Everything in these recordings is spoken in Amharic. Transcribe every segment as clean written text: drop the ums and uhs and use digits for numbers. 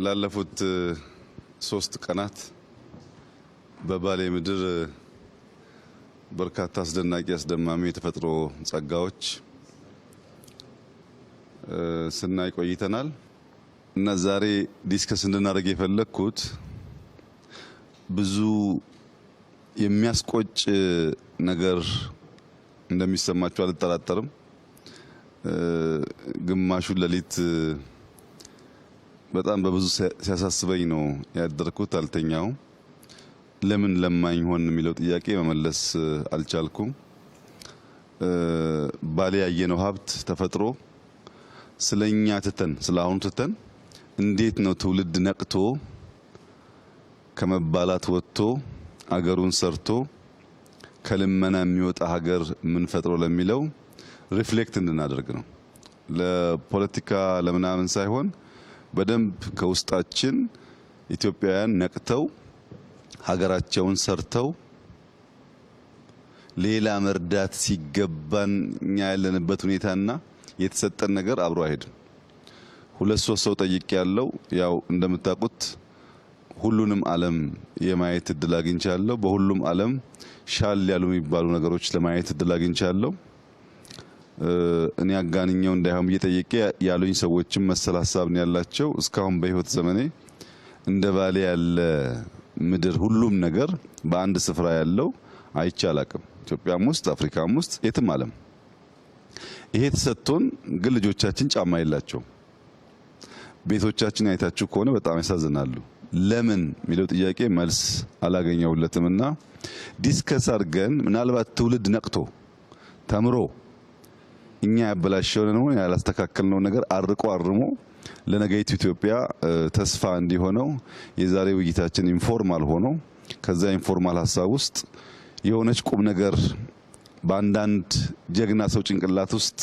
ላለፉት 3 ቀናት በባሌ ምድር በርካታ አስደናቂ አስደማሚ የተፈጥሮ ጸጋዎች ስናይ ቆይተናል እና ዛሬ ዲስከስ እንድናደርግ የፈለኩት ብዙ የሚያስቆጭ ነገር እንደሚሰማችሁ አልጠራጠርም። ግማሹ ለሊት በጣም በብዙ ሲያሳስበኝ ነው ያደረኩት። አልተኛውም። ለምን ለማኝ ሆን የሚለው ጥያቄ መመለስ አልቻልኩም። ባሌ ያየነው ሀብት ተፈጥሮ ስለኛ ትተን ስለአሁኑ ትተን እንዴት ነው ትውልድ ነቅቶ ከመባላት ወጥቶ አገሩን ሰርቶ ከልመና የሚወጣ ሀገር ምን ፈጥሮ ለሚለው ሪፍሌክት እንድናደርግ ነው። ለፖለቲካ ለምናምን ሳይሆን በደንብ ከውስጣችን ኢትዮጵያውያን ነቅተው ሀገራቸውን ሰርተው ሌላ መርዳት ሲገባን እኛ ያለንበት ሁኔታና የተሰጠን ነገር አብሮ አይሄድም። 2-3 ሰው ጠይቄ ያለው ያው እንደምታውቁት ሁሉንም ዓለም የማየት እድል አግኝቻለሁ። በሁሉም ዓለም ሻል ያሉ የሚባሉ ነገሮች ለማየት እድል አግኝቻለሁ። እኔ አጋንኛው እንዳይሆን እየጠየቀ ያሉኝ ሰዎችም መሰል ሐሳብ ነው ያላቸው። እስካሁን በህይወት ዘመኔ እንደ ባሌ ያለ ምድር ሁሉም ነገር በአንድ ስፍራ ያለው አይቻላቅም። ኢትዮጵያም ውስጥ አፍሪካም ውስጥ የትም ዓለም ይሄ ተሰጥቶን ግን ልጆቻችን ጫማ የላቸው። ቤቶቻችን አይታችሁ ከሆነ በጣም ያሳዝናሉ። ለምን የሚለው ጥያቄ መልስ አላገኘሁለትምና ዲስከስ አድርገን ምናልባት ትውልድ ነቅቶ ተምሮ እኛ ያበላሸውን ነው ያላስተካከልነው ነገር አርቆ አርሞ ለነገይቱ ኢትዮጵያ ተስፋ እንዲሆነው የዛሬ ውይይታችን ኢንፎርማል ሆኖ ከዛ ኢንፎርማል ሐሳብ ውስጥ የሆነች ቁም ነገር በአንዳንድ ጀግና ሰው ጭንቅላት ውስጥ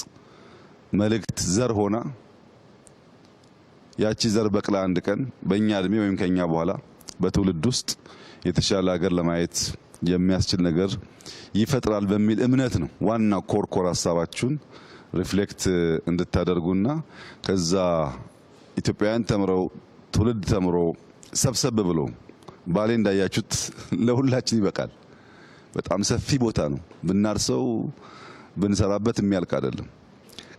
መልእክት ዘር ሆና ያቺ ዘር በቅላ አንድ ቀን በእኛ እድሜ ወይም ከኛ በኋላ በትውልድ ውስጥ የተሻለ ሀገር ለማየት የሚያስችል ነገር ይፈጥራል በሚል እምነት ነው። ዋና ኮርኮር ሐሳባችሁን ሪፍሌክት እንድታደርጉና ከዛ ኢትዮጵያውያን ተምረው ትውልድ ተምሮ ሰብሰብ ብሎ ባሌ እንዳያችሁት ለሁላችን ይበቃል። በጣም ሰፊ ቦታ ነው። ብናርሰው ብንሰራበት የሚያልቅ አይደለም።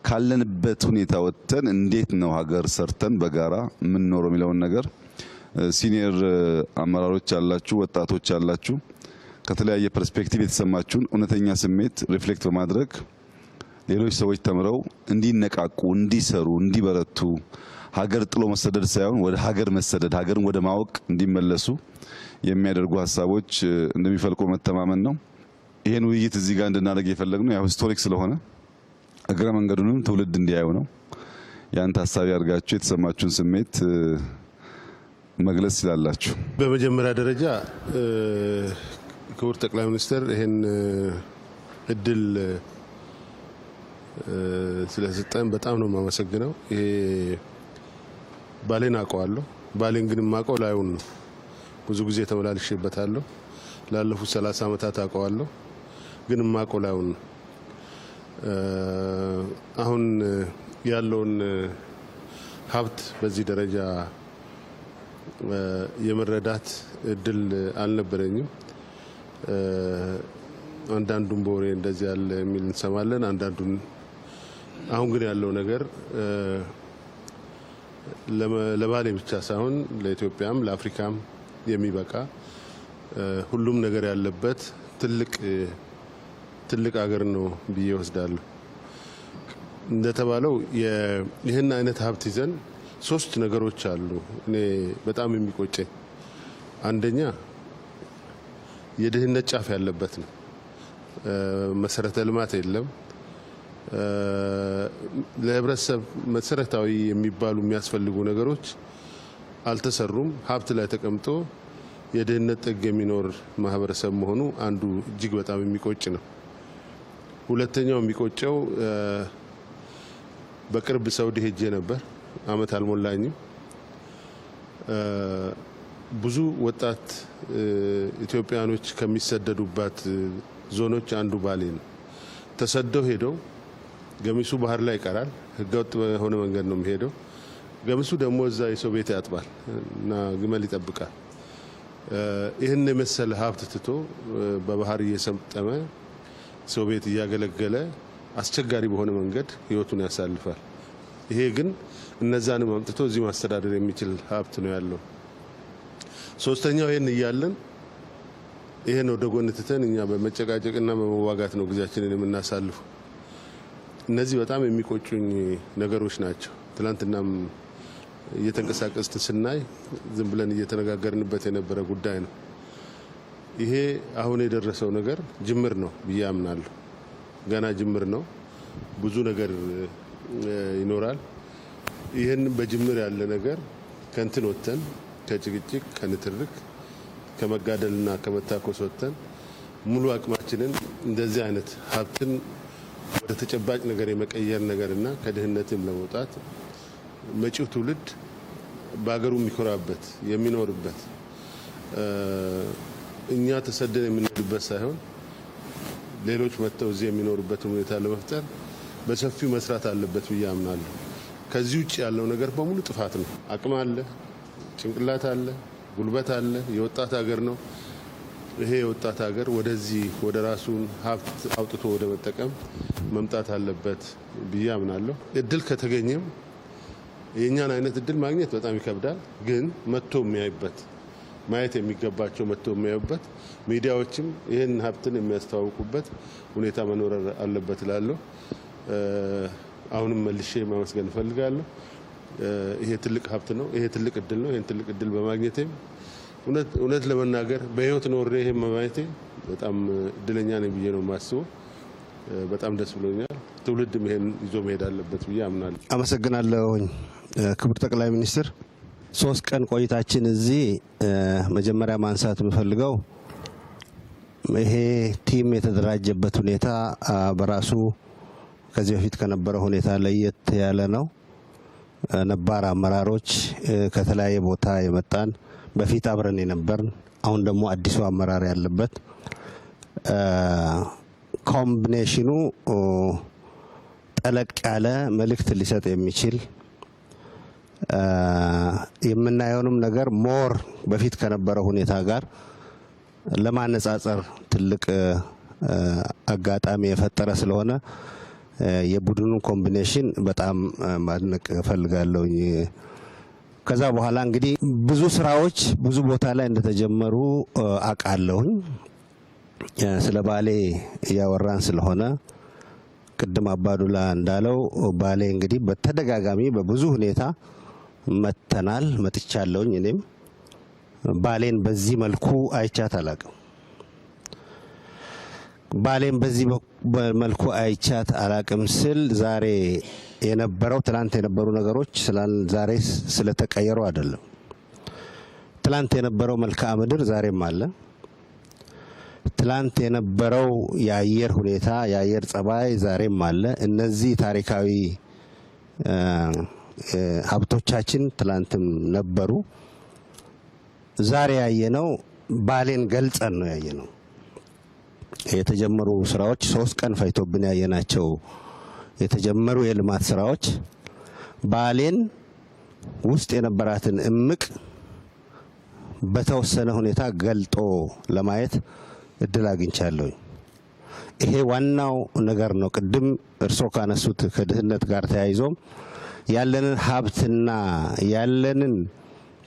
ካለንበት ሁኔታ ወጥተን እንዴት ነው ሀገር ሰርተን በጋራ ምን ኖረው የሚለውን ነገር ሲኒየር አመራሮች አላችሁ፣ ወጣቶች አላችሁ፣ ከተለያየ ፐርስፔክቲቭ የተሰማችሁን እውነተኛ ስሜት ሪፍሌክት በማድረግ ሌሎች ሰዎች ተምረው እንዲነቃቁ፣ እንዲሰሩ፣ እንዲበረቱ ሀገር ጥሎ መሰደድ ሳይሆን ወደ ሀገር መሰደድ ሀገርን ወደ ማወቅ እንዲመለሱ የሚያደርጉ ሀሳቦች እንደሚፈልቁ መተማመን ነው። ይሄን ውይይት እዚህ ጋር እንድናደርግ የፈለግነው ያው ሂስቶሪክ ስለሆነ እግረ መንገዱንም ትውልድ እንዲያዩ ነው። ያን ታሳቢ አድርጋችሁ የተሰማችሁን ስሜት መግለጽ ይላላችሁ። በመጀመሪያ ደረጃ ክቡር ጠቅላይ ሚኒስትር ይሄን እድል ስለሰጠን በጣም ነው የማመሰግነው። ይሄ ባሌን አውቀዋለሁ። ባሌን ግን የማውቀው ላዩን ነው። ብዙ ጊዜ ተመላልሼበታለሁ። ላለፉት 30 ዓመታት አውቀዋለሁ፣ ግን የማውቀው ላዩን ነው። አሁን ያለውን ሀብት በዚህ ደረጃ የመረዳት እድል አልነበረኝም። አንዳንዱን በወሬ እንደዚህ ያለ የሚል እንሰማለን፣ አንዳንዱን አሁን ግን ያለው ነገር ለባሌ ብቻ ሳይሆን ለኢትዮጵያም ለአፍሪካም የሚበቃ ሁሉም ነገር ያለበት ትልቅ ሀገር ነው ብዬ ወስዳለሁ። እንደተባለው ይህን አይነት ሀብት ይዘን 3 ነገሮች አሉ እኔ በጣም የሚቆጨኝ። አንደኛ የድህነት ጫፍ ያለበት ነው። መሰረተ ልማት የለም። ለህብረተሰብ መሰረታዊ የሚባሉ የሚያስፈልጉ ነገሮች አልተሰሩም። ሀብት ላይ ተቀምጦ የድህነት ጥግ የሚኖር ማህበረሰብ መሆኑ አንዱ እጅግ በጣም የሚቆጭ ነው። ሁለተኛው የሚቆጨው በቅርብ ሳውዲ ሄጄ ነበር። አመት አልሞላኝም። ብዙ ወጣት ኢትዮጵያኖች ከሚሰደዱባት ዞኖች አንዱ ባሌ ነው። ተሰደው ሄደው ገሚሱ ባህር ላይ ይቀራል። ህገወጥ በሆነ መንገድ ነው የሚሄደው። ገምሱ ደግሞ እዛ የሰው ቤት ያጥባል እና ግመል ይጠብቃል። ይህን የመሰለ ሀብት ትቶ በባህር እየሰጠመ ሰው ቤት እያገለገለ አስቸጋሪ በሆነ መንገድ ህይወቱን ያሳልፋል። ይሄ ግን እነዛንም አምጥቶ እዚህ ማስተዳደር የሚችል ሀብት ነው ያለው። ሶስተኛው ይሄን እያለን ይሄን ወደ ጎን ትተን እኛ በመጨቃጨቅና በመዋጋት ነው ጊዜያችንን የምናሳልፈው። እነዚህ በጣም የሚቆጩኝ ነገሮች ናቸው። ትላንትናም እየተንቀሳቀስን ስናይ ዝም ብለን እየተነጋገርንበት የነበረ ጉዳይ ነው። ይሄ አሁን የደረሰው ነገር ጅምር ነው ብዬ አምናለሁ። ገና ጅምር ነው። ብዙ ነገር ይኖራል። ይሄን በጅምር ያለ ነገር ከንትን ወተን ከጭቅጭቅ ከንትርክ ከመጋደልና ከመታኮስ ወተን ሙሉ አቅማችንን እንደዚህ አይነት ሀብትን ወደ ተጨባጭ ነገር የመቀየር ነገርና ከድህነትም ለመውጣት መጪው ትውልድ በአገሩ የሚኮራበት የሚኖርበት እኛ ተሰደን የምንኖርበት ሳይሆን ሌሎች መጥተው እዚህ የሚኖሩበት ሁኔታ ለመፍጠር በሰፊው መስራት አለበት ብዬ አምናለሁ። ከዚህ ውጭ ያለው ነገር በሙሉ ጥፋት ነው። አቅም አለ፣ ጭንቅላት አለ፣ ጉልበት አለ። የወጣት ሀገር ነው። ይሄ የወጣት ሀገር ወደዚህ ወደ ራሱን ሀብት አውጥቶ ወደ መጠቀም መምጣት አለበት ብዬ አምናለሁ። እድል ከተገኘም የኛን አይነት እድል ማግኘት በጣም ይከብዳል። ግን መጥቶ የሚያይበት ማየት የሚገባቸው መጥቶ የሚያዩበት ሚዲያዎችም ይህን ሀብትን የሚያስተዋውቁበት ሁኔታ መኖር አለበት እላለሁ። አሁንም መልሼ ማመስገን እፈልጋለሁ። ይሄ ትልቅ ሀብት ነው። ይሄ ትልቅ እድል ነው። ይሄን ትልቅ እድል በማግኘቴም እውነት ለመናገር በህይወት ኖሬ ይሄን በማግኘቴ በጣም እድለኛ ነኝ ብዬ ነው የማስበው። በጣም ደስ ብሎኛል። ትውልድም ይሄን ይዞ መሄድ አለበት ብዬ አምናለሁ። አመሰግናለሁ ክቡር ጠቅላይ ሚኒስትር። 3 ቀን ቆይታችን እዚህ መጀመሪያ ማንሳት የምፈልገው ይሄ ቲም የተደራጀበት ሁኔታ በራሱ ከዚህ በፊት ከነበረው ሁኔታ ለየት ያለ ነው። ነባር አመራሮች ከተለያየ ቦታ የመጣን በፊት አብረን የነበርን አሁን ደግሞ አዲሱ አመራር ያለበት ኮምቢኔሽኑ ጠለቅ ያለ መልእክት ሊሰጥ የሚችል የምናየውንም ነገር ሞር በፊት ከነበረው ሁኔታ ጋር ለማነጻጸር ትልቅ አጋጣሚ የፈጠረ ስለሆነ የቡድኑ ኮምቢኔሽን በጣም ማድነቅ እፈልጋለሁ። ከዛ በኋላ እንግዲህ ብዙ ስራዎች ብዙ ቦታ ላይ እንደተጀመሩ አውቃለሁኝ። ስለ ባሌ እያወራን ስለሆነ ቅድም አባዱላ እንዳለው ባሌ እንግዲህ በተደጋጋሚ በብዙ ሁኔታ መጥቻለሁኝ። እኔም ባሌን በዚህ መልኩ አይቻት አላቅም። ባሌን በዚህ መልኩ አይቻት አላቅም ስል ዛሬ የነበረው ትላንት የነበሩ ነገሮች ዛሬ ስለተቀየሩ አይደለም። ትላንት የነበረው መልክዓ ምድር ዛሬም አለ። ትላንት የነበረው የአየር ሁኔታ የአየር ጸባይ ዛሬም አለ። እነዚህ ታሪካዊ ሀብቶቻችን ትላንትም ነበሩ። ዛሬ ያየነው ባሌን ገልጸን ነው ያየነው። የተጀመሩ ስራዎች 3 ቀን ፈይቶብን ያየናቸው የተጀመሩ የልማት ስራዎች ባሌን ውስጥ የነበራትን እምቅ በተወሰነ ሁኔታ ገልጦ ለማየት እድል አግኝቻለሁ። ይሄ ዋናው ነገር ነው። ቅድም እርሶ ካነሱት ከድህነት ጋር ተያይዞም ያለንን ሀብትና ያለንን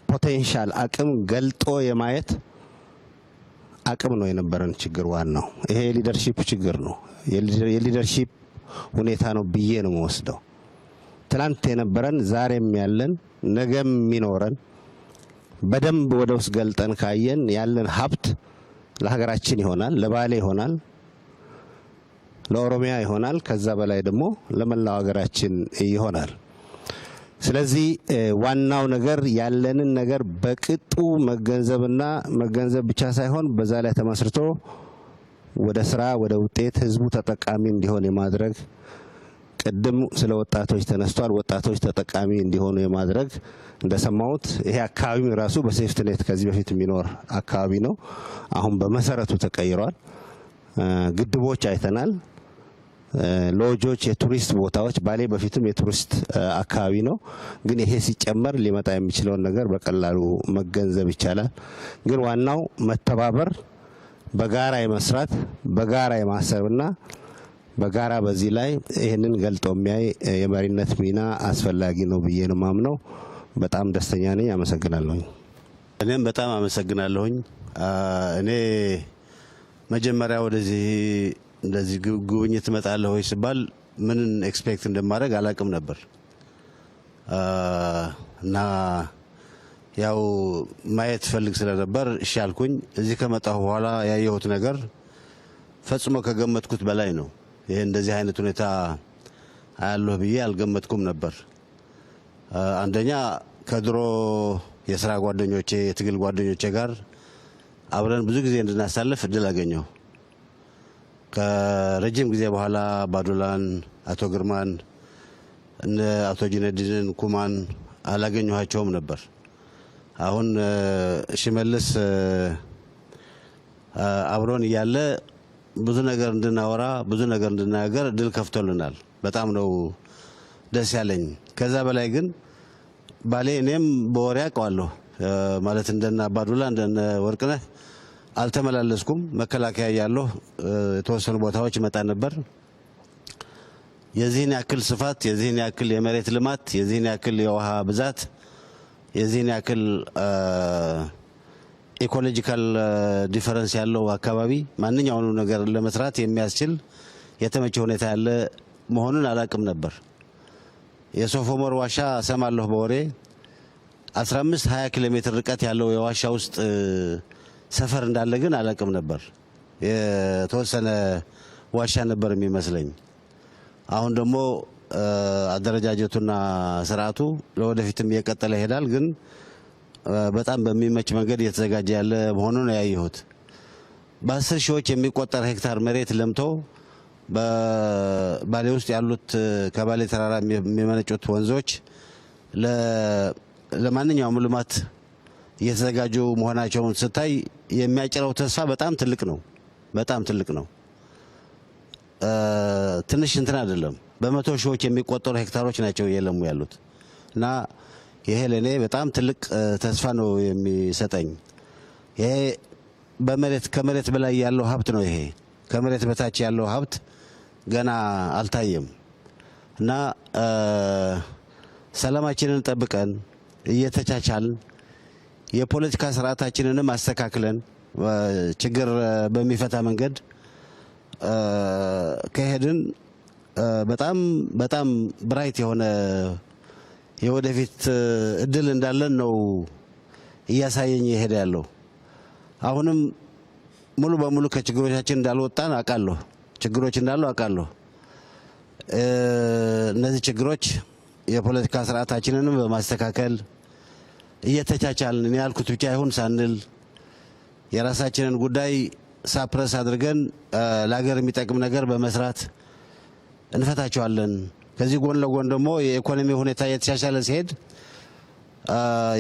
ፖቴንሻል አቅም ገልጦ የማየት አቅም ነው የነበረን ችግር። ዋናው ይሄ የሊደርሺፕ ችግር ነው፣ የሊደርሺፕ ሁኔታ ነው ብዬ ነው የምወስደው። ትላንት የነበረን ዛሬም ያለን ነገም የሚኖረን በደንብ ወደ ውስጥ ገልጠን ካየን ያለን ሀብት ለሀገራችን ይሆናል፣ ለባሌ ይሆናል፣ ለኦሮሚያ ይሆናል፣ ከዛ በላይ ደግሞ ለመላው ሀገራችን ይሆናል። ስለዚህ ዋናው ነገር ያለንን ነገር በቅጡ መገንዘብና መገንዘብ ብቻ ሳይሆን በዛ ላይ ተመስርቶ ወደ ስራ ወደ ውጤት ህዝቡ ተጠቃሚ እንዲሆን የማድረግ ቅድም ስለ ወጣቶች ተነስቷል። ወጣቶች ተጠቃሚ እንዲሆኑ የማድረግ እንደሰማሁት ይሄ አካባቢ ራሱ በሴፍትኔት ከዚህ በፊት የሚኖር አካባቢ ነው። አሁን በመሰረቱ ተቀይሯል። ግድቦች አይተናል። ሎጆች፣ የቱሪስት ቦታዎች ባሌ በፊትም የቱሪስት አካባቢ ነው። ግን ይሄ ሲጨመር ሊመጣ የሚችለውን ነገር በቀላሉ መገንዘብ ይቻላል። ግን ዋናው መተባበር፣ በጋራ የመስራት፣ በጋራ የማሰብና በጋራ በዚህ ላይ ይህንን ገልጦ የሚያይ የመሪነት ሚና አስፈላጊ ነው ብዬ ነው ማምነው። በጣም ደስተኛ ነኝ። አመሰግናለሁኝ። እኔም በጣም አመሰግናለሁኝ። እኔ መጀመሪያ ወደዚህ እንደዚህ ጉብኝት እመጣለሁ ወይ ሲባል ምን ኤክስፔክት እንደማድረግ አላቅም ነበር እና ያው ማየት ፈልግ ስለነበር እሺ አልኩኝ። እዚህ ከመጣሁ በኋላ ያየሁት ነገር ፈጽሞ ከገመትኩት በላይ ነው። ይሄ እንደዚህ አይነት ሁኔታ አያለሁ ብዬ አልገመትኩም ነበር። አንደኛ ከድሮ የስራ ጓደኞቼ፣ የትግል ጓደኞቼ ጋር አብረን ብዙ ጊዜ እንድናሳልፍ እድል አገኘሁ። ከረጅም ጊዜ በኋላ ባዱላን፣ አቶ ግርማን፣ እነ አቶ ጂነዲንን፣ ኩማን አላገኘኋቸውም ነበር። አሁን ሽመልስ አብሮን እያለ ብዙ ነገር እንድናወራ፣ ብዙ ነገር እንድናገር እድል ከፍቶልናል። በጣም ነው ደስ ያለኝ። ከዛ በላይ ግን ባሌ እኔም በወሬ አውቀዋለሁ ማለት እንደነ አባዱላ እንደነ ወርቅነህ አልተመላለስኩም። መከላከያ ያለሁ የተወሰኑ ቦታዎች ይመጣ ነበር። የዚህን ያክል ስፋት፣ የዚህን ያክል የመሬት ልማት፣ የዚህን ያክል የውሃ ብዛት፣ የዚህን ያክል ኢኮሎጂካል ዲፈረንስ ያለው አካባቢ ማንኛውንም ነገር ለመስራት የሚያስችል የተመቸ ሁኔታ ያለ መሆኑን አላቅም ነበር። የሶፍ ዑመር ዋሻ ሰማለሁ በወሬ 15-20 ኪሎ ሜትር ርቀት ያለው የዋሻ ውስጥ ሰፈር እንዳለ ግን አላቅም ነበር። የተወሰነ ዋሻ ነበር የሚመስለኝ። አሁን ደግሞ አደረጃጀቱና ስርዓቱ ለወደፊትም እየቀጠለ ይሄዳል። ግን በጣም በሚመች መንገድ እየተዘጋጀ ያለ መሆኑን ነው ያየሁት። በ10 ሺዎች የሚቆጠር ሄክታር መሬት ለምቶ በባሌ ውስጥ ያሉት ከባሌ ተራራ የሚመነጩት ወንዞች ለማንኛውም ልማት እየተዘጋጁ መሆናቸውን ስታይ የሚያጭረው ተስፋ በጣም ትልቅ ነው። በጣም ትልቅ ነው። ትንሽ እንትን አይደለም። በመቶ ሺዎች የሚቆጠሩ ሄክታሮች ናቸው እየለሙ ያሉት እና ይሄ ለኔ በጣም ትልቅ ተስፋ ነው የሚሰጠኝ። ይሄ ከመሬት በላይ ያለው ሀብት ነው። ይሄ ከመሬት በታች ያለው ሀብት ገና አልታየም እና ሰላማችንን ጠብቀን እየተቻቻልን የፖለቲካ ስርዓታችንንም አስተካክለን ችግር በሚፈታ መንገድ ከሄድን በጣም በጣም ብራይት የሆነ የወደፊት እድል እንዳለን ነው እያሳየኝ ይሄድ ያለው። አሁንም ሙሉ በሙሉ ከችግሮቻችን እንዳልወጣን አውቃለሁ። ችግሮች እንዳሉ አውቃለሁ። እነዚህ ችግሮች የፖለቲካ ስርዓታችንንም በማስተካከል እየተቻቻልን እኔ ያልኩት ብቻ ይሁን ሳንል የራሳችንን ጉዳይ ሳፕረስ አድርገን ለሀገር የሚጠቅም ነገር በመስራት እንፈታቸዋለን። ከዚህ ጎን ለጎን ደግሞ የኢኮኖሚ ሁኔታ እየተሻሻለ ሲሄድ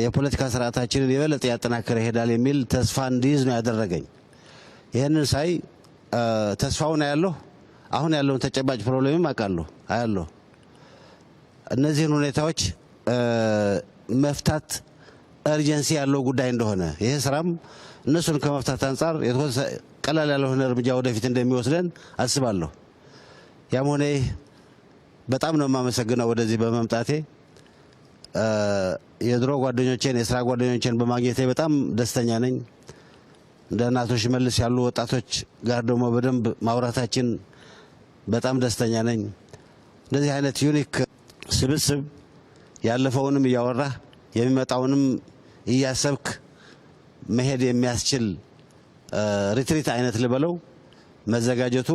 የፖለቲካ ስርዓታችንን የበለጠ ያጠናከረ ይሄዳል የሚል ተስፋ እንዲይዝ ነው ያደረገኝ። ይህንን ሳይ ተስፋውን አያለሁ። አሁን ያለውን ተጨባጭ ፕሮብሌምም አውቃለሁ አያለሁ። እነዚህን ሁኔታዎች መፍታት እርጀንሲ ያለው ጉዳይ እንደሆነ ይሄ ስራም እነሱን ከመፍታት አንጻር ቀላል ያልሆነ እርምጃ ወደፊት እንደሚወስደን አስባለሁ። ያም ሆነ በጣም ነው የማመሰግነው ወደዚህ በመምጣቴ። የድሮ ጓደኞቼን የስራ ጓደኞቼን በማግኘቴ በጣም ደስተኛ ነኝ። እንደ አቶ ሽመልስ ያሉ ወጣቶች ጋር ደግሞ በደንብ ማውራታችን በጣም ደስተኛ ነኝ። እንደዚህ አይነት ዩኒክ ስብስብ ያለፈውንም እያወራህ የሚመጣውንም እያሰብክ መሄድ የሚያስችል ሪትሪት አይነት ልበለው መዘጋጀቱ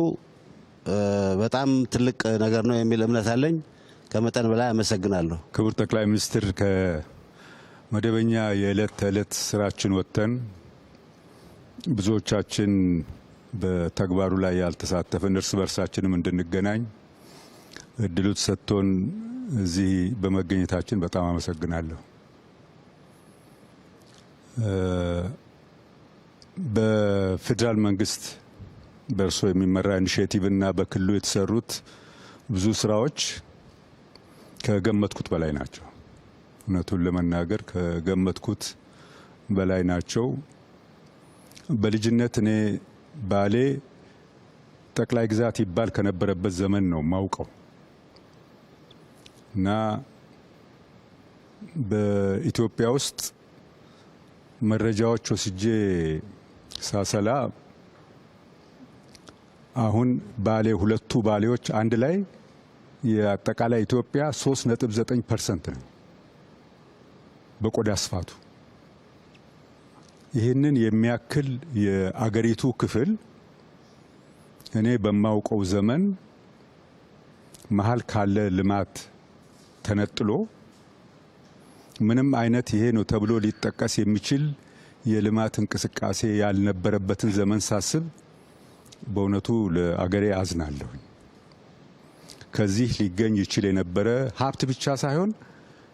በጣም ትልቅ ነገር ነው የሚል እምነት አለኝ። ከመጠን በላይ አመሰግናለሁ። ክቡር ጠቅላይ ሚኒስትር፣ ከመደበኛ የዕለት ተዕለት ስራችን ወጥተን ብዙዎቻችን በተግባሩ ላይ ያልተሳተፍን እርስ በርሳችንም እንድንገናኝ እድሉ ተሰጥቶን እዚህ በመገኘታችን በጣም አመሰግናለሁ። በፌዴራል መንግስት በእርሶ የሚመራ ኢኒሼቲቭ እና በክልሉ የተሰሩት ብዙ ስራዎች ከገመትኩት በላይ ናቸው። እውነቱን ለመናገር ከገመትኩት በላይ ናቸው። በልጅነት እኔ ባሌ ጠቅላይ ግዛት ይባል ከነበረበት ዘመን ነው ማውቀው እና በኢትዮጵያ ውስጥ መረጃዎች ወስጄ ሳሰላ አሁን ባሌ ሁለቱ ባሌዎች አንድ ላይ የአጠቃላይ ኢትዮጵያ 3.9% ነው በቆዳ ስፋቱ። ይህንን የሚያክል የአገሪቱ ክፍል እኔ በማውቀው ዘመን መሀል ካለ ልማት ተነጥሎ ምንም አይነት ይሄ ነው ተብሎ ሊጠቀስ የሚችል የልማት እንቅስቃሴ ያልነበረበትን ዘመን ሳስብ በእውነቱ ለአገሬ አዝናለሁ። ከዚህ ሊገኝ ይችል የነበረ ሀብት ብቻ ሳይሆን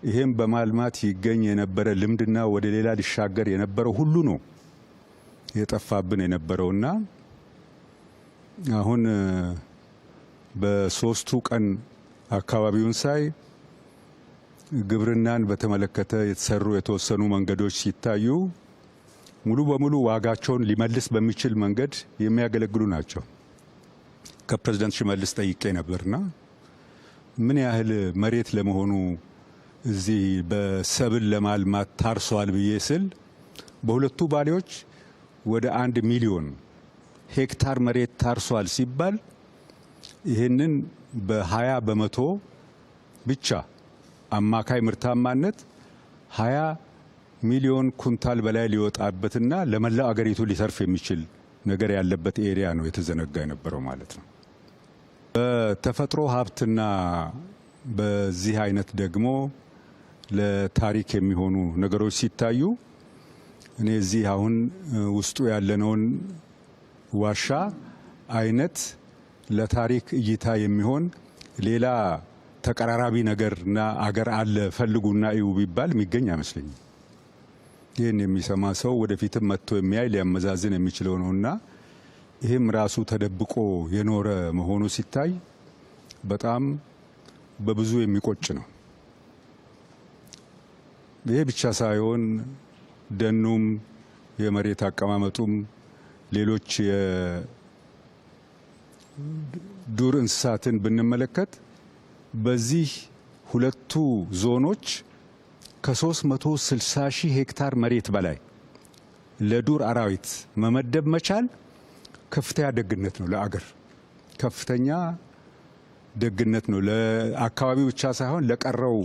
ይሄም በማልማት ይገኝ የነበረ ልምድና ወደ ሌላ ሊሻገር የነበረው ሁሉ ነው የጠፋብን የነበረውና አሁን በሶስቱ ቀን አካባቢውን ሳይ ግብርናን በተመለከተ የተሰሩ የተወሰኑ መንገዶች ሲታዩ ሙሉ በሙሉ ዋጋቸውን ሊመልስ በሚችል መንገድ የሚያገለግሉ ናቸው። ከፕሬዝዳንት ሽመልስ ጠይቄ ነበርና ምን ያህል መሬት ለመሆኑ እዚህ በሰብል ለማልማት ታርሷል ብዬ ስል በሁለቱ ባሌዎች ወደ 1 ሚሊዮን ሄክታር መሬት ታርሷል ሲባል ይህንን በ20 በመቶ ብቻ አማካይ ምርታማነት 20 ሚሊዮን ኩንታል በላይ ሊወጣበትና ለመላው አገሪቱ ሊሰርፍ የሚችል ነገር ያለበት ኤሪያ ነው የተዘነጋ የነበረው ማለት ነው። በተፈጥሮ ሀብትና በዚህ አይነት ደግሞ ለታሪክ የሚሆኑ ነገሮች ሲታዩ እኔ እዚህ አሁን ውስጡ ያለነውን ዋሻ አይነት ለታሪክ እይታ የሚሆን ሌላ ተቀራራቢ ነገርና አገር አለ ፈልጉና እዩ ቢባል የሚገኝ አይመስለኝም። ይህን የሚሰማ ሰው ወደፊትም መጥቶ የሚያይ ሊያመዛዝን የሚችለው ነውና ይህም ራሱ ተደብቆ የኖረ መሆኑ ሲታይ በጣም በብዙ የሚቆጭ ነው። ይሄ ብቻ ሳይሆን ደኑም የመሬት አቀማመጡም ሌሎች የዱር እንስሳትን ብንመለከት በዚህ ሁለቱ ዞኖች ከ360 ሺህ ሄክታር መሬት በላይ ለዱር አራዊት መመደብ መቻል ከፍተኛ ደግነት ነው። ለአገር ከፍተኛ ደግነት ነው። ለአካባቢው ብቻ ሳይሆን ለቀረው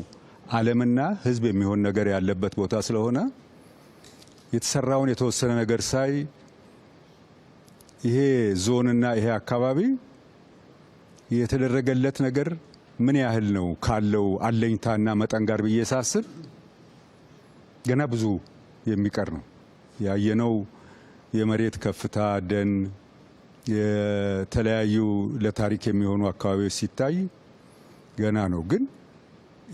ዓለምና ሕዝብ የሚሆን ነገር ያለበት ቦታ ስለሆነ የተሰራውን የተወሰነ ነገር ሳይ ይሄ ዞንና ይሄ አካባቢ የተደረገለት ነገር ምን ያህል ነው ካለው አለኝታና መጠን ጋር ብዬ ሳስብ ገና ብዙ የሚቀር ነው። ያየነው የመሬት ከፍታ፣ ደን፣ የተለያዩ ለታሪክ የሚሆኑ አካባቢዎች ሲታይ ገና ነው። ግን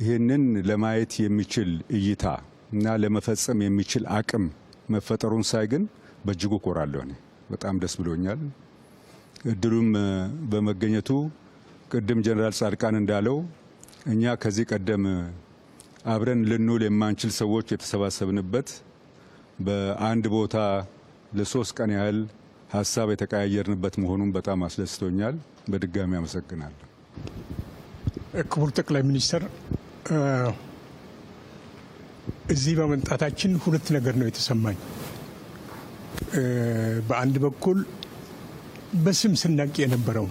ይህንን ለማየት የሚችል እይታ እና ለመፈጸም የሚችል አቅም መፈጠሩን ሳይ ግን በእጅጉ ኮራለሁ። እኔ በጣም ደስ ብሎኛል። እድሉም በመገኘቱ ቅድም ጀነራል ጻድቃን እንዳለው እኛ ከዚህ ቀደም አብረን ልንውል የማንችል ሰዎች የተሰባሰብንበት በአንድ ቦታ ለ3 ቀን ያህል ሀሳብ የተቀያየርንበት መሆኑን በጣም አስደስቶኛል። በድጋሚ አመሰግናለሁ። ክቡር ጠቅላይ ሚኒስትር፣ እዚህ በመምጣታችን ሁለት ነገር ነው የተሰማኝ። በአንድ በኩል በስም ስናቅ የነበረው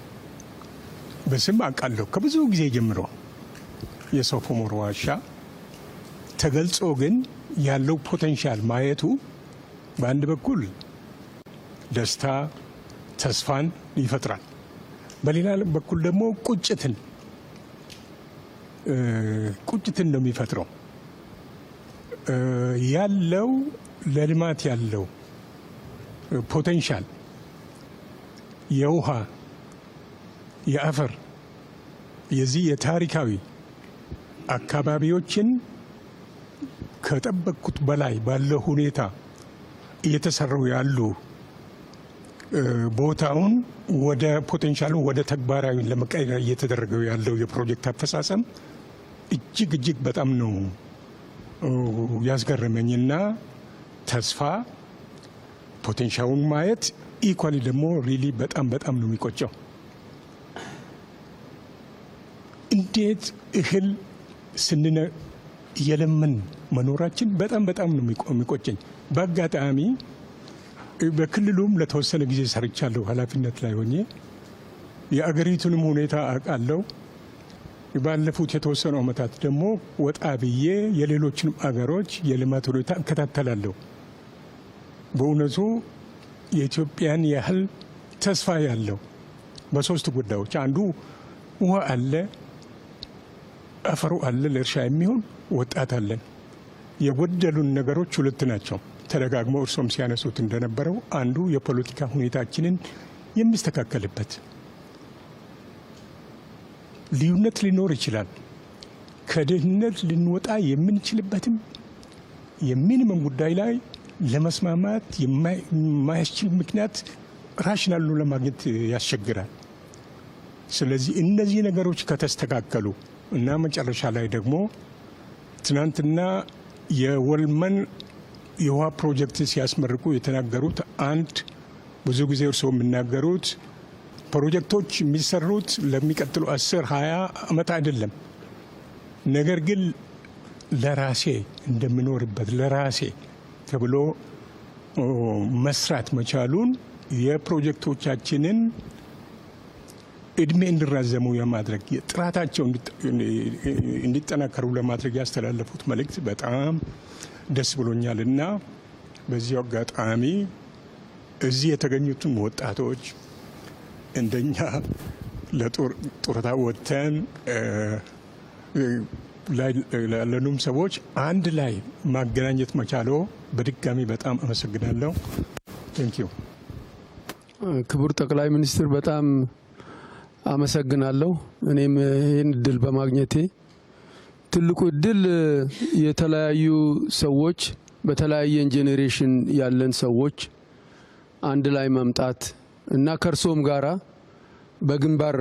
በስም አውቃለሁ ከብዙ ጊዜ ጀምሮ የሶፍ ዑመር ዋሻ ተገልጾ ግን ያለው ፖቴንሻል ማየቱ በአንድ በኩል ደስታ፣ ተስፋን ይፈጥራል። በሌላ በኩል ደግሞ ቁጭትን ነው የሚፈጥረው። ያለው ለልማት ያለው ፖቴንሻል የውሃ፣ የአፈር፣ የዚህ የታሪካዊ አካባቢዎችን ከጠበቅኩት በላይ ባለው ሁኔታ እየተሰሩ ያሉ ቦታውን ወደ ፖቴንሻሉ ወደ ተግባራዊ ለመቀየር እየተደረገው ያለው የፕሮጀክት አፈጻጸም እጅግ በጣም ነው ያስገረመኝና ተስፋ ፖቴንሻሉን ማየት ኢኳሊ ደግሞ ሪሊ በጣም ነው የሚቆጨው። እንዴት እህል ስንነ የለምን መኖራችን በጣም ነው የሚቆጨኝ። በአጋጣሚ በክልሉም ለተወሰነ ጊዜ ሰርቻለሁ ኃላፊነት ላይ ሆኜ የአገሪቱንም ሁኔታ አውቃለሁ። ባለፉት የተወሰኑ ዓመታት ደግሞ ወጣ ብዬ የሌሎችንም አገሮች የልማት ሁኔታ እከታተላለሁ። በእውነቱ የኢትዮጵያን ያህል ተስፋ ያለው በሶስት ጉዳዮች አንዱ ውሃ አለ፣ አፈሩ አለ፣ ለእርሻ የሚሆን ወጣት አለን። የጎደሉን ነገሮች ሁለት ናቸው። ተደጋግሞ እርሶም ሲያነሱት እንደነበረው አንዱ የፖለቲካ ሁኔታችንን የሚስተካከልበት ልዩነት ሊኖር ይችላል። ከድህነት ልንወጣ የምንችልበትም የሚኒመም ጉዳይ ላይ ለመስማማት የማያስችል ምክንያት ራሽናሉ ለማግኘት ያስቸግራል። ስለዚህ እነዚህ ነገሮች ከተስተካከሉ እና መጨረሻ ላይ ደግሞ ትናንትና የወልመን የውሃ ፕሮጀክት ሲያስመርቁ የተናገሩት አንድ ብዙ ጊዜ እርስዎ የሚናገሩት ፕሮጀክቶች የሚሰሩት ለሚቀጥሉ 10-20 ዓመት አይደለም። ነገር ግን ለራሴ እንደምኖርበት ለራሴ ተብሎ መስራት መቻሉን የፕሮጀክቶቻችንን እድሜ እንዲራዘሙ የማድረግ ጥራታቸው እንዲጠናከሩ ለማድረግ ያስተላለፉት መልእክት በጣም ደስ ብሎኛል እና በዚህ አጋጣሚ እዚህ የተገኙትን ወጣቶች እንደኛ ለጡረታ ወጥተን ላለኑም ሰዎች አንድ ላይ ማገናኘት መቻሎ በድጋሚ በጣም አመሰግናለሁ። ቴንኪዩ። ክቡር ጠቅላይ ሚኒስትር በጣም አመሰግናለሁ። እኔም ይህን እድል በማግኘቴ ትልቁ እድል የተለያዩ ሰዎች በተለያየ ጄኔሬሽን ያለን ሰዎች አንድ ላይ መምጣት እና ከርሶም ጋራ በግንባር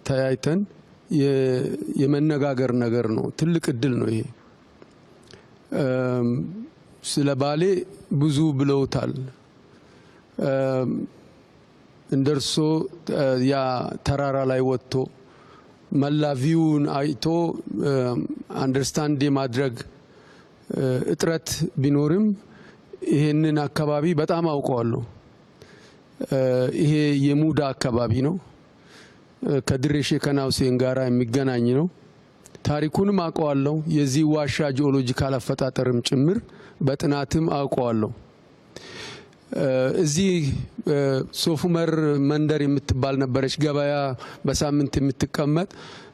ተያይተን የመነጋገር ነገር ነው። ትልቅ እድል ነው ይሄ። ስለ ባሌ ብዙ ብለውታል። እንደርሶ ያ ተራራ ላይ ወጥቶ መላ ቪውን አይቶ አንደርስታንድ የማድረግ እጥረት ቢኖርም ይሄንን አካባቢ በጣም አውቀዋለሁ። ይሄ የሙዳ አካባቢ ነው። ከድሬ ሼከና ሁሴን ጋራ የሚገናኝ ነው። ታሪኩንም አውቀዋለሁ። የዚህ ዋሻ ጂኦሎጂካል አፈጣጠርም ጭምር በጥናትም አውቀዋለሁ። እዚህ ሶፍ ዑመር መንደር የምትባል ነበረች ገበያ በሳምንት የምትቀመጥ።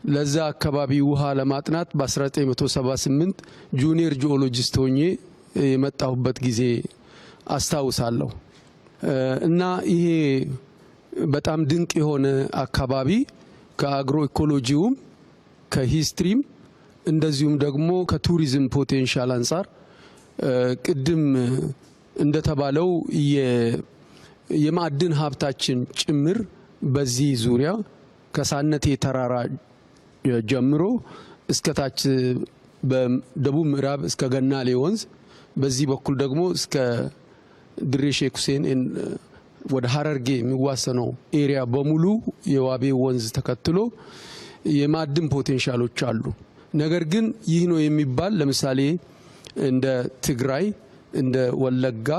ለዛ አካባቢ ውሃ ለማጥናት በ1978 ጁኒየር ጂኦሎጂስት ሆኜ የመጣሁበት ጊዜ አስታውሳለሁ። እና ይሄ በጣም ድንቅ የሆነ አካባቢ ከአግሮ ኢኮሎጂውም ከሂስትሪም እንደዚሁም ደግሞ ከቱሪዝም ፖቴንሻል አንጻር ቅድም እንደተባለው የማዕድን ሀብታችን ጭምር በዚህ ዙሪያ ከሳነቴ ተራራ ጀምሮ እስከታች በደቡብ ምዕራብ እስከ ገናሌ ወንዝ በዚህ በኩል ደግሞ እስከ ድሬ ሼክ ሁሴን ወደ ሀረርጌ የሚዋሰነው ኤሪያ በሙሉ የዋቤ ወንዝ ተከትሎ የማዕድን ፖቴንሻሎች አሉ። ነገር ግን ይህ ነው የሚባል ለምሳሌ እንደ ትግራይ እንደ ወለጋ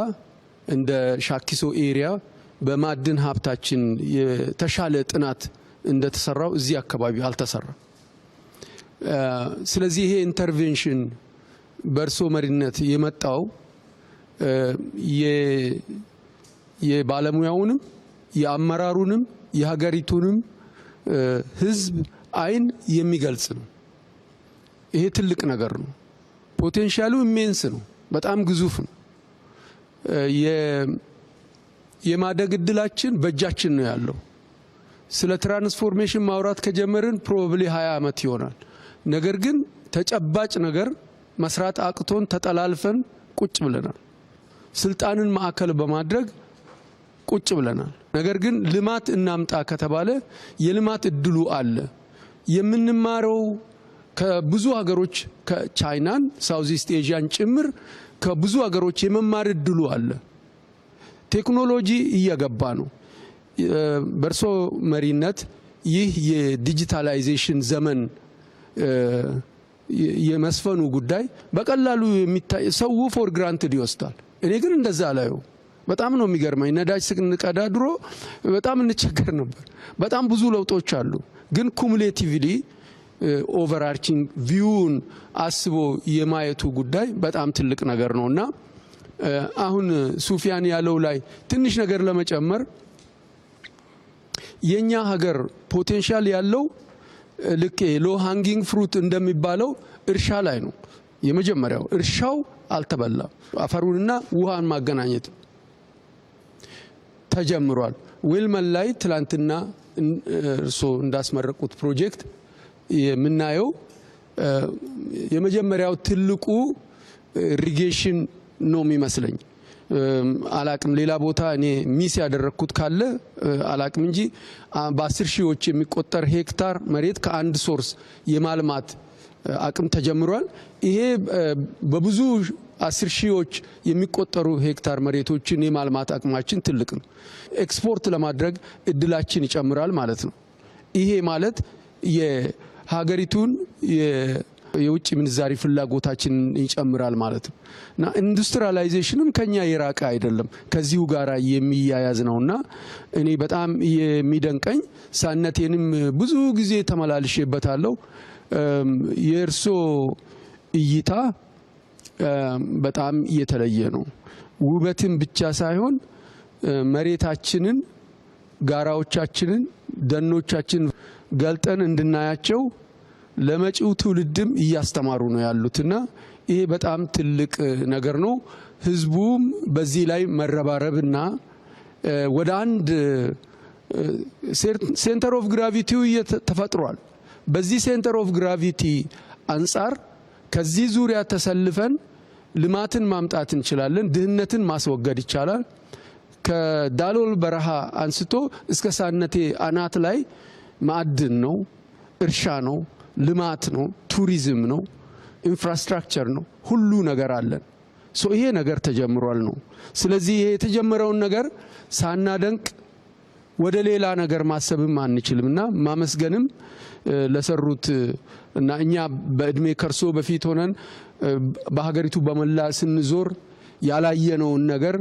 እንደ ሻኪሶ ኤሪያ በማዕድን ሀብታችን የተሻለ ጥናት እንደተሰራው እዚህ አካባቢ አልተሰራም። ስለዚህ ይሄ ኢንተርቬንሽን በእርሶ መሪነት የመጣው የባለሙያውንም የአመራሩንም የሀገሪቱንም ሕዝብ አይን የሚገልጽ ነው። ይሄ ትልቅ ነገር ነው። ፖቴንሻሉ ኢሜንስ ነው። በጣም ግዙፍ ነው። የማደግ እድላችን በእጃችን ነው ያለው። ስለ ትራንስፎርሜሽን ማውራት ከጀመርን ፕሮባብሊ 20 ዓመት ይሆናል። ነገር ግን ተጨባጭ ነገር መስራት አቅቶን ተጠላልፈን ቁጭ ብለናል። ስልጣንን ማዕከል በማድረግ ቁጭ ብለናል። ነገር ግን ልማት እናምጣ ከተባለ የልማት እድሉ አለ። የምንማረው ከብዙ ሀገሮች ከቻይናን ሳውዝ ኢስት ኤዥያን ጭምር ከብዙ ሀገሮች የመማር እድሉ አለ። ቴክኖሎጂ እየገባ ነው። በርሶ መሪነት ይህ የዲጂታላይዜሽን ዘመን የመስፈኑ ጉዳይ በቀላሉ የሚታይ ሰው ፎር ግራንትድ ይወስዳል። እኔ ግን እንደዛ አላየው። በጣም ነው የሚገርመኝ። ነዳጅ ስንቀዳ ድሮ በጣም እንቸገር ነበር። በጣም ብዙ ለውጦች አሉ። ግን ኩሙሌቲቭሊ ኦቨርአርቺንግ ቪውን አስቦ የማየቱ ጉዳይ በጣም ትልቅ ነገር ነውና አሁን ሱፊያን ያለው ላይ ትንሽ ነገር ለመጨመር የኛ ሀገር ፖቴንሻል ያለው ልክ ሎ ሃንጊንግ ፍሩት እንደሚባለው እርሻ ላይ ነው። የመጀመሪያው እርሻው አልተበላም። አፈሩንና ውሃን ማገናኘት ተጀምሯል። ዌልመን ላይ ትላንትና እርሶ እንዳስመረቁት ፕሮጀክት የምናየው የመጀመሪያው ትልቁ ኢሪጌሽን ነው የሚመስለኝ። አላቅም ሌላ ቦታ እኔ ሚስ ያደረኩት ካለ አላቅም እንጂ በ10 ሺዎች የሚቆጠር ሄክታር መሬት ከአንድ ሶርስ የማልማት አቅም ተጀምሯል። ይሄ በብዙ 10 ሺዎች የሚቆጠሩ ሄክታር መሬቶችን የማልማት አቅማችን ትልቅ ነው። ኤክስፖርት ለማድረግ እድላችን ይጨምራል ማለት ነው። ይሄ ማለት የሀገሪቱን የውጭ ምንዛሪ ፍላጎታችን ይጨምራል ማለት ነው እና ኢንዱስትሪያላይዜሽንም ከኛ የራቀ አይደለም፣ ከዚሁ ጋር የሚያያዝ ነውና እኔ በጣም የሚደንቀኝ ሳነቴንም ብዙ ጊዜ ተመላልሼበታለሁ። የእርሶ እይታ በጣም የተለየ ነው። ውበትን ብቻ ሳይሆን መሬታችንን፣ ጋራዎቻችንን፣ ደኖቻችንን ገልጠን እንድናያቸው ለመጪው ትውልድም እያስተማሩ ነው ያሉትና ይሄ በጣም ትልቅ ነገር ነው። ህዝቡም በዚህ ላይ መረባረብና ወደ አንድ ሴንተር ኦፍ ግራቪቲው ተፈጥሯል። በዚህ ሴንተር ኦፍ ግራቪቲ አንጻር ከዚህ ዙሪያ ተሰልፈን ልማትን ማምጣት እንችላለን። ድህነትን ማስወገድ ይቻላል። ከዳሎል በረሃ አንስቶ እስከ ሳነቴ አናት ላይ ማዕድን ነው፣ እርሻ ነው፣ ልማት ነው፣ ቱሪዝም ነው፣ ኢንፍራስትራክቸር ነው። ሁሉ ነገር አለን። ይሄ ነገር ተጀምሯል ነው። ስለዚህ ይሄ የተጀመረውን ነገር ሳናደንቅ ወደ ሌላ ነገር ማሰብም አንችልምና ማመስገንም ለሰሩት እና እኛ በእድሜ ከርሶ በፊት ሆነን በሀገሪቱ በመላ ስንዞር ያላየነውን ነገር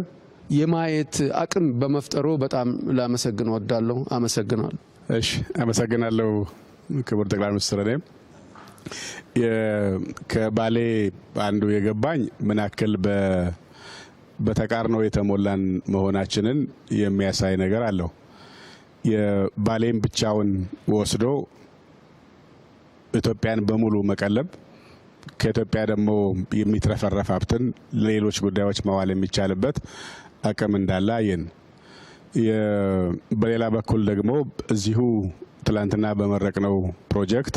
የማየት አቅም በመፍጠሩ በጣም ላመሰግን ወዳለሁ። አመሰግናለሁ። እሺ፣ አመሰግናለሁ ክቡር ጠቅላይ ሚኒስትር። እኔም ከባሌ አንዱ የገባኝ ምን ያክል በተቃርኖ የተሞላን መሆናችንን የሚያሳይ ነገር አለው። የባሌም ብቻውን ወስዶ ኢትዮጵያን በሙሉ መቀለብ ከኢትዮጵያ ደግሞ የሚትረፈረፍ ሀብትን ለሌሎች ጉዳዮች ማዋል የሚቻልበት አቅም እንዳለ አየን። በሌላ በኩል ደግሞ እዚሁ ትላንትና በመረቅነው ፕሮጀክት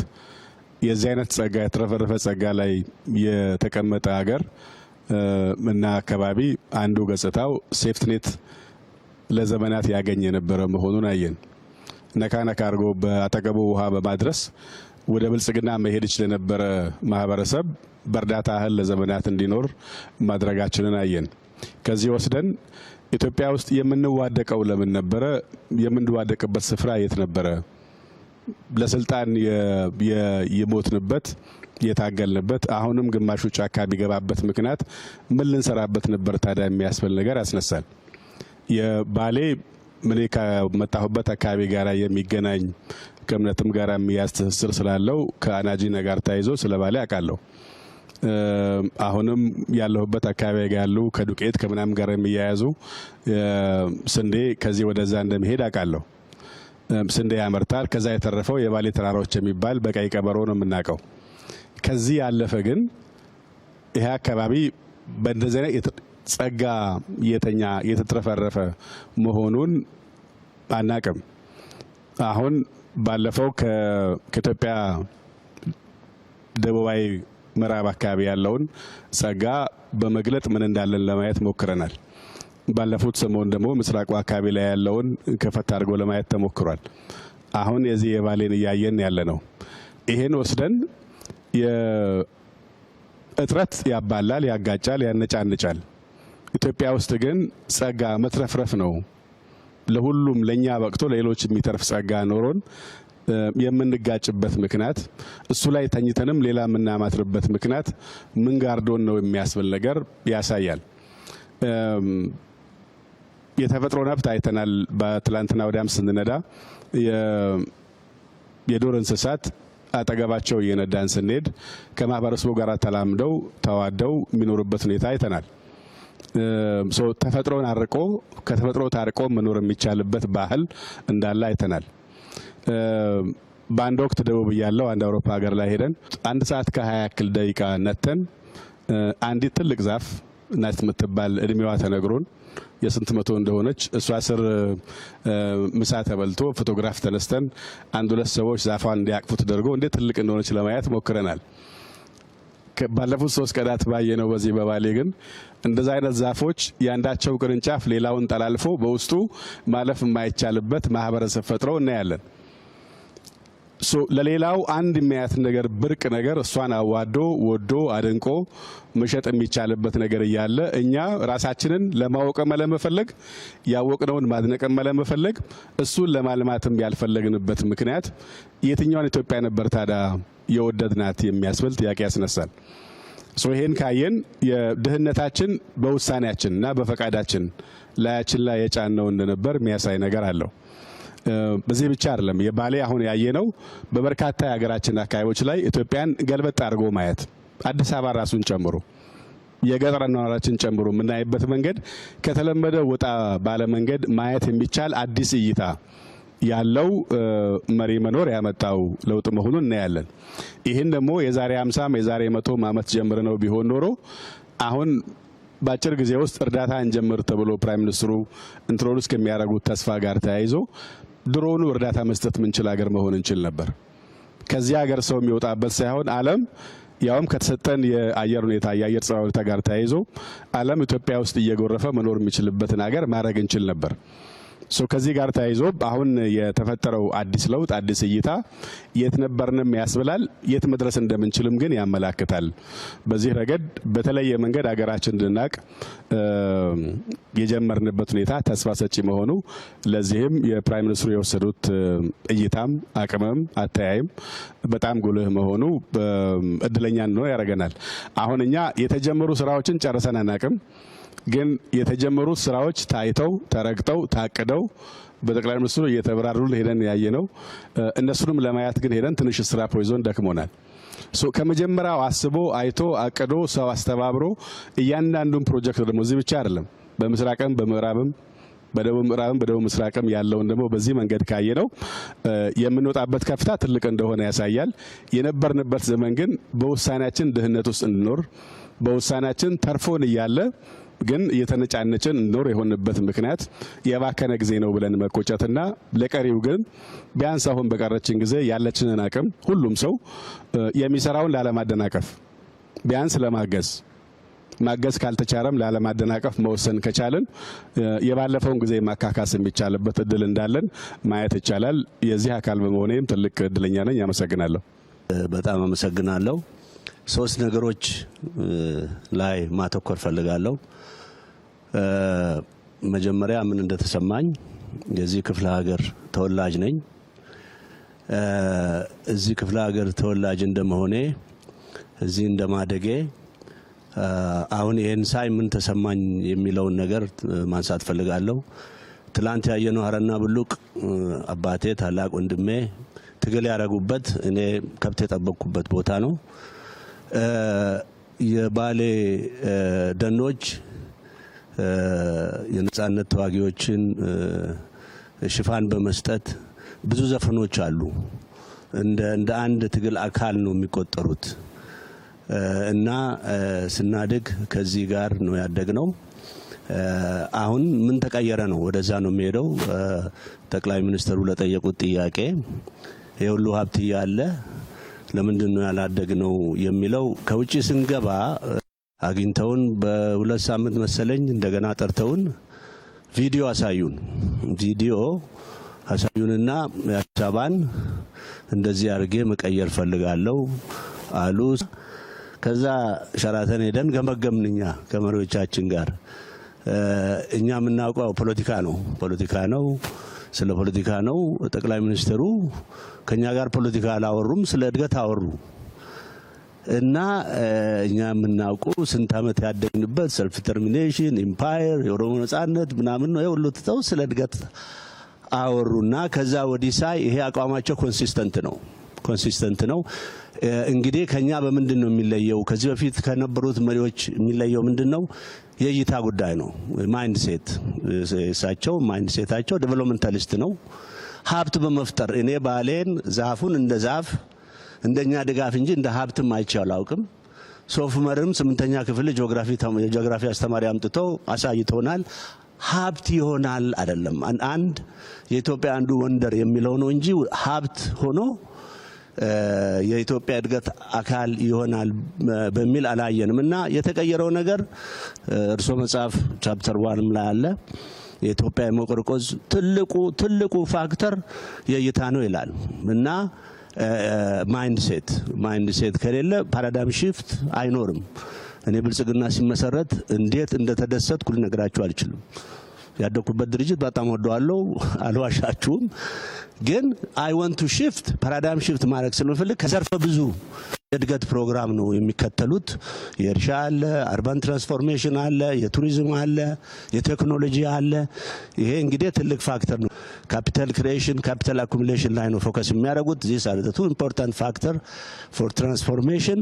የዚህ አይነት ጸጋ የተረፈረፈ ጸጋ ላይ የተቀመጠ ሀገር እና አካባቢ አንዱ ገጽታው ሴፍትኔት ለዘመናት ያገኝ የነበረ መሆኑን አየን። ነካ ነካ አድርጎ በአጠገቡ ውሃ በማድረስ ወደ ብልጽግና መሄድ ይችል የነበረ ማህበረሰብ በእርዳታ እህል ለዘመናት እንዲኖር ማድረጋችንን አየን። ከዚህ ወስደን ኢትዮጵያ ውስጥ የምንዋደቀው ለምን ነበረ? የምንዋደቅበት ስፍራ የት ነበረ? ለስልጣን የሞትንበት የታገልንበት አሁንም ግማሹ ጫካ ቢገባበት ምክንያት ምን ልንሰራበት ነበር ታዲያ የሚያስብል ነገር ያስነሳል። የባሌ ምን ከመጣሁበት አካባቢ ጋር የሚገናኝ ከእምነትም ጋር የሚያዝ ትስስር ስላለው ከአናጂና ጋር ተያይዞ ስለ ባሌ አውቃለሁ። አሁንም ያለሁበት አካባቢ ጋር ያሉ ከዱቄት ከምናም ጋር የሚያያዙ ስንዴ ከዚህ ወደዛ እንደሚሄድ አውቃለሁ። ስንዴ ያመርታል። ከዛ የተረፈው የባሌ ተራራዎች የሚባል በቀይ ቀበሮ ነው የምናውቀው። ከዚህ ያለፈ ግን ይሄ አካባቢ በእንደዚህ አይነት ጸጋ የተትረፈረፈ መሆኑን አናቅም። አሁን ባለፈው ከኢትዮጵያ ደቡባዊ ምዕራብ አካባቢ ያለውን ጸጋ በመግለጥ ምን እንዳለን ለማየት ሞክረናል። ባለፉት ሰሞን ደግሞ ምስራቁ አካባቢ ላይ ያለውን ከፈት አድርጎ ለማየት ተሞክሯል። አሁን የዚህ የባሌን እያየን ያለ ነው። ይሄን ወስደን የእጥረት ያባላል፣ ያጋጫል፣ ያነጫንጫል። ኢትዮጵያ ውስጥ ግን ጸጋ መትረፍረፍ ነው። ለሁሉም ለኛ በቅቶ ለሌሎች የሚተርፍ ጸጋ ኖሮን የምንጋጭበት ምክንያት እሱ ላይ ተኝተንም ሌላ የምናማትርበት ምክንያት ምን ጋርዶን ነው የሚያስብል ነገር ያሳያል። የተፈጥሮ ነፍጥ አይተናል። በትላንትና ወዲያም ስንነዳ የዱር እንስሳት አጠገባቸው እየነዳን ስንሄድ ከማህበረሰቡ ጋር ተላምደው ተዋደው የሚኖሩበት ሁኔታ አይተናል። ተፈጥሮን አርቆ ከተፈጥሮ ታርቆ መኖር የሚቻልበት ባህል እንዳለ አይተናል። በአንድ ወቅት ደቡብ ያለው አንድ አውሮፓ ሀገር ላይ ሄደን 1 ሰዓት ከ20 ያክል ደቂቃ ነተን አንዲት ትልቅ ዛፍ ናት የምትባል እድሜዋ ተነግሮን የስንት መቶ እንደሆነች እሷ ስር ምሳ ተበልቶ ፎቶግራፍ ተነስተን 1-2 ሰዎች ዛፏን እንዲያቅፉ ተደርጎ እንዴት ትልቅ እንደሆነች ለማየት ሞክረናል። ባለፉት 3 ቀናት ባየነው በዚህ በባሌ ግን እንደዛ አይነት ዛፎች ያንዳቸው ቅርንጫፍ ሌላውን ጠላልፎ በውስጡ ማለፍ የማይቻልበት ማህበረሰብ ፈጥረው እናያለን። ለሌላው አንድ የሚያያት ነገር ብርቅ ነገር እሷን አዋዶ ወዶ አድንቆ መሸጥ የሚቻልበት ነገር እያለ እኛ ራሳችንን ለማወቅም ለመፈለግ ያወቅነውን ማድነቅም ለመፈለግ እሱን ለማልማትም ያልፈለግንበት ምክንያት የትኛውን ኢትዮጵያ ነበር ታዲያ የወደድናት የሚያስብል ጥያቄ ያስነሳል። ይሄን ካየን የድህነታችን በውሳኔያችንና በፈቃዳችን ላያችን ላይ የጫነው እንደነበር የሚያሳይ ነገር አለው። በዚህ ብቻ አይደለም። የባሌ አሁን ያየነው በበርካታ የሀገራችን አካባቢዎች ላይ ኢትዮጵያን ገልበጥ አድርጎ ማየት አዲስ አበባ ራሱን ጨምሮ የገጠር ነዋሪዎችን ጨምሮ የምናይበት መንገድ ከተለመደ ወጣ ባለ መንገድ ማየት የሚቻል አዲስ እይታ ያለው መሪ መኖር ያመጣው ለውጥ መሆኑን እናያለን። ይህን ደግሞ የዛሬ 50 የዛሬ 100 ዓመት ጀምረ ነው ቢሆን ኖሮ አሁን በአጭር ጊዜ ውስጥ እርዳታ እንጀምር ተብሎ ፕራይም ሚኒስትሩ ኢንትሮዱስ ከሚያደርጉት ተስፋ ጋር ተያይዞ ድሮኑ እርዳታ መስጠት ምንችል ሀገር መሆን እንችል ነበር። ከዚህ ሀገር ሰው የሚወጣበት ሳይሆን ዓለም ያውም ከተሰጠን የአየር ሁኔታ የአየር ጸባይ ሁኔታ ጋር ተያይዞ ዓለም ኢትዮጵያ ውስጥ እየጎረፈ መኖር የሚችልበትን ሀገር ማድረግ እንችል ነበር። ከዚህ ጋር ተያይዞ አሁን የተፈጠረው አዲስ ለውጥ አዲስ እይታ የት ነበርንም ያስብላል፣ የት መድረስ እንደምንችልም ግን ያመላክታል። በዚህ ረገድ በተለየ መንገድ ሀገራችን እንድናቅ የጀመርንበት ሁኔታ ተስፋ ሰጪ መሆኑ ለዚህም የፕራይም ሚኒስትሩ የወሰዱት እይታም አቅምም አተያይም በጣም ጉልህ መሆኑ እድለኛ ነው ያደርገናል። አሁን እኛ የተጀመሩ ስራዎችን ጨርሰን አናቅም። ግን የተጀመሩት ስራዎች ታይተው ተረግጠው ታቅደው በጠቅላይ ሚኒስትሩ እየተብራሩ ሄደን ያየነው እነሱንም ለማየት ግን ሄደን ትንሽ ስራ ፖይዞን ደክሞናል። ከመጀመሪያው አስቦ አይቶ አቅዶ ሰው አስተባብሮ እያንዳንዱን ፕሮጀክት ደግሞ እዚህ ብቻ አይደለም በምስራቅም በምዕራብም በደቡብ ምዕራብም በደቡብ ምስራቅም ያለውን ደግሞ በዚህ መንገድ ካየነው የምንወጣበት ከፍታ ትልቅ እንደሆነ ያሳያል። የነበርንበት ዘመን ግን በውሳኔያችን ድህነት ውስጥ እንድኖር በውሳኔያችን ተርፎን እያለ ግን የተነጫነችን እንኖር የሆነበት ምክንያት የባከነ ጊዜ ነው ብለን መቆጨትና ለቀሪው ግን ቢያንስ አሁን በቀረችን ጊዜ ያለችንን አቅም ሁሉም ሰው የሚሰራውን ላለማደናቀፍ ቢያንስ ለማገዝ ማገዝ ካልተቻለም ላለማደናቀፍ መወሰን ከቻለን የባለፈውን ጊዜ ማካካስ የሚቻልበት እድል እንዳለን ማየት ይቻላል። የዚህ አካል በመሆኔም ትልቅ እድለኛ ነኝ። አመሰግናለሁ። በጣም አመሰግናለሁ። 3 ነገሮች ላይ ማተኮር ፈልጋለሁ። መጀመሪያ ምን እንደተሰማኝ የዚህ ክፍለ ሀገር ተወላጅ ነኝ። እዚህ ክፍለ ሀገር ተወላጅ እንደመሆኔ እዚህ እንደማደጌ አሁን ይሄን ሳይ ምን ተሰማኝ የሚለውን ነገር ማንሳት ፈልጋለሁ። ትላንት ያየነው ሀረና ብሉቅ አባቴ ታላቅ ወንድሜ ትግል ያደረጉበት እኔ ከብት የጠበቅኩበት ቦታ ነው። የባሌ ደኖች የነጻነት ተዋጊዎችን ሽፋን በመስጠት ብዙ ዘፈኖች አሉ። እንደ አንድ ትግል አካል ነው የሚቆጠሩት እና ስናድግ ከዚህ ጋር ነው ያደግነው። አሁን ምን ተቀየረ ነው ወደዛ ነው የሚሄደው። ጠቅላይ ሚኒስትሩ ለጠየቁት ጥያቄ የሁሉ ሀብት ያለ ለምንድን ነው ያላደግነው የሚለው ከውጪ ስንገባ አግኝተውን በ2 ሳምንት መሰለኝ እንደገና ጠርተውን ቪዲዮ አሳዩንና አዲስ አበባን እንደዚህ አድርጌ መቀየር ፈልጋለሁ አሉ። ከዛ ሸራተን ሄደን ገመገምንኛ ከመሪዎቻችን ጋር። እኛ የምናውቀው ፖለቲካ ነው፣ ስለ ፖለቲካ ነው። ጠቅላይ ሚኒስትሩ ከኛ ጋር ፖለቲካ አላወሩም፣ ስለ እድገት አወሩ። እና እኛ የምናውቀው ስንት ዓመት ያደግንበት ሰልፍ ተርሚኔሽን ኢምፓየር የኦሮሞ ነጻነት ምናምን ነው የሁሉ ተው ስለ እድገት አወሩና ከዛ ወዲህ ሳይ ይሄ አቋማቸው ኮንሲስተንት ነው። እንግዲህ ከኛ በምንድን ነው የሚለየው? ከዚህ በፊት ከነበሩት መሪዎች የሚለየው ምንድነው? የእይታ ጉዳይ ነው። ማይንድሴት ማይንድሴታቸው ዴቨሎፕመንታሊስት ነው። ሀብት በመፍጠር እኔ ባሌን ዛፉን እንደ ዛፍ እንደኛ ድጋፍ እንጂ እንደ ሀብትም አይቼው አላውቅም። ሶፍ ዑመርም 8ኛ ክፍል ጂኦግራፊ አስተማሪ አምጥቶ አሳይቶናል። ሀብት ይሆናል አይደለም አንድ የኢትዮጵያ አንዱ ወንደር የሚለው ነው እንጂ ሀብት ሆኖ የኢትዮጵያ እድገት አካል ይሆናል በሚል አላየንም። እና የተቀየረው ነገር እርሶ መጽሐፍ ቻፕተር 1 ላይ አለ። የኢትዮጵያ የመቆርቆዝ ትልቁ ፋክተር የእይታ ነው ይላል። እና ማይንድሴት ከሌለ ፓራዳይም ሺፍት አይኖርም። እኔ ብልጽግና ሲመሰረት እንዴት እንደተደሰትኩ ልነግራችሁ አልችልም። ያደኩበት ድርጅት በጣም ወደዋለሁ፣ አልዋሻችሁም። ግን አይ ዋንት ቱ ሺፍት ፓራዳይም ሺፍት ማድረግ ስለምፈልግ ከዘርፈ ብዙ የእድገት ፕሮግራም ነው የሚከተሉት። የእርሻ አለ፣ አርባን ትራንስፎርሜሽን አለ፣ የቱሪዝም አለ፣ የቴክኖሎጂ አለ። ይሄ እንግዲህ ትልቅ ፋክተር ነው። ካፒታል ክሪኤሽን፣ ካፒታል አኩሙሌሽን ላይ ነው ፎከስ የሚያደርጉት። ዚስ አር ዘ ቱ ኢምፖርታንት ፋክተር ፎር ትራንስፎርሜሽን።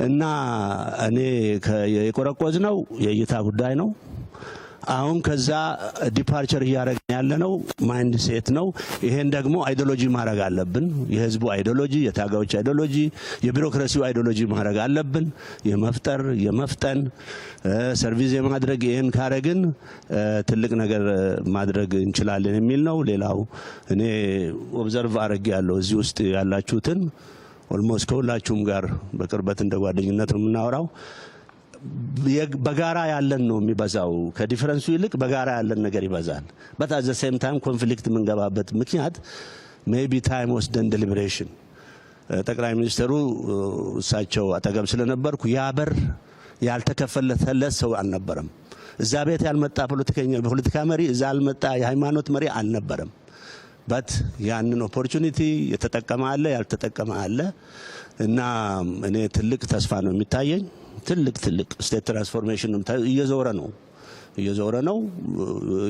እና እኔ የቆረቆዝ ነው የእይታ ጉዳይ ነው። አሁን ከዛ ዲፓርቸር እያደረግን ያለነው ማይንድ ሴት ነው። ይሄን ደግሞ አይዲዮሎጂ ማድረግ አለብን። የህዝቡ አይዲዮሎጂ፣ የታጋዮች አይዲዮሎጂ፣ የቢሮክራሲው አይዲዮሎጂ ማድረግ አለብን። የመፍጠር የመፍጠን ሰርቪስ የማድረግ ይሄን ካረግን ትልቅ ነገር ማድረግ እንችላለን የሚል ነው። ሌላው እኔ ኦብዘርቭ አድርጌ ያለው እዚህ ውስጥ ያላችሁትን ኦልሞስት ከሁላችሁም ጋር በቅርበት እንደ ጓደኝነት ነው የምናወራው። በጋራ ያለን ነው የሚበዛው። ከዲፈረንሱ ይልቅ በጋራ ያለን ነገር ይበዛል። but at the same time ኮንፍሊክት የምንገባበት ምክንያት maybe time ወስደን ዴሊብሬሽን ጠቅላይ ሚኒስትሩ እሳቸው አጠገብ ስለነበርኩ ያበር ያልተከፈለለት ሰው አልነበረም። እዛ ቤት ያልመጣ ፖለቲካ መሪ፣ እዛ ያልመጣ የሃይማኖት መሪ አልነበረም። but ያንን ኦፖርቹኒቲ የተጠቀመ አለ፣ ያልተጠቀመ አለ። እና እኔ ትልቅ ተስፋ ነው የሚታየኝ። ትልቅ ስቴት ትራንስፎርሜሽን እየዞረ ነው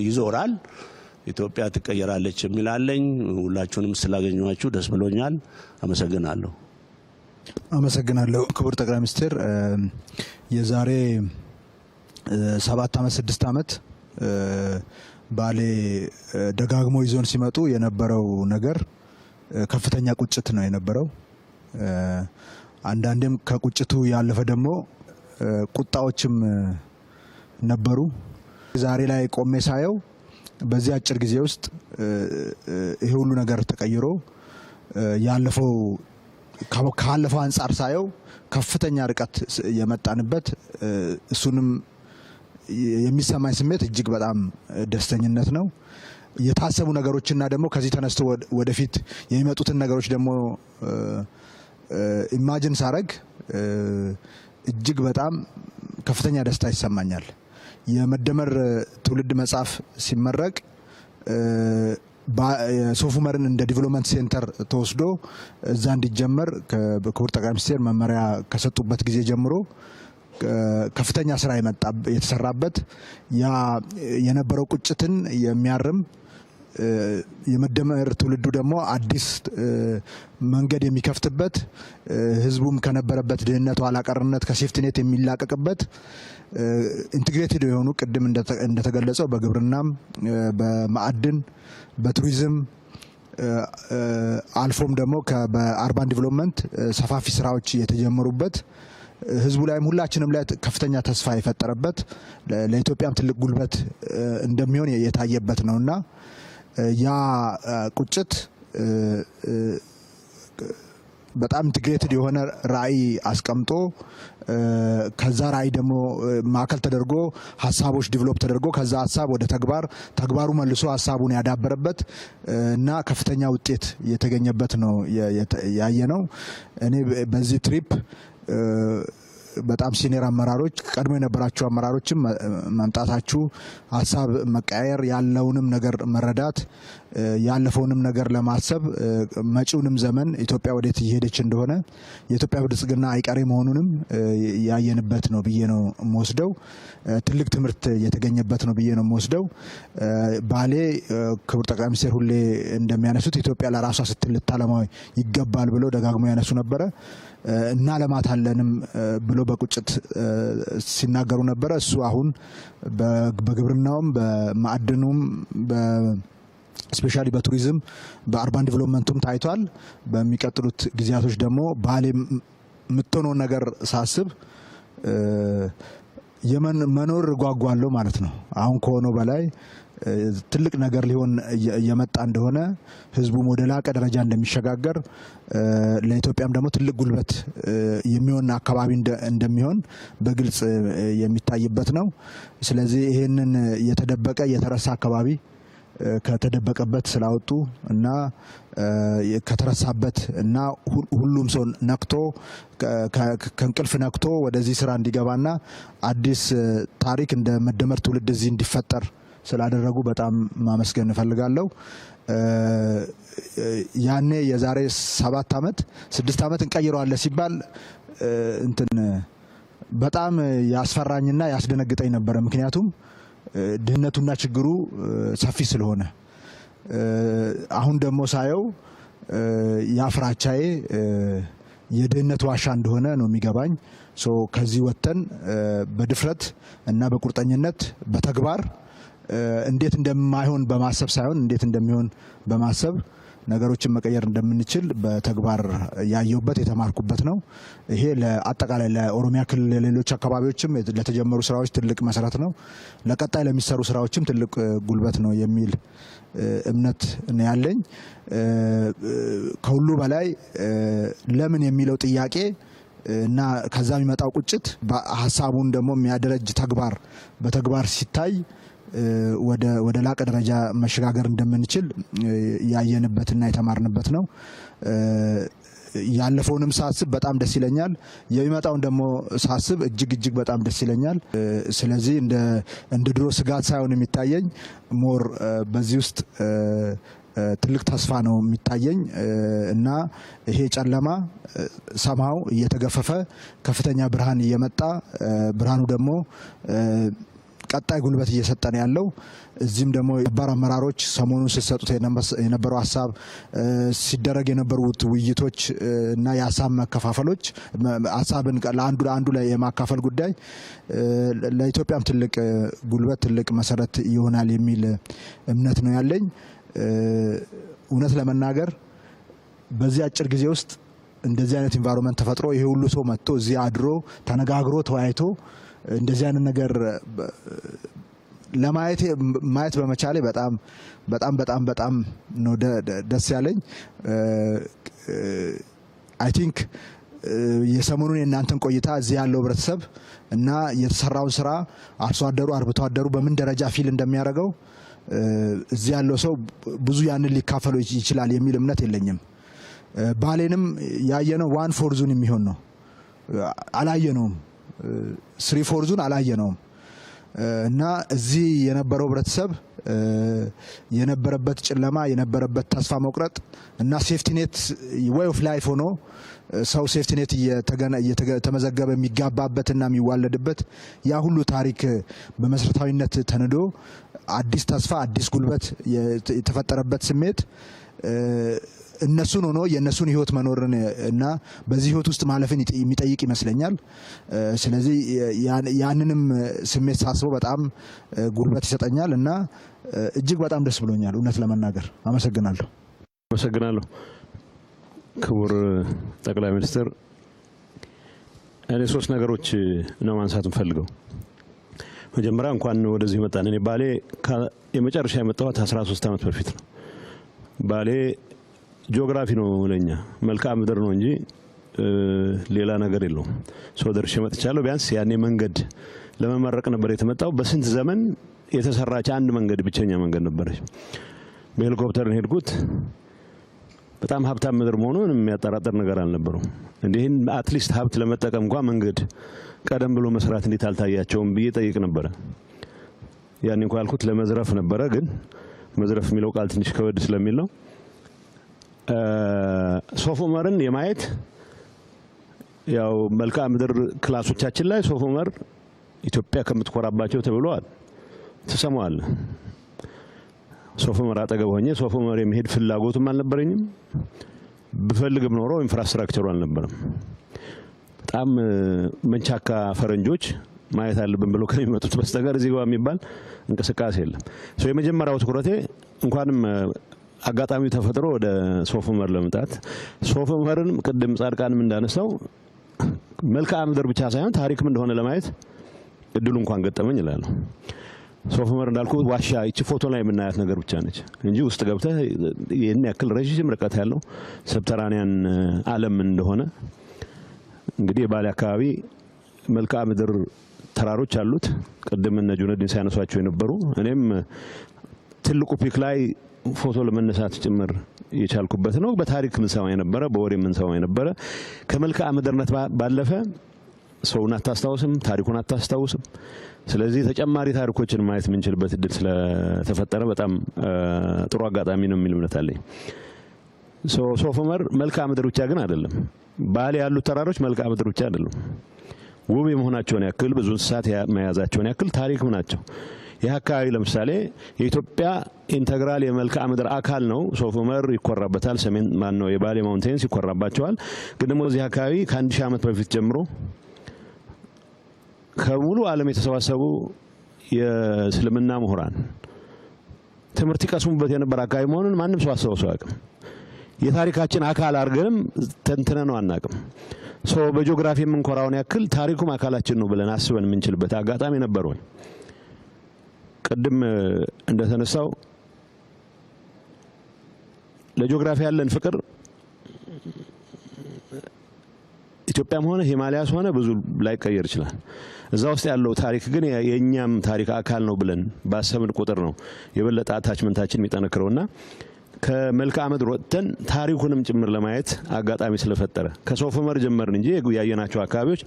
ይዞራል። ኢትዮጵያ ትቀየራለች የሚላለኝ። ሁላችሁንም ስላገኘኋችሁ ደስ ብሎኛል። አመሰግናለሁ። ክቡር ጠቅላይ ሚኒስትር፣ የዛሬ 7 ዓመት 6 ዓመት ባሌ ደጋግሞ ይዞን ሲመጡ የነበረው ነገር ከፍተኛ ቁጭት ነው የነበረው። አንዳንዴም ከቁጭቱ ያለፈ ደግሞ ቁጣዎችም ነበሩ። ዛሬ ላይ ቆሜ ሳየው በዚህ አጭር ጊዜ ውስጥ ይሄ ሁሉ ነገር ተቀይሮ ካለፈው አንጻር ሳየው ከፍተኛ ርቀት የመጣንበት እሱንም የሚሰማኝ ስሜት እጅግ በጣም ደስተኝነት ነው። የታሰቡ ነገሮችና ደግሞ ከዚህ ተነስቶ ወደፊት የሚመጡትን ነገሮች ደግሞ ኢማጂን ሳረግ እጅግ በጣም ከፍተኛ ደስታ ይሰማኛል። የመደመር ትውልድ መጽሐፍ ሲመረቅ ሶፍ ዑመርን እንደ ዲቨሎፕመንት ሴንተር ተወስዶ እዛ እንዲጀመር ክቡር ጠቅላይ ሚኒስትር መመሪያ ከሰጡበት ጊዜ ጀምሮ ከፍተኛ ስራ የተሰራበት ያ የነበረው ቁጭትን የሚያርም የመደመር ትውልዱ ደግሞ አዲስ መንገድ የሚከፍትበት ህዝቡም ከነበረበት ድህነት፣ ኋላ ቀርነት ከሴፍቲኔት የሚላቀቅበት ኢንቴግሬትድ የሆኑ ቅድም እንደተገለጸው በግብርናም፣ በማዕድን፣ በቱሪዝም አልፎም ደግሞ በአርባን ዲቨሎፕመንት ሰፋፊ ስራዎች የተጀመሩበት ህዝቡ ላይም ሁላችንም ላይ ከፍተኛ ተስፋ የፈጠረበት ለኢትዮጵያም ትልቅ ጉልበት እንደሚሆን የታየበት ነውና ያ ቁጭት በጣም ኢንቴግሬትድ የሆነ ራዕይ አስቀምጦ ከዛ ራዕይ ደግሞ ማዕከል ተደርጎ ሀሳቦች ዲቨሎፕ ተደርጎ ከዛ ሀሳብ ወደ ተግባሩ መልሶ ሀሳቡን ያዳበረበት እና ከፍተኛ ውጤት የተገኘበት ነው ያየነው። እኔ በዚህ ትሪፕ በጣም ሲኒየር አመራሮች ቀድሞ የነበራችሁ አመራሮችም መምጣታችሁ ሀሳብ መቀያየር ያለውንም ነገር መረዳት ያለፈውንም ነገር ለማሰብ መጪውንም ዘመን ኢትዮጵያ ወዴት እየሄደች እንደሆነ የኢትዮጵያ ብልጽግና አይቀሬ መሆኑንም ያየንበት ነው ብዬ ነው የምወስደው። ትልቅ ትምህርት የተገኘበት ነው ብዬ ነው የምወስደው። ባሌ ክቡር ጠቅላይ ሚኒስትር ሁሌ እንደሚያነሱት ኢትዮጵያ ለራሷ ስትል ልታለማው ይገባል ብለው ደጋግሞ ያነሱ ነበረ እና ለማታለንም ብሎ በቁጭት ሲናገሩ ነበረ። እሱ አሁን በግብርናውም በማዕድኑም ስፔሻሊ በቱሪዝም በአርባን ዲቨሎፕመንቱም ታይቷል። በሚቀጥሉት ጊዜያቶች ደግሞ ባሌ የምትሆነው ነገር ሳስብ መኖር ጓጓለሁ ማለት ነው። አሁን ከሆነው በላይ ትልቅ ነገር ሊሆን እየመጣ እንደሆነ ህዝቡም ወደ ላቀ ደረጃ እንደሚሸጋገር ለኢትዮጵያም ደግሞ ትልቅ ጉልበት የሚሆን አካባቢ እንደሚሆን በግልጽ የሚታይበት ነው። ስለዚህ ይሄንን የተደበቀ የተረሳ አካባቢ ከተደበቀበት ስላወጡ እና ከተረሳበት እና ሁሉም ሰው ነክቶ ከእንቅልፍ ነክቶ ወደዚህ ስራ እንዲገባና አዲስ ታሪክ እንደ መደመር ትውልድ እዚህ እንዲፈጠር ስላደረጉ በጣም ማመስገን እፈልጋለሁ። ያኔ የዛሬ 7 ዓመት 6 ዓመት እንቀይረዋለን ሲባል እንትን በጣም ያስፈራኝና ያስደነግጠኝ ነበር። ምክንያቱም ድህነቱና ችግሩ ሰፊ ስለሆነ አሁን ደግሞ ሳየው ያፍራቻዬ የድህነት ዋሻ እንደሆነ ነው የሚገባኝ። ከዚህ ወጥተን በድፍረት እና በቁርጠኝነት በተግባር እንዴት እንደማይሆን በማሰብ ሳይሆን እንዴት እንደሚሆን በማሰብ ነገሮችን መቀየር እንደምንችል በተግባር ያየሁበት የተማርኩበት ነው። ይሄ ለአጠቃላይ ለኦሮሚያ ክልል ሌሎች አካባቢዎችም ለተጀመሩ ስራዎች ትልቅ መሰረት ነው፣ ለቀጣይ ለሚሰሩ ስራዎችም ትልቅ ጉልበት ነው የሚል እምነት ነው ያለኝ። ከሁሉ በላይ ለምን የሚለው ጥያቄ እና ከዛ የሚመጣው ቁጭት ሀሳቡን ደግሞ የሚያደረጅ ተግባር በተግባር ሲታይ ወደ ላቀ ደረጃ መሸጋገር እንደምንችል ያየንበትና የተማርንበት ነው። ያለፈውንም ሳስብ በጣም ደስ ይለኛል፣ የሚመጣውን ደግሞ ሳስብ እጅግ በጣም ደስ ይለኛል። ስለዚህ እንደ ድሮ ስጋት ሳይሆን የሚታየኝ ሞር በዚህ ውስጥ ትልቅ ተስፋ ነው የሚታየኝ እና ይሄ ጨለማ ሰማው እየተገፈፈ ከፍተኛ ብርሃን እየመጣ ብርሃኑ ደግሞ ቀጣይ ጉልበት እየሰጠን ያለው እዚህም ደግሞ የነባር አመራሮች ሰሞኑን ሲሰጡት የነበረው ሀሳብ ሲደረግ የነበሩት ውይይቶች እና የሀሳብ መከፋፈሎች ሀሳብን ለአንዱ ላይ የማካፈል ጉዳይ ለኢትዮጵያም ትልቅ ጉልበት ትልቅ መሰረት ይሆናል የሚል እምነት ነው ያለኝ። እውነት ለመናገር በዚህ አጭር ጊዜ ውስጥ እንደዚህ አይነት ኢንቫይሮንመንት ተፈጥሮ ይሄ ሁሉ ሰው መጥቶ እዚህ አድሮ ተነጋግሮ ተወያይቶ እንደዚህ አይነት ነገር ማየት በመቻሌ በጣም ነው ደስ ያለኝ። አይ ቲንክ የሰሞኑን የእናንተን ቆይታ እዚህ ያለው ህብረተሰብ እና የተሰራውን ስራ አርሶ አደሩ አርብቶ አደሩ በምን ደረጃ ፊል እንደሚያደርገው እዚህ ያለው ሰው ብዙ ያንን ሊካፈለው ይችላል የሚል እምነት የለኝም። ባሌንም ያየነው 1/4 ዙን የሚሆን ነው፣ አላየነውም። 3/4 ዙን አላየነውም እና እዚህ የነበረው ህብረተሰብ የነበረበት ጨለማ የነበረበት ተስፋ መቁረጥ እና ሴፍቲኔት ዌይ ኦፍ ላይፍ ሆኖ ሰው ሴፍቲኔት እየተመዘገበ የሚጋባበትና የሚዋለድበት ያ ሁሉ ታሪክ በመሰረታዊነት ተንዶ አዲስ ተስፋ አዲስ ጉልበት የተፈጠረበት ስሜት እነሱን ሆኖ የእነሱን ህይወት መኖርን እና በዚህ ህይወት ውስጥ ማለፍን የሚጠይቅ ይመስለኛል። ስለዚህ ያንንም ስሜት ሳስበው በጣም ጉልበት ይሰጠኛል እና እጅግ በጣም ደስ ብሎኛል እውነት ለመናገር። አመሰግናለሁ። ክቡር ጠቅላይ ሚኒስትር፣ እኔ 3 ነገሮች ነው ማንሳት እንፈልገው። መጀመሪያ እንኳን ወደዚህ መጣን። እኔ ባሌ የመጨረሻ የመጣሁት 13 ዓመት በፊት ነው። ባሌ ጂኦግራፊ ነው ለኛ መልክዓ ምድር ነው እንጂ ሌላ ነገር የለውም። ደርሼ መጥቻለሁ። ቢያንስ ያኔ መንገድ ለመመረቅ ነበር የተመጣው። በስንት ዘመን የተሰራች አንድ መንገድ ብቸኛ መንገድ ነበረች። በሄሊኮፕተር ሄድኩት። በጣም ሀብታም ምድር መሆኑን የሚያጠራጥር ነገር አልነበረው። እንዲህን አትሊስት ሀብት ለመጠቀም እንኳን መንገድ ቀደም ብሎ መስራት እንዴት አልታያቸውም ብዬ ጠይቅ ነበረ። ያኔ እንኳን ያልኩት ለመዝረፍ ነበረ፣ ግን መዝረፍ የሚለው ቃል ትንሽ ከወድ ስለሚል ነው። ሶፍ ዑመርን የማየት ያው መልክዓ ምድር ክላሶቻችን ላይ ሶፍ ዑመር ኢትዮጵያ ከምትኮራባቸው ተብሏል። ተሰማዋል። ሶፍ ዑመር አጠገብ ሆኜ ሶፍ ዑመር የመሄድ ፍላጎቱም አልነበረኝም። ብፈልግም ኖሮ ኢንፍራስትራክቸሩ አልነበረም። በጣም መንቻካ ፈረንጆች ማየት አለብን ብሎ ከሚመጡት በስተቀር እዚህ ጋር የሚባል እንቅስቃሴ የለም። የመጀመሪያው ትኩረቴ እንኳንም አጋጣሚው ተፈጥሮ ወደ ሶፍ ዑመር ለመምጣት ሶፍ ዑመርን ቅድም ጻድቃንም እንዳነሳው መልክዓ ምድር ብቻ ሳይሆን ታሪክም እንደሆነ ለማየት እድሉ እንኳን ገጠመኝ ይላል። ሶፍ ዑመር እንዳልኩ ዋሻ እቺ ፎቶ ላይ የምናያት ነገር ብቻ ነች እንጂ ውስጥ ገብተህ ይሄን ያክል ረጅም ርቀት ያለው ሰብተራኒያን ዓለም እንደሆነ እንግዲህ ባሌ አካባቢ መልክዓ ምድር ተራሮች አሉት። ቅድም እነ ጁነዲን ሲያነሷቸው የነበሩ እኔም ትልቁ ፒክ ላይ ፎቶ ለመነሳት ጭምር የቻልኩበት ነው። በታሪክ ምን ሰማይ ነበረ፣ በወሬ ምን ሰማይ ነበረ። ከመልክዓ ምድርነት ባለፈ ሰውን አታስታውስም፣ ታሪኩን አታስታውስም። ስለዚህ ተጨማሪ ታሪኮችን ማየት የምንችልበት እድል ስለተፈጠረ በጣም ጥሩ አጋጣሚ ነው የሚል እምነት አለኝ። ሶፍ ዑመር መልክዓ ምድር ብቻ ግን አይደለም። ባሌ ያሉት ተራሮች መልክዓ ምድር ብቻ አይደለም። ውብ የመሆናቸውን ያክል ብዙ እንስሳት መያዛቸውን ያክል ታሪክም ናቸው። ይህ አካባቢ ለምሳሌ የኢትዮጵያ ኢንተግራል የመልክዓ ምድር አካል ነው። ሶፍ ዑመር ይኮራበታል። ሰሜን ማነው የባሌ ማውንቴንስ ይኮራባቸዋል። ግን ደግሞ እዚህ አካባቢ ከ1000 ዓመት በፊት ጀምሮ ከሙሉ ዓለም የተሰባሰቡ የእስልምና ምሁራን ትምህርት ይቀስሙበት የነበረ አካባቢ መሆኑን ማንም ሰው አስታውሶ አያውቅም። የታሪካችን አካል አድርገንም ተንትነነው አናውቅም። በጂኦግራፊ የምንኮራውን ያክል ታሪኩም አካላችን ነው ብለን አስበን የምንችልበት አጋጣሚ ነበር ወይ? ቅድም እንደተነሳው ለጂኦግራፊ ያለን ፍቅር ኢትዮጵያም ሆነ ሂማሊያስ ሆነ ብዙ ላይቀየር ይችላል። እዛ ውስጥ ያለው ታሪክ ግን የኛም ታሪክ አካል ነው ብለን ባሰብን ቁጥር ነው የበለጠ አታችመንታችን የሚጠነክረውና ከመልክዓ ምድር ወጥተን ታሪኩንም ጭምር ለማየት አጋጣሚ ስለፈጠረ ከሶፍ ዑመር ጀመርን እንጂ ያየናቸው አካባቢዎች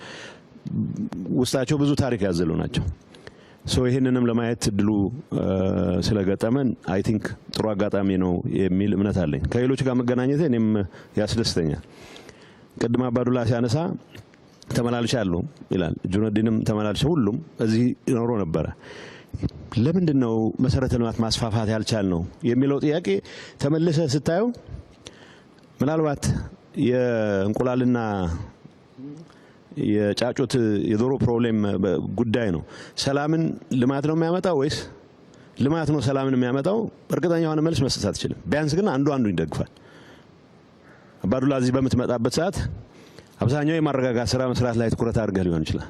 ውስጣቸው ብዙ ታሪክ ያዘሉ ናቸው። ይሄንንም ለማየት እድሉ ስለገጠመን አይ ቲንክ ጥሩ አጋጣሚ ነው የሚል እምነት አለኝ። ከሌሎች ጋር መገናኘት እኔም ያስደስተኛል። ቅድም አባዱላ ሲያነሳ ተመላልሻለሁ ይላል። ጁነዲንም ተመላልሽ ሁሉም እዚህ ይኖሩ ነበረ። ለምንድን ነው መሰረተ ልማት ማስፋፋት ያልቻል ነው የሚለው ጥያቄ ተመልሰ ስታየው ምናልባት የእንቁላልና የጫጩት የዶሮ ፕሮብሌም ጉዳይ ነው። ሰላምን ልማት ነው የሚያመጣው ወይስ ልማት ነው ሰላምን የሚያመጣው? እርግጠኛ የሆነ መልስ መስጠት አትችልም። ቢያንስ ግን አንዱ ይደግፋል። አባዱላ እዚህ በምትመጣበት ሰዓት አብዛኛው የማረጋጋት ስራ መስራት ላይ ትኩረት አድርገህ ሊሆን ይችላል።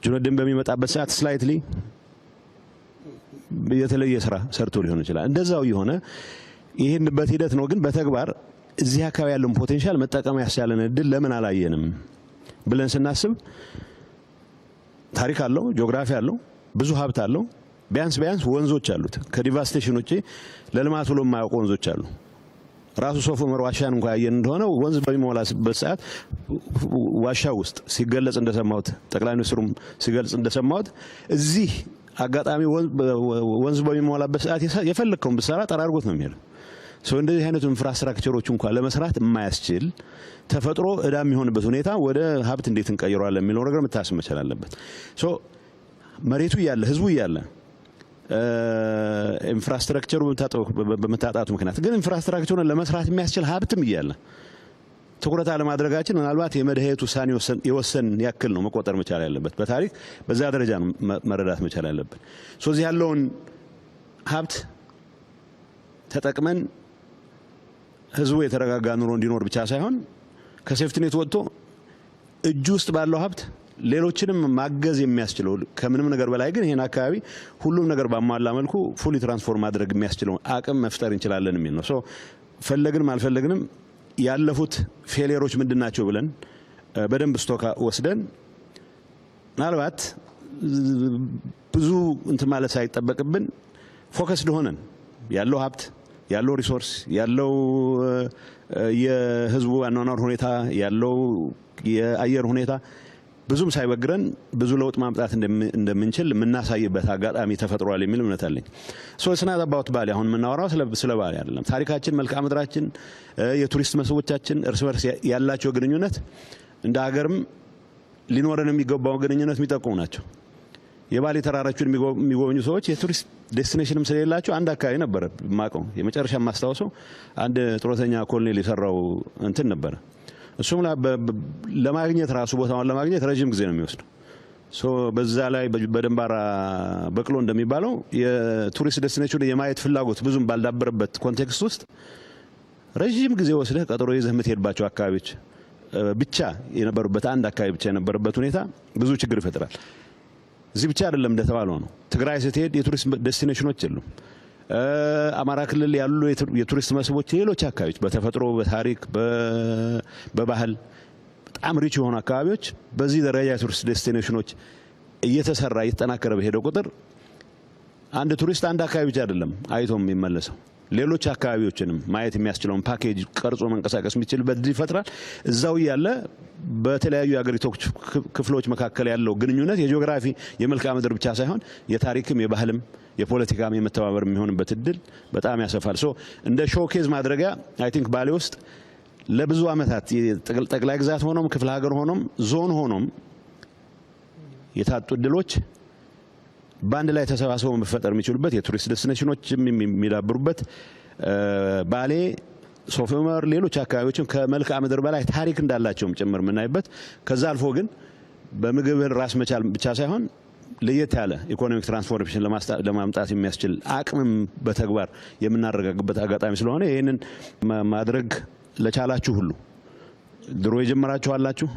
ጁነዲን በሚመጣበት ሰዓት ስላይትሊ የተለየ ስራ ሰርቶ ሊሆን ይችላል። እንደዛው የሆነ ይሄንበት ሂደት ነው። ግን በተግባር እዚህ አካባቢ ያለውን ፖቴንሻል መጠቀም ያስቻለን እድል ለምን አላየንም ብለን ስናስብ ታሪክ አለው፣ ጂኦግራፊ አለው፣ ብዙ ሀብት አለው። ቢያንስ ወንዞች አሉት። ከዲቫስቴሽን ውጪ ለልማት ብሎ የማያውቁ ወንዞች አሉ። ራሱ ሶፍ ዑመር ዋሻን እንኳን ያየን እንደሆነ ወንዝ በሚሞላበት ሰዓት ዋሻ ውስጥ ሲገለጽ እንደሰማሁት ጠቅላይ ሚኒስትሩም ሲገልጽ እንደሰማሁት እዚህ አጋጣሚ ወንዝ በሚሞላበት ሰዓት የፈለከውን ብትሰራ ጠራርጎት ነው የሚሄደው። እንደዚህ አይነቱ ኢንፍራስትራክቸሮች እንኳን ለመስራት የማያስችል ተፈጥሮ እዳ የሚሆንበት ሁኔታ ወደ ሀብት እንዴት እንቀይረዋለን የሚለው ነገር መታሰብ መቻል አለበት። መሬቱ እያለ ህዝቡ እያለ ኢንፍራስትራክቸሩ በመታጣቱ ምክንያት ግን ኢንፍራስትራክቸሩን ለመስራት የሚያስችል ሀብትም እያለ ትኩረት አለማድረጋችን ምናልባት የመድኃኒት ውሳኔ የወሰን ያክል ነው መቆጠር መቻል ያለበት። በታሪክ በዛ ደረጃ ነው መረዳት መቻል ያለበት። እዚህ ያለውን ሀብት ተጠቅመን ህዝቡ የተረጋጋ ኑሮ እንዲኖር ብቻ ሳይሆን ከሴፍቲኔት ወጥቶ እጁ ውስጥ ባለው ሀብት ሌሎችንም ማገዝ የሚያስችለው ከምንም ነገር በላይ ግን ይሄን አካባቢ ሁሉም ነገር ባሟላ መልኩ ፉሊ ትራንስፎርም ማድረግ የሚያስችለው አቅም መፍጠር እንችላለን የሚል ነው። ፈለግንም አልፈለግንም ያለፉት ፌሌሮች ምንድናቸው ብለን በደንብ ስቶካ ወስደን ምናልባት ብዙ እንት ማለት ሳይጠበቅብን ፎከስድ ሆነን ያለው ሀብት ያለው ሪሶርስ ያለው የህዝቡ አኗኗር ሁኔታ ያለው የአየር ሁኔታ ብዙም ሳይበግረን ብዙ ለውጥ ማምጣት እንደምንችል ምናሳይበት አጋጣሚ ተፈጥሯል የሚል እምነት አለኝ። ስናት አባውት ባሌ አሁን የምናወራው ስለ ባሌ አይደለም። ታሪካችን፣ መልክዓ ምድራችን፣ የቱሪስት መስህቦቻችን እርስ በርስ ያላቸው ግንኙነት እንደ ሀገርም ሊኖረን የሚገባው ግንኙነት የሚጠቁሙ ናቸው። የባሌ ተራራዎችን የሚጎበኙ ሰዎች የቱሪስት ዴስቲኔሽንም ስለሌላቸው አንድ አካባቢ ነበር ማቀው የመጨረሻ ማስታወሰው አንድ ጡረተኛ ኮሎኔል የሰራው እንትን ነበር። እሱም ለማግኘት ራሱ ቦታውን ለማግኘት ረጅም ጊዜ ነው የሚወስደው። በዛ ላይ በደንባራ በቅሎ እንደሚባለው የቱሪስት ዴስቲኔሽን የማየት ፍላጎት ብዙም ባልዳበረበት ኮንቴክስት ውስጥ ረጅም ጊዜ ወስደህ ቀጠሮ ይዘህ የምትሄድባቸው አካባቢዎች ብቻ የነበሩበት አንድ አካባቢ ብቻ የነበረበት ሁኔታ ብዙ ችግር ይፈጥራል። እዚህ ብቻ አይደለም እንደተባለው ነው። ትግራይ ስትሄድ የቱሪስት ዴስቲኔሽኖች የሉም። አማራ ክልል ያሉ የቱሪስት መስህቦች ሌሎች አካባቢዎች በተፈጥሮ በታሪክ በባህል በጣም ሪች የሆኑ አካባቢዎች በዚህ ደረጃ የቱሪስት ዴስቲኔሽኖች እየተሰራ እየተጠናከረ በሄደ ቁጥር አንድ ቱሪስት አንድ አካባቢ ብቻ አይደለም አይቶም የሚመለሰው ሌሎች አካባቢዎችንም ማየት የሚያስችለውን ፓኬጅ ቀርጾ መንቀሳቀስ የሚችልበት እድል ይፈጥራል። እዛው ያለ በተለያዩ የአገሪቱ ክፍሎች መካከል ያለው ግንኙነት የጂኦግራፊ የመልክዓ ምድር ብቻ ሳይሆን የታሪክም የባህልም የፖለቲካም የመተባበር የሚሆንበት እድል በጣም ያሰፋል። እንደ ሾኬዝ ማድረጊያ አይ ቲንክ ባሌ ውስጥ ለብዙ አመታት ጠቅላይ ግዛት ሆኖም ክፍለ ሀገር ሆኖም ዞን ሆኖም የታጡ እድሎች ባንድ ላይ ተሰባስበው መፈጠር የሚችሉበት የቱሪስት ዴስቲኔሽኖች የሚዳብሩበት ባሌ ሶፍ ዑመር ሌሎች አካባቢዎችም ከመልክዓ ምድር በላይ ታሪክ እንዳላቸውም ጭምር የምናይበት ከዛ አልፎ ግን በምግብ ራስ መቻል ብቻ ሳይሆን ለየት ያለ ኢኮኖሚክ ትራንስፎርሜሽን ለማምጣት የሚያስችል አቅምም በተግባር የምናረጋግበት አጋጣሚ ስለሆነ ይሄንን ማድረግ ለቻላችሁ ሁሉ ድሮ የጀመራችሁ አላችሁ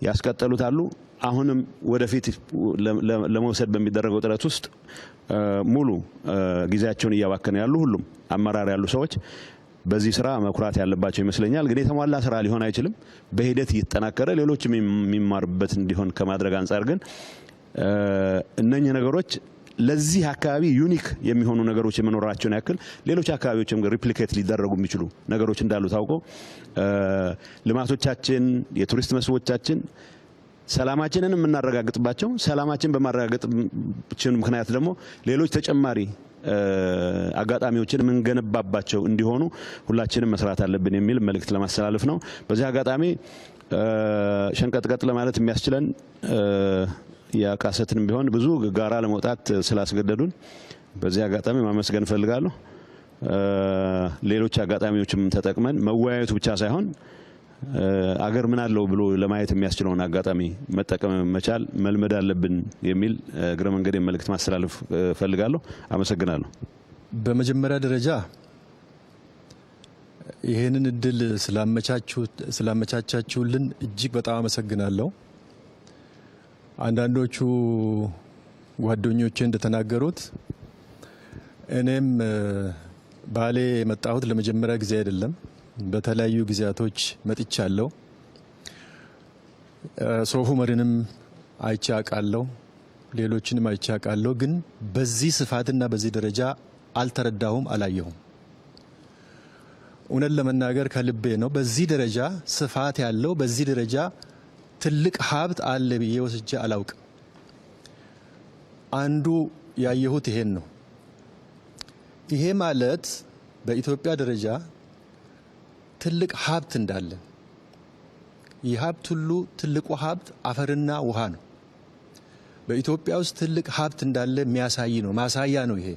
ያስቀጠሉት አሉ አሁንም ወደፊት ለመውሰድ በሚደረገው ጥረት ውስጥ ሙሉ ጊዜያቸውን እያባከኑ ያሉ ሁሉም አመራር ያሉ ሰዎች በዚህ ስራ መኩራት ያለባቸው ይመስለኛል። ግን የተሟላ ስራ ሊሆን አይችልም። በሂደት እየተጠናከረ ሌሎችም የሚማሩበት እንዲሆን ከማድረግ አንፃር ግን እነኚህ ነገሮች ለዚህ አካባቢ ዩኒክ የሚሆኑ ነገሮች የመኖራቸውን ያክል ሌሎች አካባቢዎችም ሪፕሊኬት ሊደረጉ የሚችሉ ነገሮች እንዳሉ ታውቆ ልማቶቻችን የቱሪስት መስህቦቻችን ሰላማችንን የምናረጋግጥባቸው ሰላማችን በማረጋገጥችን ምክንያት ደግሞ ሌሎች ተጨማሪ አጋጣሚዎችን የምንገነባባቸው እንዲሆኑ ሁላችንም መስራት አለብን የሚል መልእክት ለማስተላለፍ ነው። በዚህ አጋጣሚ ሸንቀጥቀጥ ለማለት የሚያስችለን ያቃሰትንም ቢሆን ብዙ ጋራ ለመውጣት ስላስገደዱን በዚህ አጋጣሚ ማመስገን ፈልጋለሁ። ሌሎች አጋጣሚዎችም ተጠቅመን መወያየቱ ብቻ ሳይሆን አገር ምን አለው ብሎ ለማየት የሚያስችለውን አጋጣሚ መጠቀም መቻል መልመድ አለብን የሚል እግረ መንገድ መልእክት ማስተላለፍ ፈልጋለሁ። አመሰግናለሁ። በመጀመሪያ ደረጃ ይሄንን እድል ስላመቻቻችሁልን እጅግ በጣም አመሰግናለሁ። አንዳንዶቹ ጓደኞቼ እንደተናገሩት እኔም ባሌ የመጣሁት ለመጀመሪያ ጊዜ አይደለም። በተለያዩ ጊዜያቶች መጥቻለሁ። ሶፍ ዑመርንም አይቼ አውቃለሁ፣ ሌሎችንም አይቼ አውቃለሁ። ግን በዚህ ስፋትና በዚህ ደረጃ አልተረዳሁም፣ አላየሁም። እውነት ለመናገር ከልቤ ነው። በዚህ ደረጃ ስፋት ያለው በዚህ ደረጃ ትልቅ ሀብት አለ ብዬ ወስጄ አላውቅም። አንዱ ያየሁት ይሄን ነው። ይሄ ማለት በኢትዮጵያ ደረጃ ትልቅ ሀብት እንዳለ፣ ይህ ሀብት ሁሉ ትልቁ ሀብት አፈርና ውሃ ነው። በኢትዮጵያ ውስጥ ትልቅ ሀብት እንዳለ የሚያሳይ ነው፣ ማሳያ ነው ይሄ።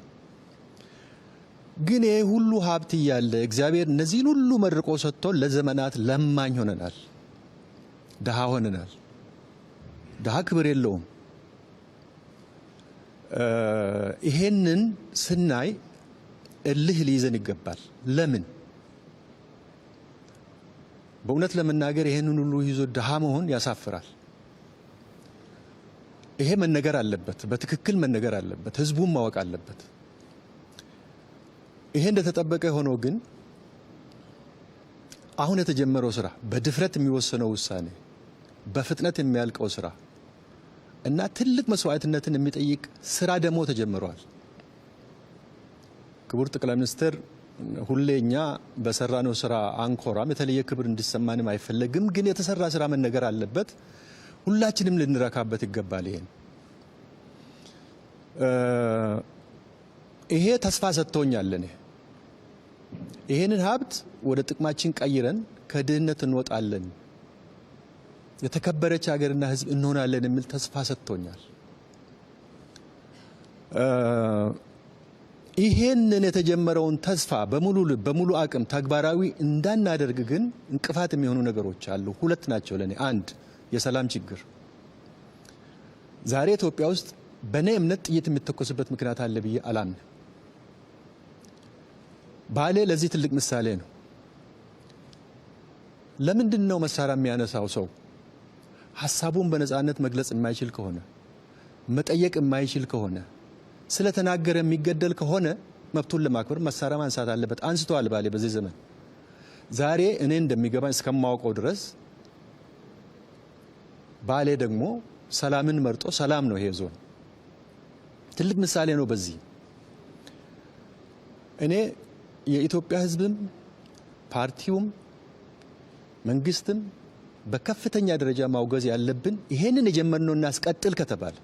ግን ይሄ ሁሉ ሀብት እያለ እግዚአብሔር እነዚህን ሁሉ መርቆ ሰጥቶ ለዘመናት ለማኝ ሆነናል፣ ድሃ ሆነናል። ድሃ ክብር የለውም። ይሄንን ስናይ እልህ ሊይዘን ይገባል። ለምን? በእውነት ለመናገር ይሄንን ሁሉ ይዞ ድሃ መሆን ያሳፍራል። ይሄ መነገር አለበት፣ በትክክል መነገር አለበት፣ ህዝቡም ማወቅ አለበት። ይሄ እንደተጠበቀ ሆኖ ግን አሁን የተጀመረው ስራ በድፍረት የሚወሰነው ውሳኔ፣ በፍጥነት የሚያልቀው ስራ እና ትልቅ መስዋዕትነትን የሚጠይቅ ስራ ደግሞ ተጀምሯል። ክቡር ጠቅላይ ሚኒስትር ሁሌ እኛ በሰራነው ስራ አንኮራም፣ የተለየ ክብር እንዲሰማንም አይፈለግም። ግን የተሰራ ስራ መነገር አለበት፣ ሁላችንም ልንረካበት ይገባል። ይሄ ተስፋ ሰጥቶኛል። ይሄንን ሀብት ወደ ጥቅማችን ቀይረን ከድህነት እንወጣለን፣ የተከበረች ሀገርና ሕዝብ እንሆናለን የሚል ተስፋ ሰጥቶኛል። ይሄንን የተጀመረውን ተስፋ በሙሉ ልብ በሙሉ አቅም ተግባራዊ እንዳናደርግ ግን እንቅፋት የሚሆኑ ነገሮች አሉ። ሁለት ናቸው ለኔ። አንድ የሰላም ችግር። ዛሬ ኢትዮጵያ ውስጥ በእኔ እምነት ጥይት የሚተኮስበት ምክንያት አለ ብዬ አላምንም። ባሌ ለዚህ ትልቅ ምሳሌ ነው። ለምንድን ነው መሳሪያ የሚያነሳው ሰው ሀሳቡን በነጻነት መግለጽ የማይችል ከሆነ፣ መጠየቅ የማይችል ከሆነ፣ ስለተናገረ የሚገደል ከሆነ መብቱን ለማክበር መሳሪያ ማንሳት አለበት። አንስተዋል ባሌ በዚህ ዘመን። ዛሬ እኔ እንደሚገባኝ እስከማውቀው ድረስ ባሌ ደግሞ ሰላምን መርጦ ሰላም ነው። ይሄ ዞን ትልቅ ምሳሌ ነው። በዚህ እኔ የኢትዮጵያ ሕዝብም ፓርቲውም መንግስትም በከፍተኛ ደረጃ ማውገዝ ያለብን ይሄንን የጀመርነው እናስቀጥል ከተባለ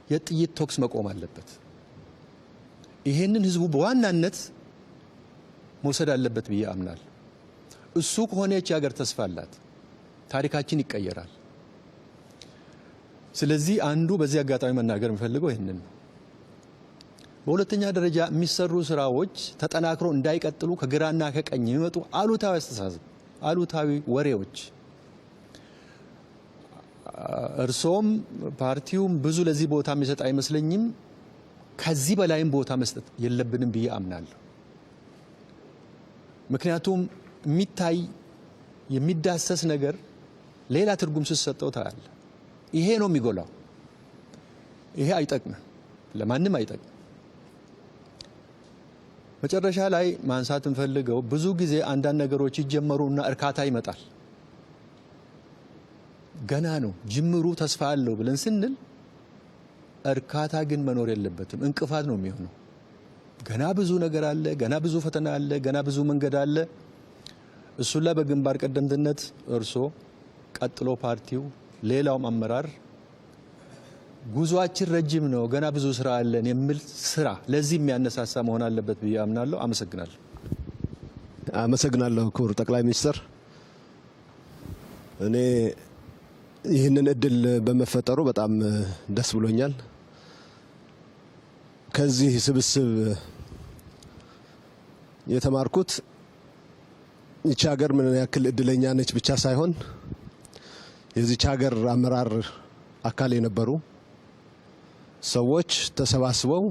የጥይት ተኩስ መቆም አለበት። ይሄንን ህዝቡ በዋናነት መውሰድ አለበት ብዬ አምናለሁ። እሱ ከሆነ ይህች ሀገር ተስፋ አላት፣ ታሪካችን ይቀየራል። ስለዚህ አንዱ በዚህ አጋጣሚ መናገር የሚፈልገው ይሄንን ነው። በሁለተኛ ደረጃ የሚሰሩ ስራዎች ተጠናክሮ እንዳይቀጥሉ ከግራና ከቀኝ የሚመጡ አሉታዊ አስተሳሰብ፣ አሉታዊ ወሬዎች እርሶም ፓርቲውም ብዙ ለዚህ ቦታ የሚሰጥ አይመስለኝም። ከዚህ በላይም ቦታ መስጠት የለብንም ብዬ አምናለሁ። ምክንያቱም የሚታይ የሚዳሰስ ነገር ሌላ ትርጉም ሲሰጠው ታያለ። ይሄ ነው የሚጎላው። ይሄ አይጠቅምም፣ ለማንም አይጠቅም። መጨረሻ ላይ ማንሳት እንፈልገው ብዙ ጊዜ አንዳንድ ነገሮች ይጀመሩና እርካታ ይመጣል። ገና ነው ጅምሩ፣ ተስፋ አለው ብለን ስንል እርካታ ግን መኖር የለበትም፣ እንቅፋት ነው የሚሆነው። ገና ብዙ ነገር አለ፣ ገና ብዙ ፈተና አለ፣ ገና ብዙ መንገድ አለ። እሱን ላይ በግንባር ቀደምትነት እርሶ፣ ቀጥሎ ፓርቲው፣ ሌላውም አመራር ጉዟችን ረጅም ነው፣ ገና ብዙ ስራ አለን የሚል ስራ ለዚህ የሚያነሳሳ መሆን አለበት ብዬ አምናለሁ። አመሰግናለሁ። አመሰግናለሁ ክቡር ጠቅላይ ሚኒስትር። እኔ ይህንን እድል በመፈጠሩ በጣም ደስ ብሎኛል። ከዚህ ስብስብ የተማርኩት ይቺ ሀገር ምን ያክል እድለኛ ነች ብቻ ሳይሆን የዚች ሀገር አመራር አካል የነበሩ ሰዎች ተሰባስበው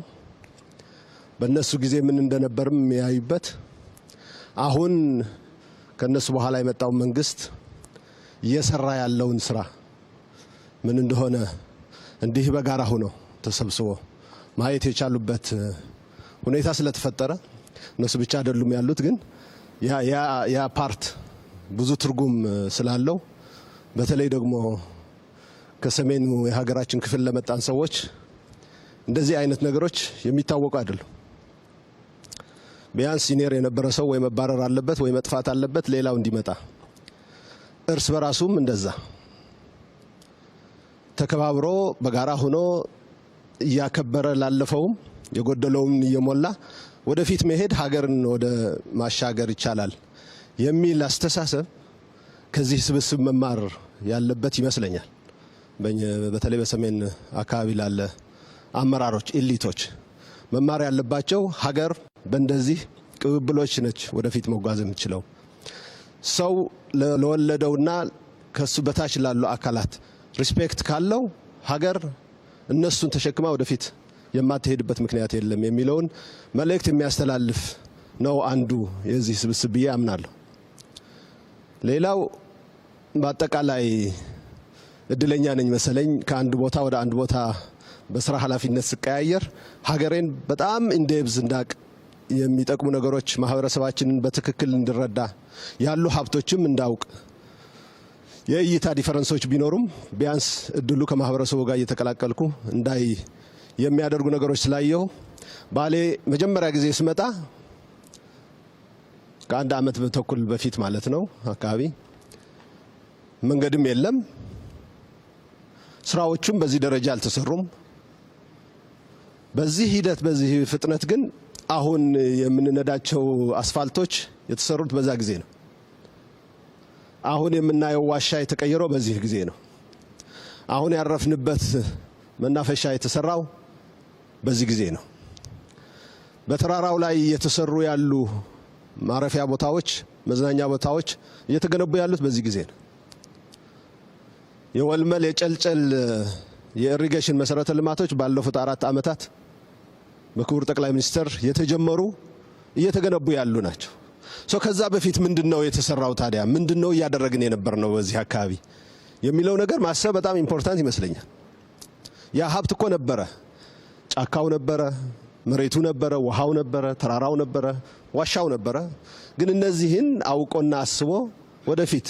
በእነሱ ጊዜ ምን እንደነበርም የሚያዩበት፣ አሁን ከነሱ በኋላ የመጣው መንግስት እየሰራ ያለውን ስራ ምን እንደሆነ እንዲህ በጋራ ሆነው ተሰብስቦ ማየት የቻሉበት ሁኔታ ስለተፈጠረ እነሱ ብቻ አይደሉም ያሉት፣ ግን ያ ፓርት ብዙ ትርጉም ስላለው በተለይ ደግሞ ከሰሜኑ የሀገራችን ክፍል ለመጣን ሰዎች እንደዚህ አይነት ነገሮች የሚታወቁ አይደሉም። ቢያንስ ሲኒየር የነበረ ሰው ወይ መባረር አለበት ወይ መጥፋት አለበት ሌላው እንዲመጣ፣ እርስ በራሱም እንደዛ ተከባብሮ በጋራ ሆኖ እያከበረ ላለፈውም የጎደለውም እየሞላ ወደፊት መሄድ ሀገርን ወደ ማሻገር ይቻላል የሚል አስተሳሰብ ከዚህ ስብስብ መማር ያለበት ይመስለኛል። በተለይ በሰሜን አካባቢ ላለ አመራሮች ኢሊቶች መማር ያለባቸው ሀገር በእንደዚህ ቅብብሎች ነች ወደፊት መጓዝ የምትችለው። ሰው ለወለደውና ከሱ በታች ላሉ አካላት ሪስፔክት ካለው ሀገር እነሱን ተሸክማ ወደፊት የማትሄድበት ምክንያት የለም የሚለውን መልእክት የሚያስተላልፍ ነው አንዱ የዚህ ስብስብ ብዬ አምናለሁ። ሌላው በአጠቃላይ እድለኛ ነኝ መሰለኝ ከአንድ ቦታ ወደ አንድ ቦታ በስራ ኃላፊነት ስቀያየር ሀገሬን በጣም ኢንዴብዝ እንዳቅ የሚጠቅሙ ነገሮች ማህበረሰባችንን በትክክል እንዲረዳ ያሉ ሀብቶችም እንዳውቅ የእይታ ዲፈረንሶች ቢኖሩም ቢያንስ እድሉ ከማህበረሰቡ ጋር እየተቀላቀልኩ እንዳይ የሚያደርጉ ነገሮች ስላየው ባሌ መጀመሪያ ጊዜ ስመጣ ከአንድ ዓመት ተኩል በፊት ማለት ነው አካባቢ መንገድም የለም፣ ስራዎቹም በዚህ ደረጃ አልተሰሩም። በዚህ ሂደት በዚህ ፍጥነት ግን አሁን የምንነዳቸው አስፋልቶች የተሰሩት በዛ ጊዜ ነው። አሁን የምናየው ዋሻ የተቀየረው በዚህ ጊዜ ነው። አሁን ያረፍንበት መናፈሻ የተሰራው በዚህ ጊዜ ነው። በተራራው ላይ የተሰሩ ያሉ ማረፊያ ቦታዎች፣ መዝናኛ ቦታዎች እየተገነቡ ያሉት በዚህ ጊዜ ነው። የወልመል የጨልጨል የኢሪጌሽን መሰረተ ልማቶች ባለፉት 4 ዓመታት በክቡር ጠቅላይ ሚኒስትር የተጀመሩ እየተገነቡ ያሉ ናቸው። ከዛ በፊት ምንድነው የተሰራው? ታዲያ ምንድነው እያደረግን የነበርነው በዚህ አካባቢ የሚለው ነገር ማሰብ በጣም ኢምፖርታንት ይመስለኛል። ያ ሀብት እኮ ነበረ፣ ጫካው ነበረ፣ መሬቱ ነበረ፣ ውሃው ነበረ፣ ተራራው ነበረ፣ ዋሻው ነበረ። ግን እነዚህን አውቆና አስቦ ወደፊት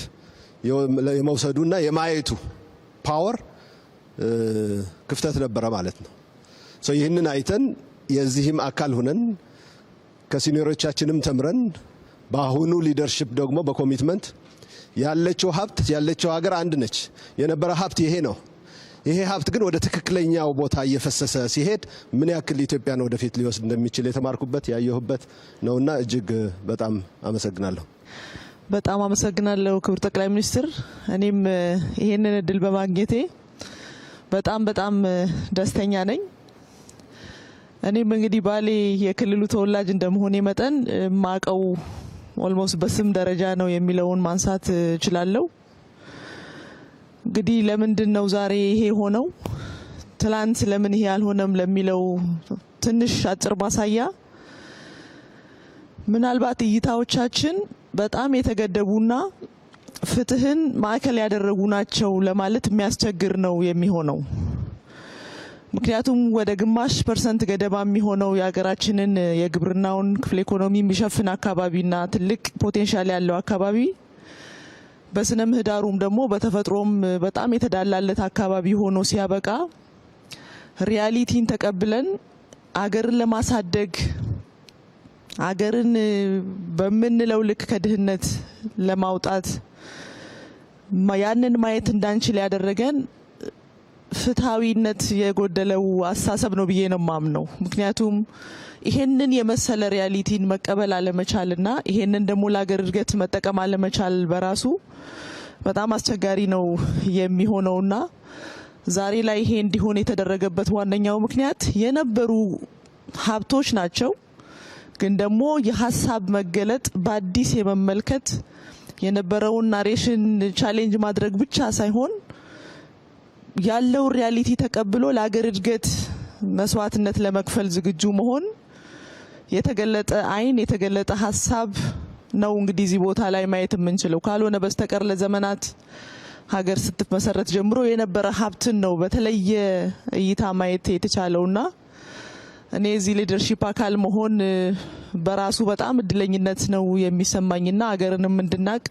የመውሰዱና የማየቱ ፓወር ክፍተት ነበረ ማለት ነው። ይህንን አይተን የዚህም አካል ሆነን ከሲኒየሮቻችንም ተምረን በአሁኑ ሊደርሺፕ ደግሞ በኮሚትመንት ያለችው ሀብት ያለችው ሀገር አንድ ነች። የነበረ ሀብት ይሄ ነው። ይሄ ሀብት ግን ወደ ትክክለኛው ቦታ እየፈሰሰ ሲሄድ ምን ያክል ኢትዮጵያን ወደፊት ሊወስድ እንደሚችል የተማርኩበት ያየሁበት ነውና እጅግ በጣም አመሰግናለሁ። በጣም አመሰግናለሁ ክቡር ጠቅላይ ሚኒስትር። እኔም ይሄንን እድል በማግኘቴ በጣም ደስተኛ ነኝ። እኔም እንግዲህ ባሌ የክልሉ ተወላጅ እንደመሆኔ መጠን ማቀው ኦልሞስት በስም ደረጃ ነው የሚለውን ማንሳት እችላለሁ። እንግዲህ ለምንድን ነው ዛሬ ይሄ ሆነው ትላንት ለምን ይሄ አልሆነም ለሚለው ትንሽ አጭር ማሳያ ምናልባት እይታዎቻችን በጣም የተገደቡና ፍትህን ማዕከል ያደረጉ ናቸው ለማለት የሚያስቸግር ነው የሚሆነው። ምክንያቱም ወደ ግማሽ % ገደማ የሚሆነው የሀገራችንን የግብርናውን ክፍለ ኢኮኖሚ የሚሸፍን አካባቢና ትልቅ ፖቴንሻል ያለው አካባቢ በስነ ምህዳሩም ደግሞ በተፈጥሮም በጣም የተዳላለት አካባቢ ሆኖ ሲያበቃ ሪያሊቲን ተቀብለን አገርን ለማሳደግ አገርን በምንለው ልክ ከድህነት ለማውጣት ያንን ማየት እንዳንችል ያደረገን ፍትሃዊነት የጎደለው አስተሳሰብ ነው ብዬ ነው ማምነው። ምክንያቱም ይሄንን የመሰለ ሪያሊቲን መቀበል አለመቻልና ይሄንን ደግሞ ለሀገር እድገት መጠቀም አለመቻል በራሱ በጣም አስቸጋሪ ነው የሚሆነውና ዛሬ ላይ ይሄ እንዲሆን የተደረገበት ዋነኛው ምክንያት የነበሩ ሀብቶች ናቸው። ግን ደግሞ የሀሳብ መገለጥ በአዲስ የመመልከት የነበረውን ናሬሽን ቻሌንጅ ማድረግ ብቻ ሳይሆን ያለው ሪያሊቲ ተቀብሎ ለሀገር እድገት መስዋዕትነት ለመክፈል ዝግጁ መሆን የተገለጠ አይን የተገለጠ ሀሳብ ነው እንግዲህ እዚህ ቦታ ላይ ማየት የምንችለው። ካልሆነ በስተቀር ለዘመናት ሀገር ስትመሰረት ጀምሮ የነበረ ሀብትን ነው በተለየ እይታ ማየት የተቻለውና እኔ እዚህ ሊደርሺፕ አካል መሆን በራሱ በጣም እድለኝነት ነው የሚሰማኝና ሀገርንም እንድናቅ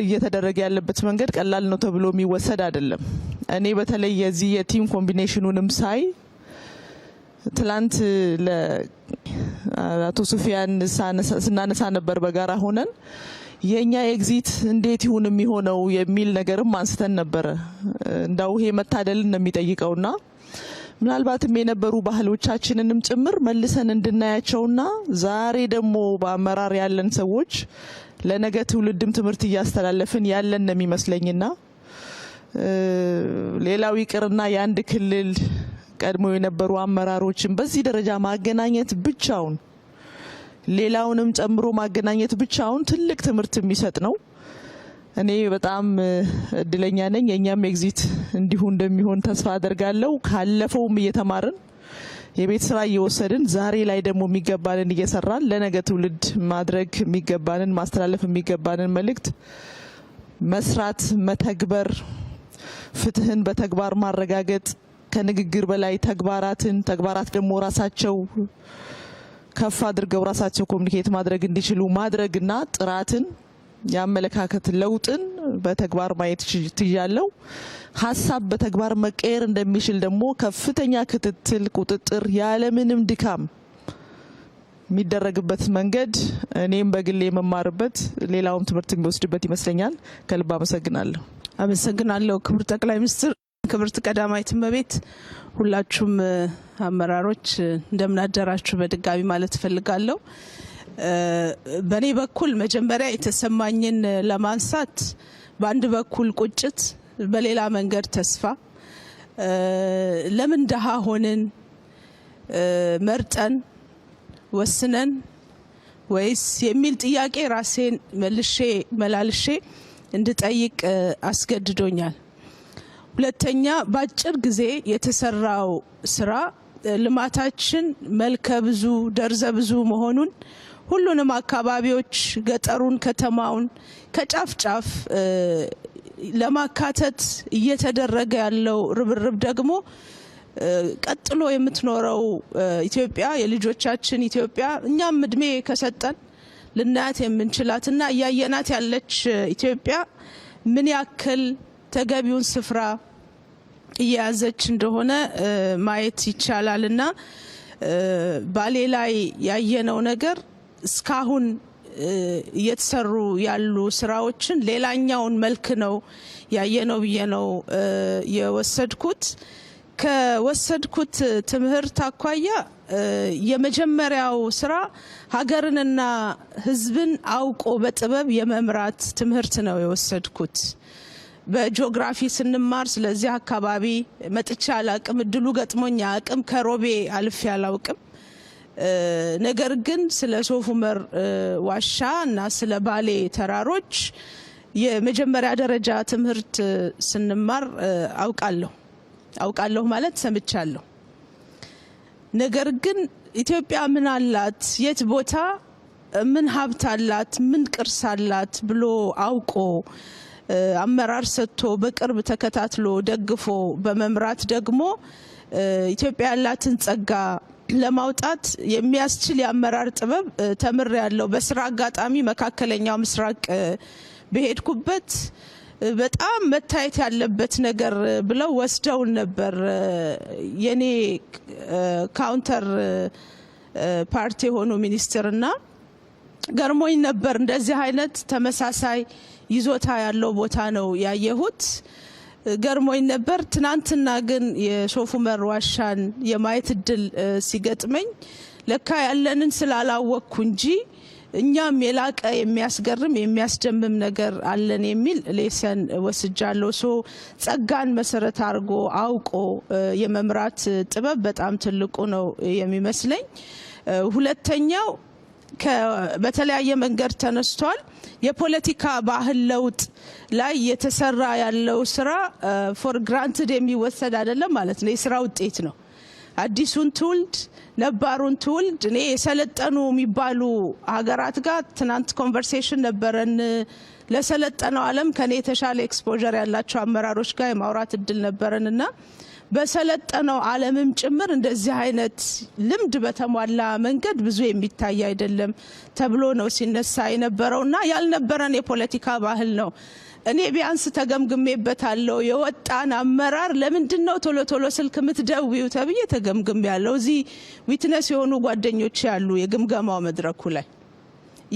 እየተደረገ ያለበት መንገድ ቀላል ነው ተብሎ የሚወሰድ አይደለም። እኔ በተለይ የዚህ የቲም ኮምቢኔሽኑንም ሳይ ትላንት ለአቶ ሱፊያን ስናነሳ ነበር በጋራ ሆነን የኛ ኤግዚት እንዴት ይሁን የሚሆነው የሚል ነገርም አንስተን ነበረ። እንዳው ይሄ መታደልን ነው የሚጠይቀውና ምናልባትም የነበሩ ባህሎቻችንንም ጭምር መልሰን እንድናያቸውና ዛሬ ደግሞ በአመራር ያለን ሰዎች ለነገ ትውልድም ትምህርት እያስተላለፍን ያለን ነው የሚመስለኝና ሌላው ይቅርና የአንድ ክልል ቀድሞ የነበሩ አመራሮችን በዚህ ደረጃ ማገናኘት ብቻውን ሌላውንም ጨምሮ ማገናኘት ብቻውን ትልቅ ትምህርት የሚሰጥ ነው። እኔ በጣም እድለኛ ነኝ። የኛም ኤግዚት እንዲሁ እንደሚሆን ተስፋ አደርጋለሁ። ካለፈውም እየተማርን የቤት ስራ እየወሰድን ዛሬ ላይ ደግሞ የሚገባንን እየሰራን ለነገ ትውልድ ማድረግ የሚገባንን ማስተላለፍ የሚገባንን መልእክት መስራት፣ መተግበር፣ ፍትህን በተግባር ማረጋገጥ ከንግግር በላይ ተግባራት ደግሞ ራሳቸው ከፍ አድርገው ራሳቸው ኮሙኒኬት ማድረግ እንዲችሉ ማድረግና ጥራትን ያመለካከት ለውጥን በተግባር ማየት ትያለው። ሐሳብ በተግባር መቀየር እንደሚችል ደግሞ ከፍተኛ ክትትል ቁጥጥር ያለምንም ድካም የሚደረግበት መንገድ እኔም በግሌ የመማርበት ሌላውም ትምህርት የሚወስድበት ይመስለኛል። ከልብ አመሰግናለሁ። አመሰግናለሁ ክቡር ጠቅላይ ሚኒስትር፣ ክብርት ቀዳማዊት እመቤት፣ ሁላችሁም አመራሮች እንደምን አደራችሁ በድጋሚ ማለት ፈልጋለሁ። በኔ በኩል መጀመሪያ የተሰማኝን ለማንሳት በአንድ በኩል ቁጭት፣ በሌላ መንገድ ተስፋ፣ ለምን ደሃ ሆንን መርጠን ወስነን ወይስ የሚል ጥያቄ ራሴን መላልሼ እንድጠይቅ አስገድዶኛል። ሁለተኛ በአጭር ጊዜ የተሰራው ስራ ልማታችን መልከ ብዙ ደርዘ ብዙ መሆኑን ሁሉንም አካባቢዎች ገጠሩን ከተማውን ከጫፍ ጫፍ ለማካተት እየተደረገ ያለው ርብርብ ደግሞ ቀጥሎ የምትኖረው ኢትዮጵያ የልጆቻችን ኢትዮጵያ እኛም እድሜ ከሰጠን ልናያት የምንችላትና እያየናት ያለች ኢትዮጵያ ምን ያክል ተገቢውን ስፍራ እየያዘች እንደሆነ ማየት ይቻላልና ባሌ ላይ ያየነው ነገር እስካሁን እየተሰሩ ያሉ ስራዎችን ሌላኛውን መልክ ነው ያየነው ብዬ ነው የወሰድኩት። ከወሰድኩት ትምህርት አኳያ የመጀመሪያው ስራ ሀገርንና ሕዝብን አውቆ በጥበብ የመምራት ትምህርት ነው የወሰድኩት። በጂኦግራፊ ስንማር ስለዚህ አካባቢ መጥቻ አላቅም፣ እድሉ ገጥሞኛ አቅም ከሮቤ አልፌ አላውቅም። ነገር ግን ስለ ሶፍ ዑመር ዋሻ እና ስለ ባሌ ተራሮች የመጀመሪያ ደረጃ ትምህርት ስንማር አውቃለሁ ማለት ሰምቻለሁ። ነገር ግን ኢትዮጵያ ምን አላት፣ የት ቦታ ምን ሀብት አላት፣ ምን ቅርስ አላት ብሎ አውቆ አመራር ሰጥቶ በቅርብ ተከታትሎ ደግፎ በመምራት ደግሞ ኢትዮጵያ ያላትን ጸጋ ለማውጣት የሚያስችል የአመራር ጥበብ ተምር ያለው በስራ አጋጣሚ መካከለኛው ምስራቅ በሄድኩበት በጣም መታየት ያለበት ነገር ብለው ወስደውን ነበር። የኔ ካውንተር ፓርቲ ሆኖ ሚኒስትርና ገርሞኝ ነበር። እንደዚህ አይነት ተመሳሳይ ይዞታ ያለው ቦታ ነው ያየሁት። ገርሞኝ ነበር። ትናንትና ግን የሶፍ ዑመር ዋሻን የማየት እድል ሲገጥመኝ ለካ ያለንን ስላላወቅኩ እንጂ እኛም የላቀ የሚያስገርም የሚያስደምም ነገር አለን የሚል ሌሰን ወስጃለሁ። ጸጋን መሰረት አድርጎ አውቆ የመምራት ጥበብ በጣም ትልቁ ነው የሚመስለኝ። ሁለተኛው በተለያየ መንገድ ተነስቷል። የፖለቲካ ባህል ለውጥ ላይ የተሰራ ያለው ስራ ፎር ግራንትድ የሚወሰድ አይደለም ማለት ነው። የስራ ውጤት ነው። አዲሱን ትውልድ ነባሩን ትውልድ እኔ የሰለጠኑ የሚባሉ ሀገራት ጋር ትናንት ኮንቨርሴሽን ነበረን። ለሰለጠነው ዓለም ከኔ የተሻለ ኤክስፖዠር ያላቸው አመራሮች ጋር የማውራት እድል ነበረንና በሰለጠነው ዓለምም ጭምር እንደዚህ አይነት ልምድ በተሟላ መንገድ ብዙ የሚታይ አይደለም ተብሎ ነው ሲነሳ የነበረውና ያልነበረን የፖለቲካ ባህል ነው። እኔ ቢያንስ ተገምግሜበታለሁ። የወጣን አመራር ለምንድነው ቶሎ ቶሎ ስልክ ምትደውዩ ተብዬ ተገምግሜያለሁ። እዚህ ዊትነስ የሆኑ ጓደኞች ያሉ የግምገማው መድረኩ ላይ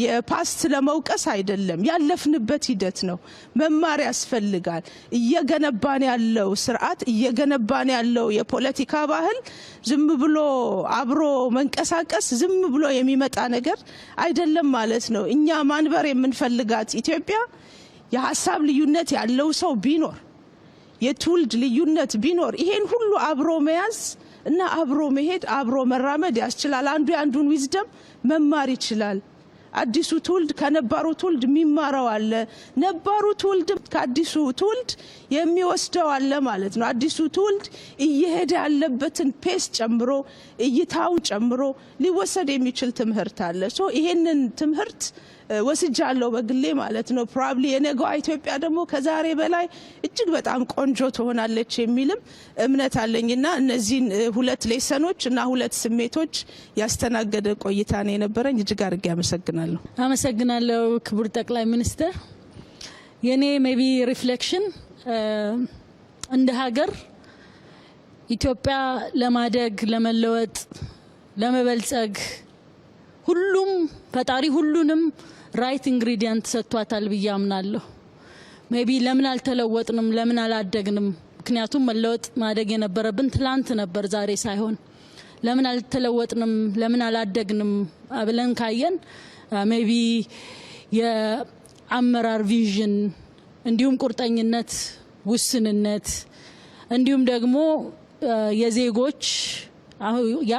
የፓስት ለመውቀስ አይደለም፣ ያለፍንበት ሂደት ነው። መማር ያስፈልጋል። እየገነባን ያለው ስርዓት እየገነባን ያለው የፖለቲካ ባህል ዝም ብሎ አብሮ መንቀሳቀስ ዝም ብሎ የሚመጣ ነገር አይደለም ማለት ነው። እኛ ማንበር የምንፈልጋት ኢትዮጵያ የሀሳብ ልዩነት ያለው ሰው ቢኖር የትውልድ ልዩነት ቢኖር ይሄን ሁሉ አብሮ መያዝ እና አብሮ መሄድ አብሮ መራመድ ያስችላል። አንዱ የአንዱን ዊዝደም መማር ይችላል። አዲሱ ትውልድ ከነባሩ ትውልድ የሚማረው አለ፣ ነባሩ ትውልድ ከአዲሱ ትውልድ የሚወስደው አለ ማለት ነው። አዲሱ ትውልድ እየሄደ ያለበትን ፔስ ጨምሮ እይታው ጨምሮ ሊወሰድ የሚችል ትምህርት አለ። ሶ ይሄንን ትምህርት ወስጃለሁ በግሌ ማለት ነው። ፕሮባብሊ የነገዋ ኢትዮጵያ ደግሞ ከዛሬ በላይ እጅግ በጣም ቆንጆ ትሆናለች የሚልም እምነት አለኝና እነዚህን ሁለት ሌሰኖች እና ሁለት ስሜቶች ያስተናገደ ቆይታ ነው የነበረኝ። እጅግ አድርጌ አመሰግናለሁ። አመሰግናለሁ ክቡር ጠቅላይ ሚኒስትር። የኔ ሜቢ ሪፍሌክሽን እንደ ሀገር ኢትዮጵያ ለማደግ ለመለወጥ ለመበልጸግ ሁሉም ፈጣሪ ሁሉንም ራይት ኢንግሪዲየንት ሰጥቷታል ብዬ አምናለሁ። ሜቢ ለምን አልተለወጥንም ለምን አላደግንም? ምክንያቱም መለወጥ ማደግ የነበረብን ትላንት ነበር ዛሬ ሳይሆን። ለምን አልተለወጥንም ለምን አላደግንም ብለን ካየን ሜቢ የአመራር ቪዥን እንዲሁም ቁርጠኝነት ውስንነት እንዲሁም ደግሞ የዜጎች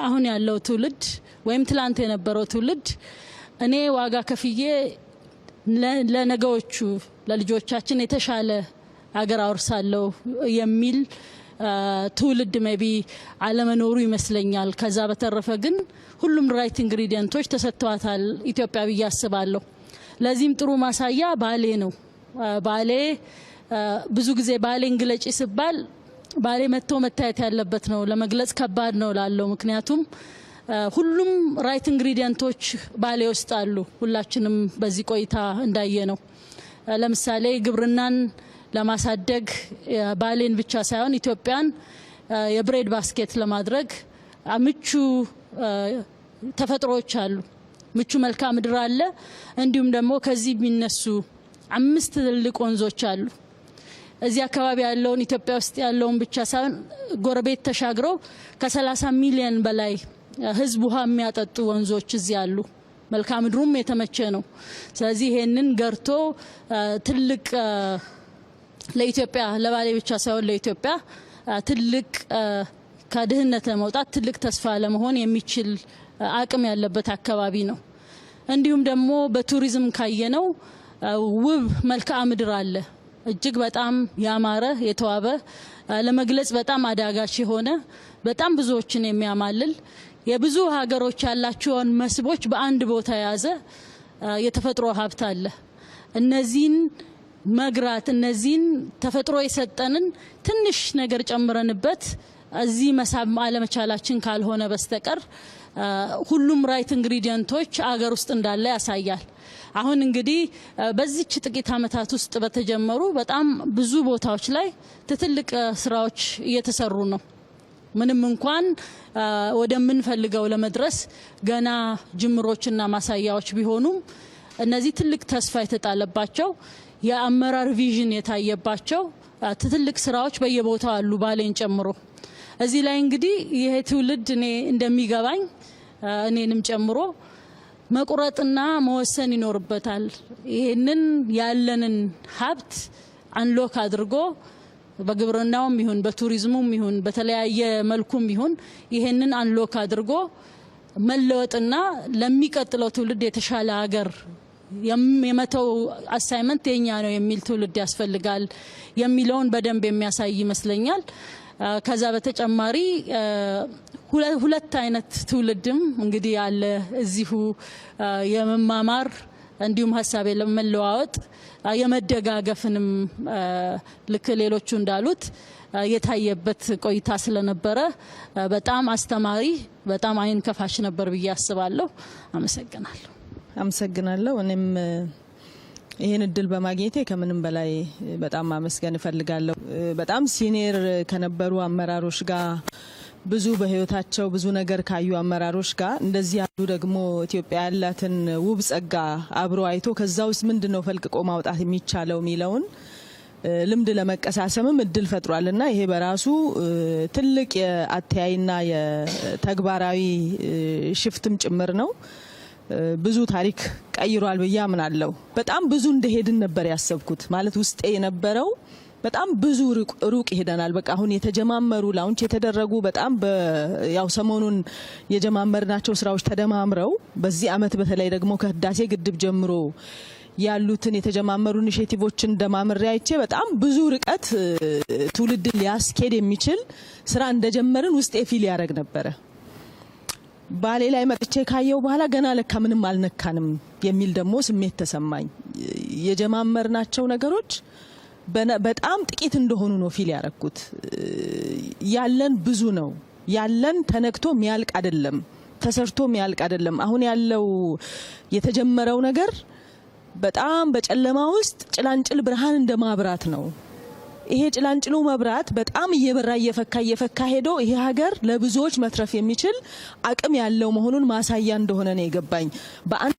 አሁን ያለው ትውልድ ወይም ትላንት የነበረው ትውልድ እኔ ዋጋ ከፍዬ ለነገዎቹ ለልጆቻችን የተሻለ አገር አወርሳለሁ የሚል ትውልድ ሜቢ አለመኖሩ ይመስለኛል። ከዛ በተረፈ ግን ሁሉም ራይት ኢንግሪዲየንቶች ተሰጥተዋታል ኢትዮጵያ ብዬ አስባለሁ። ለዚህም ጥሩ ማሳያ ባሌ ነው። ባሌ ብዙ ጊዜ ባሌን ግለጪ ሲባል ባሌ መጥቶ መታየት ያለበት ነው። ለመግለጽ ከባድ ነው ላለው ምክንያቱም ሁሉም ራይት ኢንግሪዲየንቶች ባሌ ውስጥ አሉ። ሁላችንም በዚህ ቆይታ እንዳየ ነው። ለምሳሌ ግብርናን ለማሳደግ ባሌን ብቻ ሳይሆን ኢትዮጵያን የብሬድ ባስኬት ለማድረግ ምቹ ተፈጥሮዎች አሉ፣ ምቹ መልክዓ ምድር አለ። እንዲሁም ደግሞ ከዚህ የሚነሱ 5 ትልልቅ ወንዞች አሉ። እዚህ አካባቢ ያለውን ኢትዮጵያ ውስጥ ያለውን ብቻ ሳይሆን ጎረቤት ተሻግረው ከ30 ሚሊዮን በላይ ህዝብ ውሃ የሚያጠጡ ወንዞች እዚህ አሉ። መልክዓ ምድሩም የተመቸ ነው። ስለዚህ ይሄንን ገርቶ ትልቅ ለኢትዮጵያ ለባሌ ብቻ ሳይሆን ለኢትዮጵያ ትልቅ ከድህነት ለመውጣት ትልቅ ተስፋ ለመሆን የሚችል አቅም ያለበት አካባቢ ነው። እንዲሁም ደግሞ በቱሪዝም ካየነው ውብ መልክዓ ምድር አለ። እጅግ በጣም ያማረ የተዋበ ለመግለጽ በጣም አዳጋች የሆነ በጣም ብዙዎችን የሚያማልል የብዙ ሀገሮች ያላቸውን መስቦች በአንድ ቦታ የያዘ የተፈጥሮ ሀብት አለ። እነዚህን መግራት እነዚህን ተፈጥሮ የሰጠንን ትንሽ ነገር ጨምረንበት እዚህ መሳብ አለመቻላችን ካልሆነ በስተቀር ሁሉም ራይት ኢንግሪዲየንቶች አገር ውስጥ እንዳለ ያሳያል። አሁን እንግዲህ በዚች ጥቂት አመታት ውስጥ በተጀመሩ በጣም ብዙ ቦታዎች ላይ ትልቅ ስራዎች እየተሰሩ ነው። ምንም እንኳን ወደምንፈልገው ለመድረስ ገና ጅምሮችና ማሳያዎች ቢሆኑም እነዚህ ትልቅ ተስፋ የተጣለባቸው የአመራር ቪዥን የታየባቸው ትልቅ ስራዎች በየቦታው አሉ ባሌን ጨምሮ። እዚህ ላይ እንግዲህ ይሄ ትውልድ እኔ እንደሚገባኝ እኔንም ጨምሮ መቁረጥና መወሰን ይኖርበታል። ይሄንን ያለንን ሀብት አንሎክ አድርጎ በግብርናውም ይሁን በቱሪዝሙም ይሁን በተለያየ መልኩም ይሁን ይሄንን አንሎክ አድርጎ መለወጥና ለሚቀጥለው ትውልድ የተሻለ ሀገር የመተው አሳይመንት የኛ ነው የሚል ትውልድ ያስፈልጋል የሚለውን በደንብ የሚያሳይ ይመስለኛል። ከዛ በተጨማሪ ሁለት አይነት ትውልድም እንግዲህ ያለ እዚሁ የመማማር እንዲሁም ሀሳብ ለመለዋወጥ የመደጋገፍንም ልክ ሌሎቹ እንዳሉት የታየበት ቆይታ ስለነበረ በጣም አስተማሪ በጣም አይን ከፋሽ ነበር ብዬ አስባለሁ። አመሰግናለሁ። አመሰግናለሁ። እኔም ይሄን እድል በማግኘቴ ከምንም በላይ በጣም ማመስገን እፈልጋለሁ። በጣም ሲኒየር ከነበሩ አመራሮች ጋር ብዙ በህይወታቸው ብዙ ነገር ካዩ አመራሮች ጋር እንደዚህ ያሉ ደግሞ ኢትዮጵያ ያላትን ውብ ጸጋ አብሮ አይቶ ከዛ ውስጥ ምንድነው ፈልቅቆ ማውጣት የሚቻለው ሚለውን ልምድ ለመቀሳሰምም እድል ፈጥሯልና ይሄ በራሱ ትልቅ የአተያይና የተግባራዊ ሽፍትም ጭምር ነው። ብዙ ታሪክ ቀይሯል ብዬ አምናለሁ። በጣም ብዙ እንደሄድን ነበር ያሰብኩት። ማለት ውስጤ የነበረው በጣም ብዙ ሩቅ ይሄዳናል። በቃ አሁን የተጀማመሩ ላውንች የተደረጉ በጣም ያው ሰሞኑን የጀማመርናቸው ስራዎች ተደማምረው በዚህ አመት በተለይ ደግሞ ከህዳሴ ግድብ ጀምሮ ያሉትን የተጀማመሩ ኢኒሼቲቮችን ደማምሬ አይቼ በጣም ብዙ ርቀት ትውልድን ሊያስኬድ የሚችል ስራ እንደጀመርን ውስጥ ፊል ያደርግ ነበረ። ባሌ ላይ መጥቼ ካየው በኋላ ገና ለካ ምንም አልነካንም የሚል ደግሞ ስሜት ተሰማኝ። የጀማመርናቸው ነገሮች በጣም ጥቂት እንደሆኑ ነው ፊል ያረኩት። ያለን ብዙ ነው። ያለን ተነክቶ ሚያልቅ አይደለም፣ ተሰርቶ ሚያልቅ አይደለም። አሁን ያለው የተጀመረው ነገር በጣም በጨለማ ውስጥ ጭላንጭል ብርሃን እንደማብራት ነው። ይሄ ጭላንጭሉ መብራት በጣም እየበራ እየፈካ ሄዶ ይሄ ሀገር ለብዙዎች መትረፍ የሚችል አቅም ያለው መሆኑን ማሳያ እንደሆነ ነው የገባኝ። በአንድ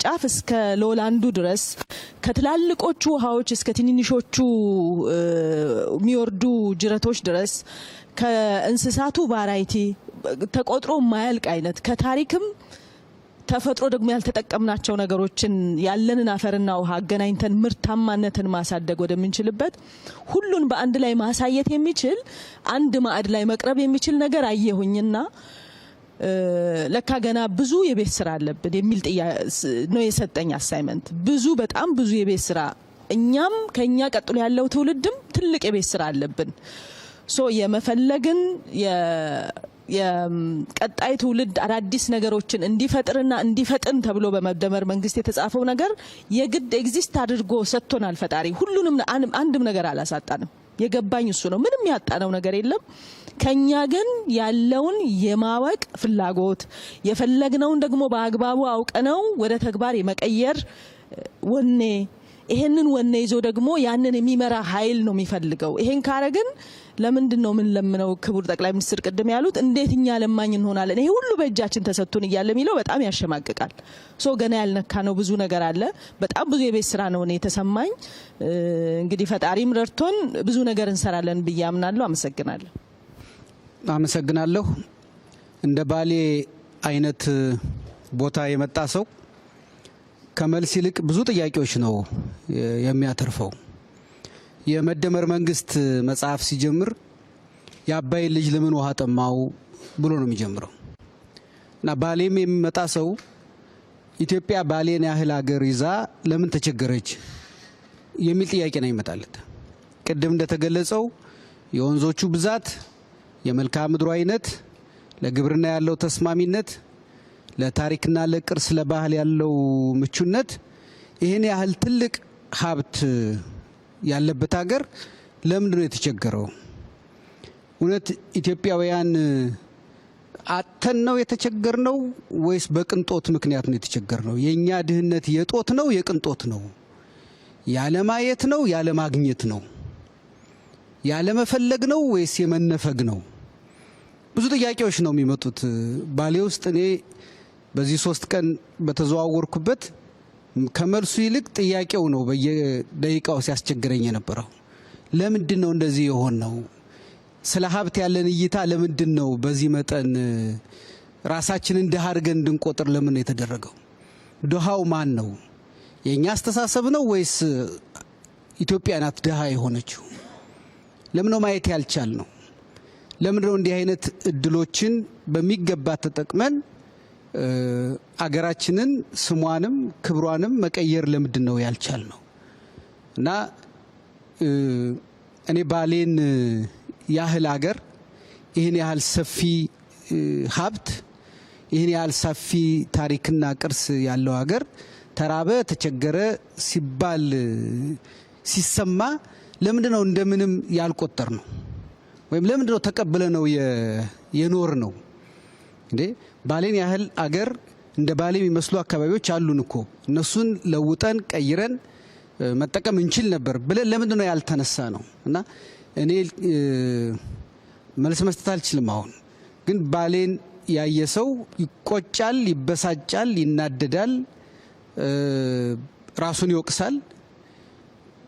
ጫፍ እስከ ሎላንዱ ድረስ ከትላልቆቹ ውሃዎች እስከ ትንንሾቹ የሚወርዱ ጅረቶች ድረስ ከእንስሳቱ ቫራይቲ ተቆጥሮ ማያልቅ አይነት ከታሪክም ተፈጥሮ ደግሞ ያልተጠቀምናቸው ነገሮችን ያለንን አፈርና ውሃ አገናኝተን ምርታማነትን ማሳደግ ወደምንችልበት ሁሉን በአንድ ላይ ማሳየት የሚችል አንድ ማዕድ ላይ መቅረብ የሚችል ነገር አየሁኝና ለካ ገና ብዙ የቤት ስራ አለብን የሚል ነው የሰጠኝ አሳይመንት። ብዙ በጣም ብዙ የቤት ስራ፣ እኛም ከኛ ቀጥሎ ያለው ትውልድም ትልቅ የቤት ስራ አለብን። የመፈለግን የቀጣይ ትውልድ አዳዲስ ነገሮችን እንዲፈጥርና እንዲፈጥን ተብሎ በመደመር መንግስት የተጻፈው ነገር የግድ ኤግዚስት አድርጎ ሰጥቶናል ፈጣሪ። ሁሉንም አንድም ነገር አላሳጣንም። የገባኝ እሱ ነው። ምንም ያጣነው ነገር የለም። ከኛ ግን ያለውን የማወቅ ፍላጎት የፈለግነውን ደግሞ በአግባቡ አውቀነው ወደ ተግባር የመቀየር ወኔ፣ ይሄንን ወኔ ይዞ ደግሞ ያንን የሚመራ ኃይል ነው የሚፈልገው። ይሄን ካረግን ለምንድን ነው ምን ለምነው ክቡር ጠቅላይ ሚኒስትር ቅድም ያሉት እንዴትኛ ለማኝ እንሆናለን? ይሄ ሁሉ በእጃችን ተሰጥቶን እያለ የሚለው በጣም ያሸማቅቃል። ገና ያልነካ ነው ብዙ ነገር አለ። በጣም ብዙ የቤት ስራ ነው የተሰማኝ። እንግዲህ ፈጣሪም ረድቶን ብዙ ነገር እንሰራለን ብዬ አምናለሁ። አመሰግናለሁ። እንደ ባሌ አይነት ቦታ የመጣ ሰው ከመልስ ይልቅ ብዙ ጥያቄዎች ነው የሚያተርፈው። የመደመር መንግስት መጽሐፍ ሲጀምር የአባይ ልጅ ለምን ውሃ ጠማው ብሎ ነው የሚጀምረው እና ባሌም የሚመጣ ሰው ኢትዮጵያ ባሌን ያህል ሀገር ይዛ ለምን ተቸገረች የሚል ጥያቄ ነው ይመጣለት። ቅድም እንደተገለጸው የወንዞቹ ብዛት፣ የመልክዓ ምድሩ አይነት፣ ለግብርና ያለው ተስማሚነት፣ ለታሪክና ለቅርስ ለባህል ያለው ምቹነት ይህን ያህል ትልቅ ሀብት ያለበት ሀገር ለምንድን ነው የተቸገረው? እውነት ኢትዮጵያውያን አተን ነው የተቸገርነው ወይስ በቅንጦት ምክንያት ነው የተቸገርነው? የኛ ድህነት የጦት ነው የቅንጦት ነው? ያለማየት ነው ያለማግኘት ነው? ያለመፈለግ ነው ወይስ የመነፈግ ነው? ብዙ ጥያቄዎች ነው የሚመጡት። ባሌ ውስጥ እኔ በዚህ 3 ቀን በተዘዋወርኩበት ከመልሱ ይልቅ ጥያቄው ነው በየደቂቃው ሲያስቸግረኝ የነበረው። ለምንድን ነው እንደዚህ የሆን ነው? ስለ ሀብት ያለን እይታ ለምንድን ነው በዚህ መጠን ራሳችንን ድሃ አድርገን እንድንቆጥር ለምን የተደረገው? ድሃው ማን ነው? የኛ አስተሳሰብ ነው ወይስ ኢትዮጵያ ናት ድሃ የሆነችው? ለምን ነው ማየት ያልቻል ነው? ለምን ነው እንዲህ አይነት እድሎችን በሚገባ ተጠቅመን አገራችንን ስሟንም ክብሯንም መቀየር ለምንድን ነው ያልቻል ነው? እና እኔ ባሌን ያህል አገር ይህን ያህል ሰፊ ሀብት ይህን ያህል ሰፊ ታሪክና ቅርስ ያለው ሀገር ተራበ ተቸገረ ሲባል ሲሰማ ለምንድን ነው እንደምንም ያልቆጠር ነው? ወይም ለምንድን ነው ተቀበለ ነው የኖር ነው? እንዴ ባሌን ያህል አገር እንደ ባሌ የሚመስሉ አካባቢዎች አሉን እኮ እነሱን ለውጠን ቀይረን መጠቀም እንችል ነበር ብለን ለምንድን ነው ያልተነሳ ነው? እና እኔ መልስ መስጠት አልችልም። አሁን ግን ባሌን ያየ ሰው ይቆጫል፣ ይበሳጫል፣ ይናደዳል፣ ራሱን ይወቅሳል።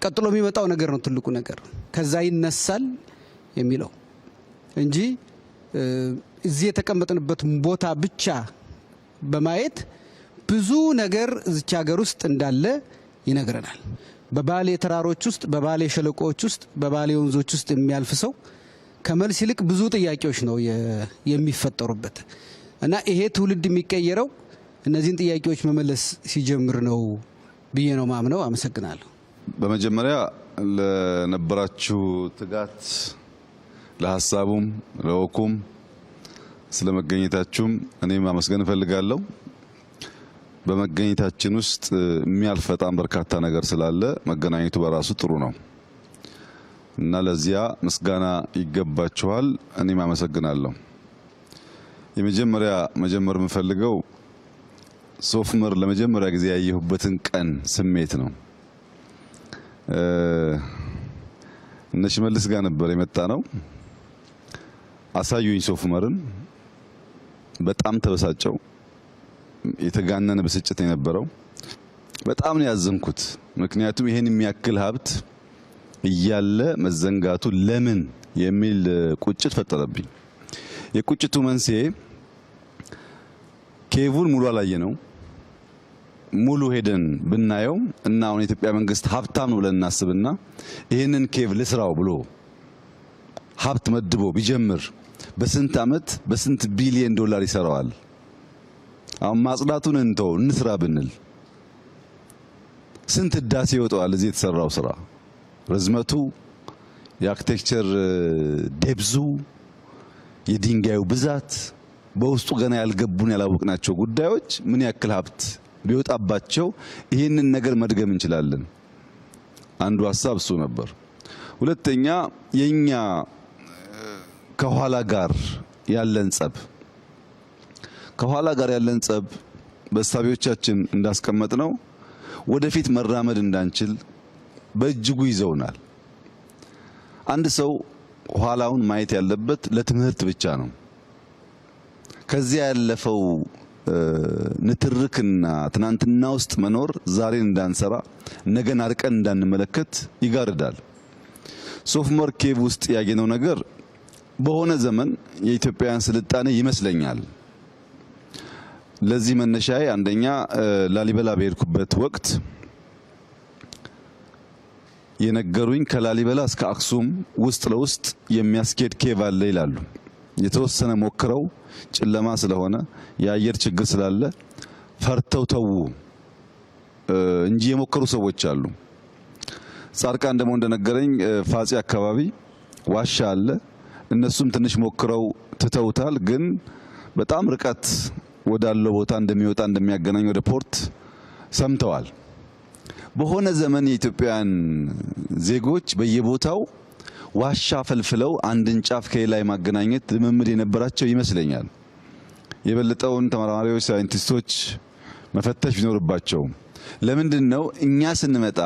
ቀጥሎ የሚመጣው ነገር ነው ትልቁ ነገር። ከዛ ይነሳል የሚለው እንጂ እዚህ የተቀመጥንበት ቦታ ብቻ በማየት ብዙ ነገር እዚች ሀገር ውስጥ እንዳለ ይነግረናል። በባሌ ተራሮች ውስጥ፣ በባሌ ሸለቆዎች ውስጥ፣ በባሌ ወንዞች ውስጥ የሚያልፍ ሰው ከመልስ ይልቅ ብዙ ጥያቄዎች ነው የሚፈጠሩበት እና ይሄ ትውልድ የሚቀየረው እነዚህን ጥያቄዎች መመለስ ሲጀምር ነው ብዬ ነው ማምነው። አመሰግናለሁ። በመጀመሪያ ለነበራችሁ ትጋት፣ ለሀሳቡም ለወኩም ስለመገኘታችሁም እኔም ማመስገን እፈልጋለሁ። በመገኘታችን ውስጥ የሚያልፍ በጣም በርካታ ነገር ስላለ መገናኘቱ በራሱ ጥሩ ነው እና ለዚያ ምስጋና ይገባችኋል። እኔም አመሰግናለሁ። መጀመር የምፈልገው ሶፍ ዑመር ለመጀመሪያ ጊዜ ያየሁበትን ቀን ስሜት ነው። እነ ሽመልስ ጋር ነበር የመጣ ነው። አሳዩኝ ሶፍ ዑመርን። በጣም ተበሳጨው። የተጋነነ ብስጭት የነበረው በጣም ነው ያዘንኩት። ምክንያቱም ይሄን የሚያክል ሀብት እያለ መዘንጋቱ ለምን የሚል ቁጭት ፈጠረብኝ። የቁጭቱ መንስኤ ኬቡን ሙሉ አላየ ነው። ሙሉ ሄደን ብናየው እና አሁን የኢትዮጵያ መንግስት ሀብታም ነው ብለን እናስብና ይሄንን ኬቭ ልስራው ብሎ ሀብት መድቦ ቢጀምር በስንት አመት በስንት ቢሊየን ዶላር ይሰራዋል? አሁን ማጽዳቱን እንተው እንስራ ብንል ስንት ህዳሴ ይወጣዋል? እዚህ የተሰራው ስራ ርዝመቱ፣ የአርኪቴክቸር ዴብዙ፣ የድንጋዩ ብዛት፣ በውስጡ ገና ያልገቡን ያላወቅናቸው ጉዳዮች ምን ያክል ሀብት ቢወጣባቸው ይህንን ነገር መድገም እንችላለን። አንዱ ሀሳብ እሱ ነበር። ሁለተኛ የኛ ከኋላ ጋር ያለን ጸብ በሳቢዎቻችን እንዳስቀመጥ ነው ወደፊት መራመድ እንዳንችል በእጅጉ ይዘውናል። አንድ ሰው ኋላውን ማየት ያለበት ለትምህርት ብቻ ነው። ከዚያ ያለፈው ንትርክና ትናንትና ውስጥ መኖር ዛሬን እንዳንሰራ ነገን አርቀን እንዳንመለከት ይጋርዳል። ሶፍ ዑመር ኬቭ ውስጥ ያገኘው ነገር በሆነ ዘመን የኢትዮጵያውያን ስልጣኔ ይመስለኛል። ለዚህ መነሻዬ አንደኛ ላሊበላ በሄድኩበት ወቅት የነገሩኝ ከላሊበላ እስከ አክሱም ውስጥ ለውስጥ የሚያስኬድ ኬቭ አለ ይላሉ። የተወሰነ ሞክረው ጨለማ ስለሆነ የአየር ችግር ስላለ ፈርተው ተው እንጂ የሞከሩ ሰዎች አሉ። ጻድቃን ደግሞ እንደነገረኝ ፋጺ አካባቢ ዋሻ አለ። እነሱም ትንሽ ሞክረው ትተውታል። ግን በጣም ርቀት ወዳለው ቦታ እንደሚወጣ እንደሚያገናኝ ወደ ፖርት ሰምተዋል። በሆነ ዘመን የኢትዮጵያን ዜጎች በየቦታው ዋሻ ፈልፍለው አንድን ጫፍ ከሌላ ማገናኘት ልምምድ የነበራቸው ይመስለኛል። የበለጠውን ተመራማሪዎች ሳይንቲስቶች መፈተሽ ቢኖርባቸው ለምንድነው እኛ ስንመጣ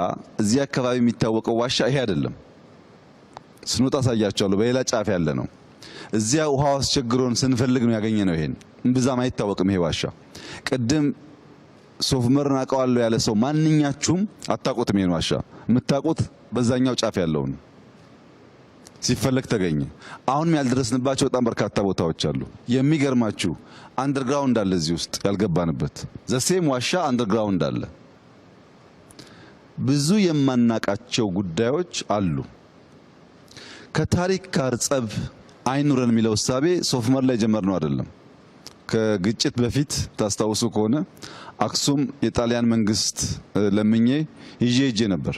እዚህ አካባቢ የሚታወቀው ዋሻ ይሄ አይደለም። ስንወጣ ሳያቻለሁ በሌላ ጫፍ ያለ ነው። እዚያ ውሃው አስቸግሮን ስንፈልግ ነው ያገኘነው። ይሄን እምብዛም አይታወቅም ይሄ ዋሻ። ቅድም ሶፍ ዑመርን አውቀዋለሁ ያለ ሰው ማንኛችሁም አታውቁትም። ይሄን ዋሻ የምታውቁት በዛኛው ጫፍ ያለውን ሲፈለግ ተገኘ። አሁንም ያልደረስንባቸው በጣም በርካታ ቦታዎች አሉ። የሚገርማችሁ አንደርግራውንድ አለ እዚህ ውስጥ ያልገባንበት ዘሴም ዋሻ አንደርግራውንድ አለ። ብዙ የማናቃቸው ጉዳዮች አሉ። ከታሪክ ጋር ጸብ አይኑረን የሚለው እሳቤ ሶፍ ዑመር ላይ ጀመርነው አይደለም። ከግጭት በፊት ታስታውሱ ከሆነ አክሱም የጣሊያን መንግስት ለምኜ ይዤ ነበር።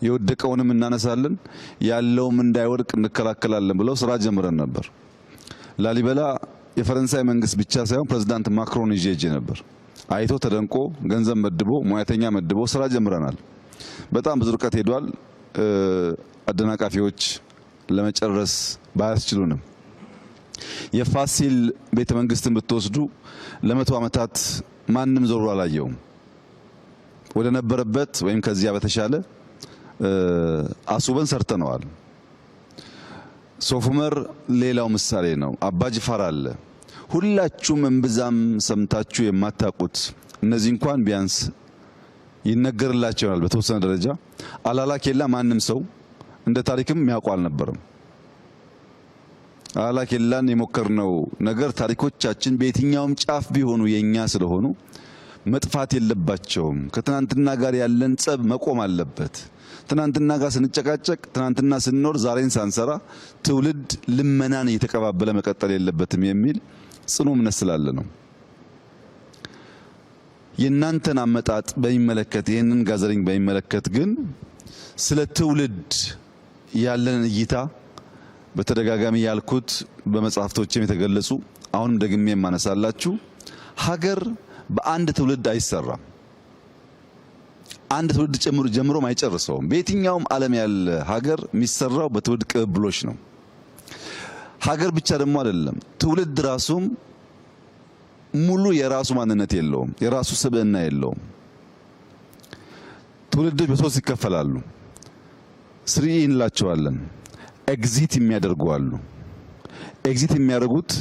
የወደቀውንም እናነሳለን ያለውም እንዳይወድቅ እንከላከላለን ብለው ስራ ጀምረን ነበር። ላሊበላ የፈረንሳይ መንግስት ብቻ ሳይሆን ፕሬዝዳንት ማክሮን ይዤ ነበር። አይቶ ተደንቆ ገንዘብ መድቦ ሙያተኛ መድቦ ስራ ጀምረናል። በጣም ብዙ ርቀት ሄዷል። አደናቃፊዎች ለመጨረስ ባያስችሉንም የፋሲል ቤተ መንግስትን ብትወስዱ ለ100 ዓመታት ማንም ዞሮ አላየውም። ወደ ነበረበት ወይም ከዚያ በተሻለ አሱበን ሰርተነዋል። ሶፍ ዑመር ሌላው ምሳሌ ነው። አባጅፋር አለ። ሁላችሁም እምብዛም ሰምታችሁ የማታውቁት እነዚህ እንኳን ቢያንስ ይነገርላቸዋል በተወሰነ ደረጃ። አላላ ኬላ ማንም ሰው እንደ ታሪክም የሚያውቀው አልነበረም። አላላ ኬላን የሞከርነው ነገር ታሪኮቻችን በየትኛውም ጫፍ ቢሆኑ የኛ ስለሆኑ መጥፋት የለባቸውም። ከትናንትና ጋር ያለን ጸብ መቆም አለበት። ትናንትና ጋር ስንጨቃጨቅ ትናንትና ስንኖር ዛሬን ሳንሰራ ትውልድ ልመናን እየተቀባበለ መቀጠል የለበትም የሚል ጽኑ እምነት ስላለ ነው። የእናንተን አመጣጥ በሚመለከት ይህንን ጋዘሪንግ በሚመለከት ግን ስለ ትውልድ ያለን እይታ በተደጋጋሚ ያልኩት በመጽሐፍቶችም የተገለጹ አሁንም ደግሜ የማነሳላችሁ ሀገር በአንድ ትውልድ አይሰራም። አንድ ትውልድ ጀምሮ አይጨርሰውም። በየትኛውም ዓለም ያለ ሀገር የሚሰራው በትውልድ ቅብብሎች ነው። ሀገር ብቻ ደግሞ አይደለም፣ ትውልድ ራሱም ሙሉ የራሱ ማንነት የለውም፣ የራሱ ስብዕና የለውም። ትውልዶች በሶስት ይከፈላሉ። ስሪ እንላቸዋለን። ኤግዚት የሚያደርጉ አሉ። ኤግዚት የሚያደርጉት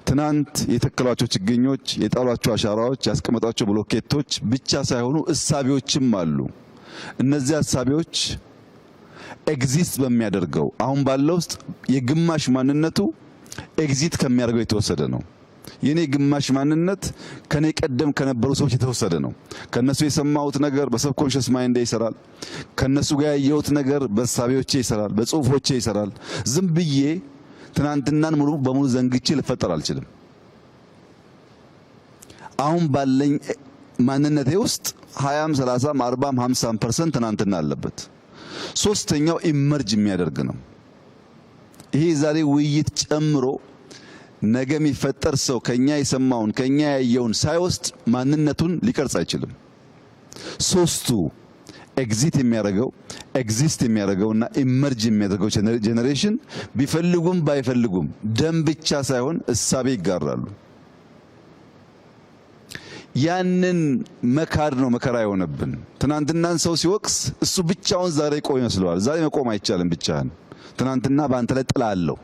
ትናንት የተከሏቸው ችግኞች፣ የጣሏቸው አሻራዎች፣ ያስቀመጧቸው ብሎኬቶች ብቻ ሳይሆኑ እሳቤዎችም አሉ። እነዚህ እሳቤዎች ኤግዚስት በሚያደርገው አሁን ባለው ውስጥ የግማሽ ማንነቱ ኤግዚት ከሚያደርገው የተወሰደ ነው። የኔ ግማሽ ማንነት ከኔ ቀደም ከነበሩ ሰዎች የተወሰደ ነው። ከነሱ የሰማሁት ነገር በሰብኮንሽስ ማይንድ ይሰራል። ከነሱ ጋር ያየሁት ነገር በእሳቤዎቼ ይሰራል፣ በጽሁፎቼ ይሰራል። ዝም ብዬ ትናንትናን ሙሉ በሙሉ ዘንግቼ ልፈጠር አልችልም። አሁን ባለኝ ማንነቴ ውስጥ 20፣ 30፣ 40፣ 50% ትናንትና አለበት። ሶስተኛው ኢመርጅ የሚያደርግ ነው። ይሄ ዛሬ ውይይት ጨምሮ ነገ የሚፈጠር ሰው ከኛ የሰማውን ከኛ ያየውን ሳይወስድ ማንነቱን ሊቀርጽ አይችልም። ሶስቱ ኤግዚት የሚያደርገው ኤግዚስት የሚያደርገውና ኢመርጅ የሚያደርገው ጄኔሬሽን ቢፈልጉም ባይፈልጉም ደም ብቻ ሳይሆን እሳቤ ይጋራሉ። ያንን መካድ ነው መከራ የሆነብን። ትናንትናን ሰው ሲወቅስ እሱ ብቻውን ዛሬ ቆም ይመስለዋል። ዛሬ መቆም አይቻልም ብቻህን። ትናንትና በአንተ ላይ ጥላ አለው።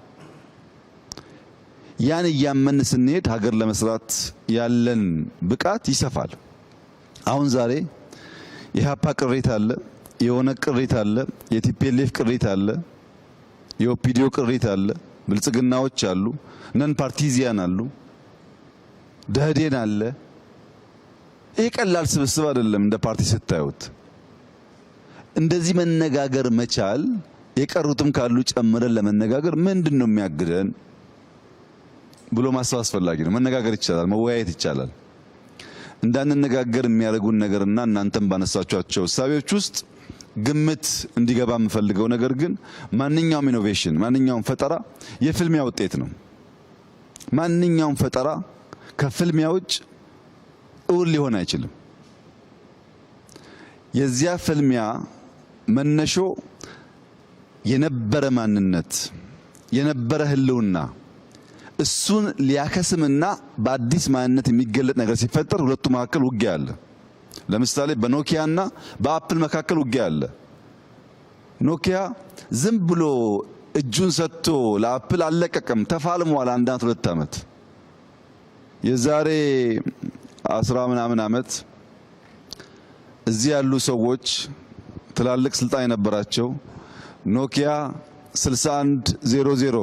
ያን እያመን ስንሄድ ሀገር ለመስራት ያለን ብቃት ይሰፋል። አሁን ዛሬ የሀፓ ቅሬታ አለ፣ የኦነግ ቅሬታ አለ፣ የቲፒኤልኤፍ ቅሬታ አለ፣ የኦፒዲዮ ቅሬታ አለ፣ ብልጽግናዎች አሉ፣ ነን ፓርቲዚያን አሉ፣ ደህዴን አለ። ይህ ቀላል ስብስብ አይደለም። እንደ ፓርቲ ስታዩት እንደዚህ መነጋገር መቻል፣ የቀሩትም ካሉ ጨምረን ለመነጋገር ምንድነው የሚያግደን ብሎ ማሰብ አስፈላጊ ነው። መነጋገር ይቻላል፣ መወያየት ይቻላል። እንዳንነጋገር የሚያደርጉን ነገርና እናንተም ባነሳቿቸው እሳቤዎች ውስጥ ግምት እንዲገባ የምፈልገው ነገር ግን ማንኛውም ኢኖቬሽን፣ ማንኛውም ፈጠራ የፍልሚያ ውጤት ነው። ማንኛውም ፈጠራ ከፍልሚያ ውጭ እውን ሊሆን አይችልም። የዚያ ፍልሚያ መነሾ የነበረ ማንነት፣ የነበረ ህልውና እሱን ሊያከስምና በአዲስ ማንነት የሚገለጥ ነገር ሲፈጠር ሁለቱ መካከል ውጊያ አለ። ለምሳሌ በኖኪያና በአፕል መካከል ውጊያ አለ። ኖኪያ ዝም ብሎ እጁን ሰጥቶ ለአፕል አልለቀቀም፣ ተፋልሟል። 1-2 ዓመት የዛሬ 10 ምናምን ዓመት እዚህ ያሉ ሰዎች ትላልቅ ስልጣን የነበራቸው ኖኪያ 6100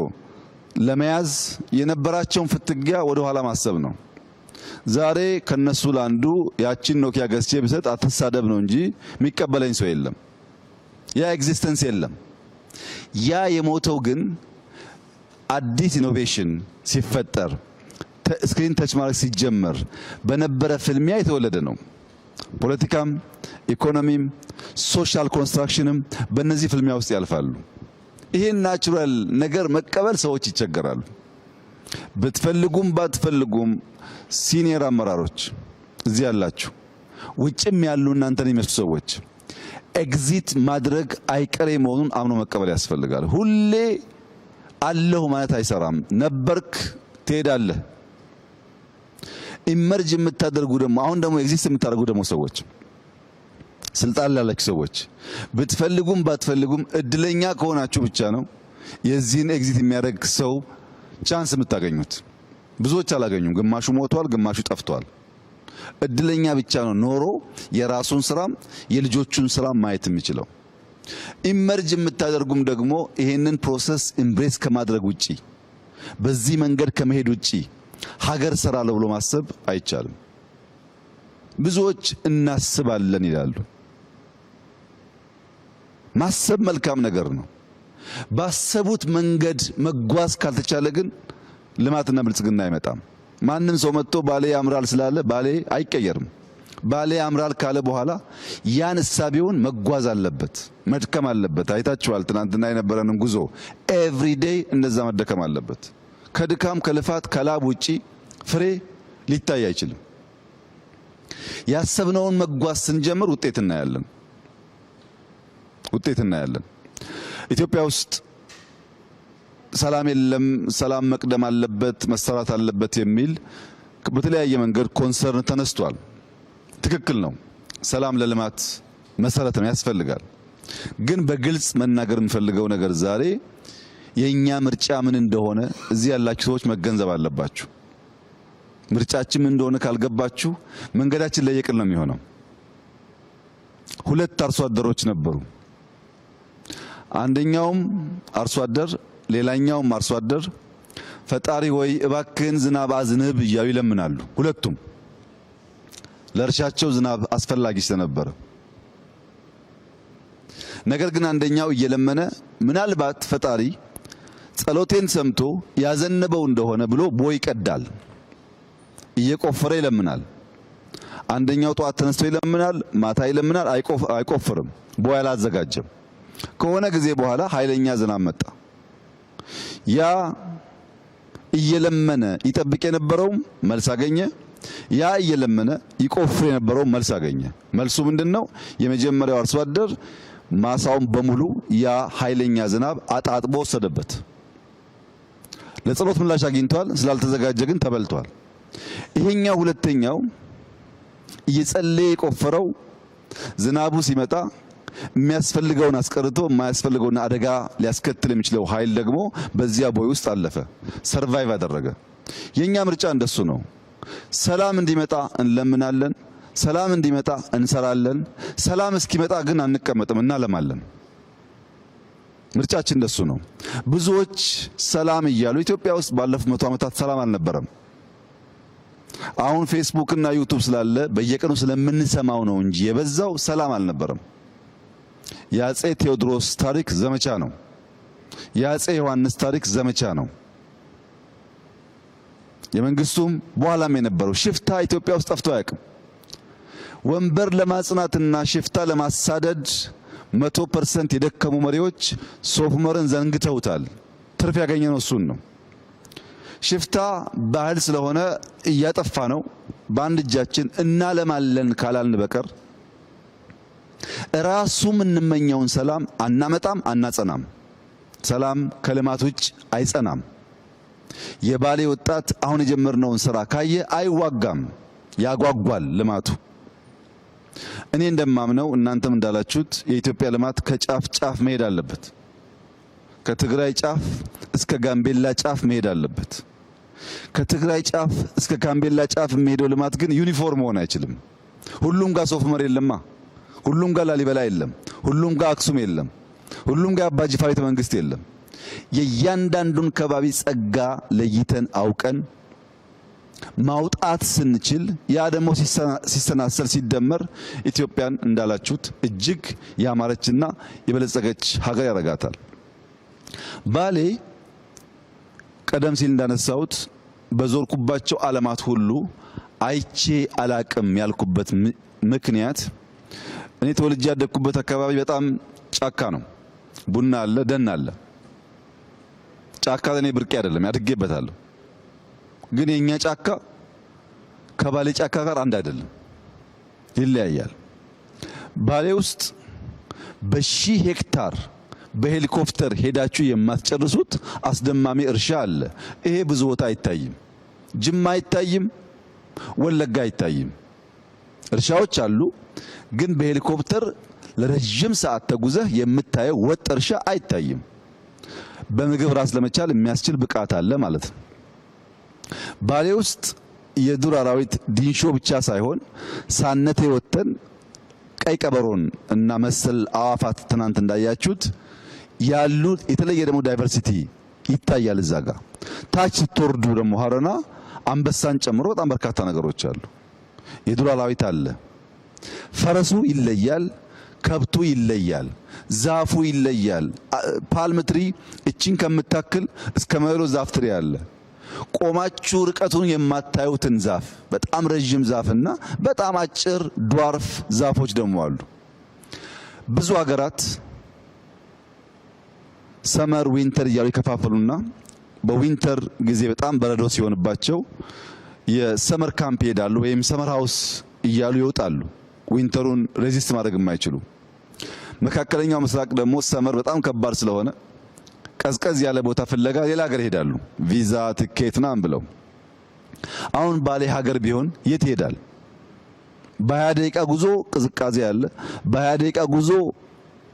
ለመያዝ የነበራቸውን ፍትጊያ ወደ ኋላ ማሰብ ነው። ዛሬ ከነሱ ላንዱ ያቺን ኖኪያ ገዝቼ ብሰጥ አትሳደብ ነው እንጂ የሚቀበለኝ ሰው የለም። ያ ኤግዚስተንስ የለም። ያ የሞተው ግን አዲስ ኢኖቬሽን ሲፈጠር ስክሪን ተች ማድረግ ሲጀመር በነበረ ፍልሚያ የተወለደ ነው። ፖለቲካም፣ ኢኮኖሚም፣ ሶሻል ኮንስትራክሽንም በእነዚህ ፍልሚያ ውስጥ ያልፋሉ። ይሄን ናቹራል ነገር መቀበል ሰዎች ይቸገራሉ። ብትፈልጉም ባትፈልጉም ሲኒየር አመራሮች እዚህ ያላችሁ፣ ውጭም ያሉ እናንተን የሚመስሉ ሰዎች ኤግዚት ማድረግ አይቀሬ መሆኑን አምኖ መቀበል ያስፈልጋል። ሁሌ አለሁ ማለት አይሰራም። ነበርክ ትሄዳለህ። ኢመርጅ የምታደርጉ ደግሞ አሁን ደግሞ ኤግዚስት የምታደርጉ ደግሞ ሰዎች፣ ስልጣን ላላችሁ ሰዎች ብትፈልጉም ባትፈልጉም እድለኛ ከሆናችሁ ብቻ ነው የዚህን ኤግዚት የሚያደርግ ሰው ቻንስ የምታገኙት። ብዙዎች አላገኙም። ግማሹ ሞቷል፣ ግማሹ ጠፍቷል። እድለኛ ብቻ ነው ኖሮ የራሱን ስራም የልጆቹን ስራ ማየት የሚችለው። ኢመርጅ የምታደርጉም ደግሞ ይሄንን ፕሮሰስ ኢምብሬስ ከማድረግ ውጪ፣ በዚህ መንገድ ከመሄድ ውጪ ሀገር ሰራለሁ ብሎ ማሰብ አይቻልም። ብዙዎች እናስባለን ይላሉ። ማሰብ መልካም ነገር ነው። ባሰቡት መንገድ መጓዝ ካልተቻለ ግን ልማትና ብልጽግና አይመጣም። ማንም ሰው መጥቶ ባሌ ያምራል ስላለ ባሌ አይቀየርም። ባሌ ያምራል ካለ በኋላ ያን እሳቤውን መጓዝ አለበት፣ መድከም አለበት። አይታችኋል ትናንትና የነበረንን ጉዞ። ኤቭሪ ዴይ እንደዛ መደከም አለበት። ከድካም ከልፋት ከላብ ውጪ ፍሬ ሊታይ አይችልም። ያሰብነውን መጓዝ ስንጀምር ውጤት እናያለን። ኢትዮጵያ ውስጥ ሰላም የለም፣ ሰላም መቅደም አለበት፣ መሰራት አለበት የሚል በተለያየ መንገድ ኮንሰርን ተነስቷል። ትክክል ነው። ሰላም ለልማት መሰረት ነው፣ ያስፈልጋል። ግን በግልጽ መናገር የምፈልገው ነገር ዛሬ የኛ ምርጫ ምን እንደሆነ እዚህ ያላችሁ ሰዎች መገንዘብ አለባችሁ። ምርጫችን ምን እንደሆነ ካልገባችሁ መንገዳችን ለየቅል ነው የሚሆነው። ሁለት አርሶ አደሮች ነበሩ። አንደኛውም አርሶ አደር ሌላኛውም አርሶ አደር ፈጣሪ ወይ እባክህን ዝናብ አዝንብ እያሉ ይለምናሉ። ሁለቱም ለእርሻቸው ዝናብ አስፈላጊ ስለነበረ፣ ነገር ግን አንደኛው እየለመነ ምናልባት ፈጣሪ ጸሎቴን ሰምቶ ያዘነበው እንደሆነ ብሎ ቦይ ይቀዳል፣ እየቆፈረ ይለምናል። አንደኛው ጧት ተነስቶ ይለምናል፣ ማታ ይለምናል፣ አይቆፍርም፣ ቦይ አላዘጋጀም። ከሆነ ጊዜ በኋላ ኃይለኛ ዝናብ መጣ። ያ እየለመነ ይጠብቅ የነበረውም መልስ አገኘ። ያ እየለመነ ይቆፍር የነበረው መልስ አገኘ። መልሱ ምንድነው? የመጀመሪያው አርሶ አደር ማሳውን በሙሉ ያ ኃይለኛ ዝናብ አጣጥቦ ወሰደበት። ለጸሎት ምላሽ አግኝቷል፣ ስላልተዘጋጀ ግን ተበልቷል። ይሄኛው ሁለተኛው እየጸለየ የቆፈረው ዝናቡ ሲመጣ የሚያስፈልገውን አስቀርቶ የማያስፈልገውን አደጋ ሊያስከትል የሚችለው ኃይል ደግሞ በዚያ ቦይ ውስጥ አለፈ፣ ሰርቫይቭ አደረገ። የኛ ምርጫ እንደሱ ነው። ሰላም እንዲመጣ እንለምናለን፣ ሰላም እንዲመጣ እንሰራለን። ሰላም እስኪመጣ ግን አንቀመጥም፣ እናለማለን። ምርጫችን እንደሱ ነው። ብዙዎች ሰላም እያሉ ኢትዮጵያ ውስጥ ባለፉት 100 ዓመታት ሰላም አልነበረም። አሁን ፌስቡክ እና ዩቲዩብ ስላለ በየቀኑ ስለምንሰማው ነው እንጂ የበዛው ሰላም አልነበረም። የአፄ ቴዎድሮስ ታሪክ ዘመቻ ነው። የአፄ ዮሐንስ ታሪክ ዘመቻ ነው። የመንግስቱም በኋላም የነበረው ሽፍታ ኢትዮጵያ ውስጥ ጠፍቶ አያውቅም። ወንበር ለማጽናትና ሽፍታ ለማሳደድ 100% የደከሙ መሪዎች ሶፍ ዑመርን ዘንግተውታል። ትርፍ ያገኘነው እሱን ነው። ሽፍታ ባህል ስለሆነ እያጠፋ ነው። በአንድ እጃችን እናለማለን ካላልን በቀር ራሱ የምንመኘውን ሰላም አናመጣም፣ አናጸናም። ሰላም ከልማት ውጭ አይጸናም። የባሌ ወጣት አሁን የጀመርነውን ስራ ካየ አይዋጋም፣ ያጓጓል ልማቱ። እኔ እንደማምነው እናንተም እንዳላችሁት የኢትዮጵያ ልማት ከጫፍ ጫፍ መሄድ አለበት። ከትግራይ ጫፍ እስከ ጋምቤላ ጫፍ መሄድ አለበት። ከትግራይ ጫፍ እስከ ጋምቤላ ጫፍ የሚሄደው ልማት ግን ዩኒፎርም መሆን አይችልም። ሁሉም ጋር ሶፍ ዑመር የለማ፣ ሁሉም ጋር ላሊበላ የለም፣ ሁሉም ጋር አክሱም የለም፣ ሁሉም ጋር አባ ጅፋር ቤተ መንግስት የለም። የእያንዳንዱን ከባቢ ጸጋ ለይተን አውቀን ማውጣት ስንችል ያ ደግሞ ሲሰናሰል ሲደመር ኢትዮጵያን እንዳላችሁት እጅግ ያማረችና የበለጸገች ሀገር ያደርጋታል። ባሌ ቀደም ሲል እንዳነሳሁት በዞርኩባቸው ዓለማት ሁሉ አይቼ አላቅም ያልኩበት ምክንያት እኔ ተወልጄ ያደግኩበት አካባቢ በጣም ጫካ ነው። ቡና አለ፣ ደን አለ። ጫካ ለኔ ብርቅ አይደለም፣ ያድጌበታለሁ። ግን የኛ ጫካ ከባሌ ጫካ ጋር አንድ አይደለም፣ ይለያያል። ባሌ ውስጥ በሺህ ሄክታር በሄሊኮፕተር ሄዳችሁ የማትጨርሱት አስደማሚ እርሻ አለ። ይሄ ብዙ ቦታ አይታይም። ጅማ አይታይም፣ ወለጋ አይታይም። እርሻዎች አሉ፣ ግን በሄሊኮፕተር ለረጅም ሰዓት ተጉዘህ የምታየው ወጥ እርሻ አይታይም። በምግብ ራስ ለመቻል የሚያስችል ብቃት አለ ማለት ነው። ባሌ ውስጥ የዱር አራዊት ዲንሾ ብቻ ሳይሆን ሳነቴ ወተን ቀይ ቀበሮን እና መሰል አዋፋት ትናንት እንዳያችሁት ያሉ የተለየ ደግሞ ዳይቨርሲቲ ይታያል። እዛ ጋር ታች ስትወርዱ ደግሞ ሀረና አንበሳን ጨምሮ በጣም በርካታ ነገሮች አሉ። የዱር አራዊት አለ። ፈረሱ ይለያል፣ ከብቱ ይለያል። ዛፉ ይለያል። ፓልም ትሪ እቺን ከምታክል እስከ መሎ ዛፍ ትሪ አለ። ቆማችሁ ርቀቱን የማታዩትን ዛፍ በጣም ረጅም ዛፍና በጣም አጭር ዷርፍ ዛፎች ደግሞ አሉ። ብዙ ሀገራት ሰመር ዊንተር እያሉ ይከፋፈሉና በዊንተር ጊዜ በጣም በረዶ ሲሆንባቸው የሰመር ካምፕ ይሄዳሉ ወይም ሰመር ሃውስ እያሉ ይወጣሉ። ዊንተሩን ሬዚስት ማድረግ የማይችሉ መካከለኛው ምስራቅ ደግሞ ሰመር በጣም ከባድ ስለሆነ ቀዝቀዝ ያለ ቦታ ፍለጋ ሌላ ሀገር ይሄዳሉ። ቪዛ ትኬት ምናምን ብለው። አሁን ባሌ ሀገር ቢሆን የት ይሄዳል? በ20 ደቂቃ ጉዞ ቅዝቃዜ አለ፣ በ20 ደቂቃ ጉዞ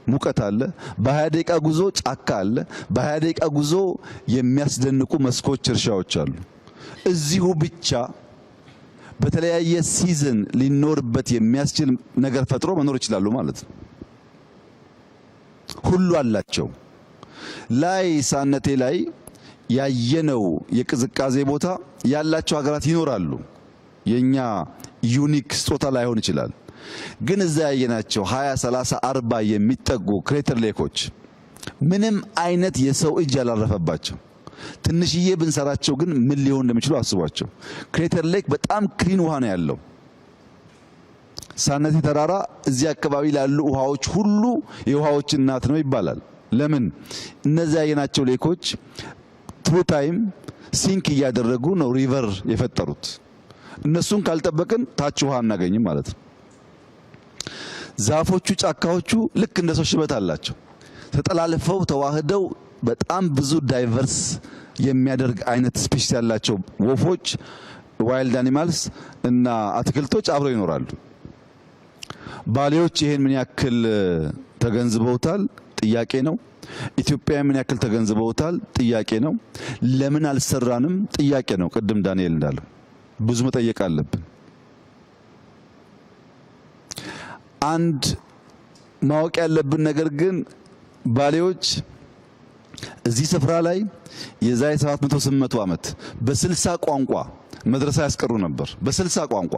ሙቀት አለ፣ በ20 ደቂቃ ጉዞ ጫካ አለ፣ በ20 ደቂቃ ጉዞ የሚያስደንቁ መስኮች፣ እርሻዎች አሉ። እዚሁ ብቻ በተለያየ ሲዝን ሊኖርበት የሚያስችል ነገር ፈጥሮ መኖር ይችላሉ ማለት ነው። ሁሉ አላቸው። ላይ ሳነቴ ላይ ያየነው የቅዝቃዜ ቦታ ያላቸው ሀገራት ይኖራሉ። የኛ ዩኒክ ስጦታ ላይሆን ይችላል። ግን እዛ ያየናቸው 20 30 40 የሚጠጉ ክሬተር ሌኮች ምንም አይነት የሰው እጅ ያላረፈባቸው ትንሽዬ ብንሰራቸው ግን ምን ሊሆን እንደሚችሉ አስቧቸው። ክሬተር ሌክ በጣም ክሊን ውሃ ነው ያለው። ሳነቴ ተራራ እዚህ አካባቢ ላሉ ውሃዎች ሁሉ የውሃዎች እናት ነው ይባላል። ለምን? እነዚያ ያየናቸው ሌኮች ትሩ ታይም ሲንክ እያደረጉ ነው ሪቨር የፈጠሩት። እነሱን ካልጠበቅን ታች ውሃ አናገኝም ማለት ነው። ዛፎቹ፣ ጫካዎቹ ልክ እንደ ሰው ሽበት አላቸው። ተጠላልፈው ተዋህደው በጣም ብዙ ዳይቨርስ የሚያደርግ አይነት ስፔሺስ ያላቸው ወፎች፣ ዋይልድ አኒማልስ እና አትክልቶች አብረው ይኖራሉ። ባሌዎች ይሄን ምን ያክል ተገንዝበውታል? ጥያቄ ነው። ኢትዮጵያ ምን ያክል ተገንዝበውታል? ጥያቄ ነው። ለምን አልሰራንም? ጥያቄ ነው። ቅድም ዳንኤል እንዳለው ብዙ መጠየቅ አለብን። አንድ ማወቅ ያለብን ነገር ግን ባሌዎች እዚህ ስፍራ ላይ የዛሬ 700 ዓመት በ60 ቋንቋ መድረሳ ያስቀሩ ነበር። በ60 ቋንቋ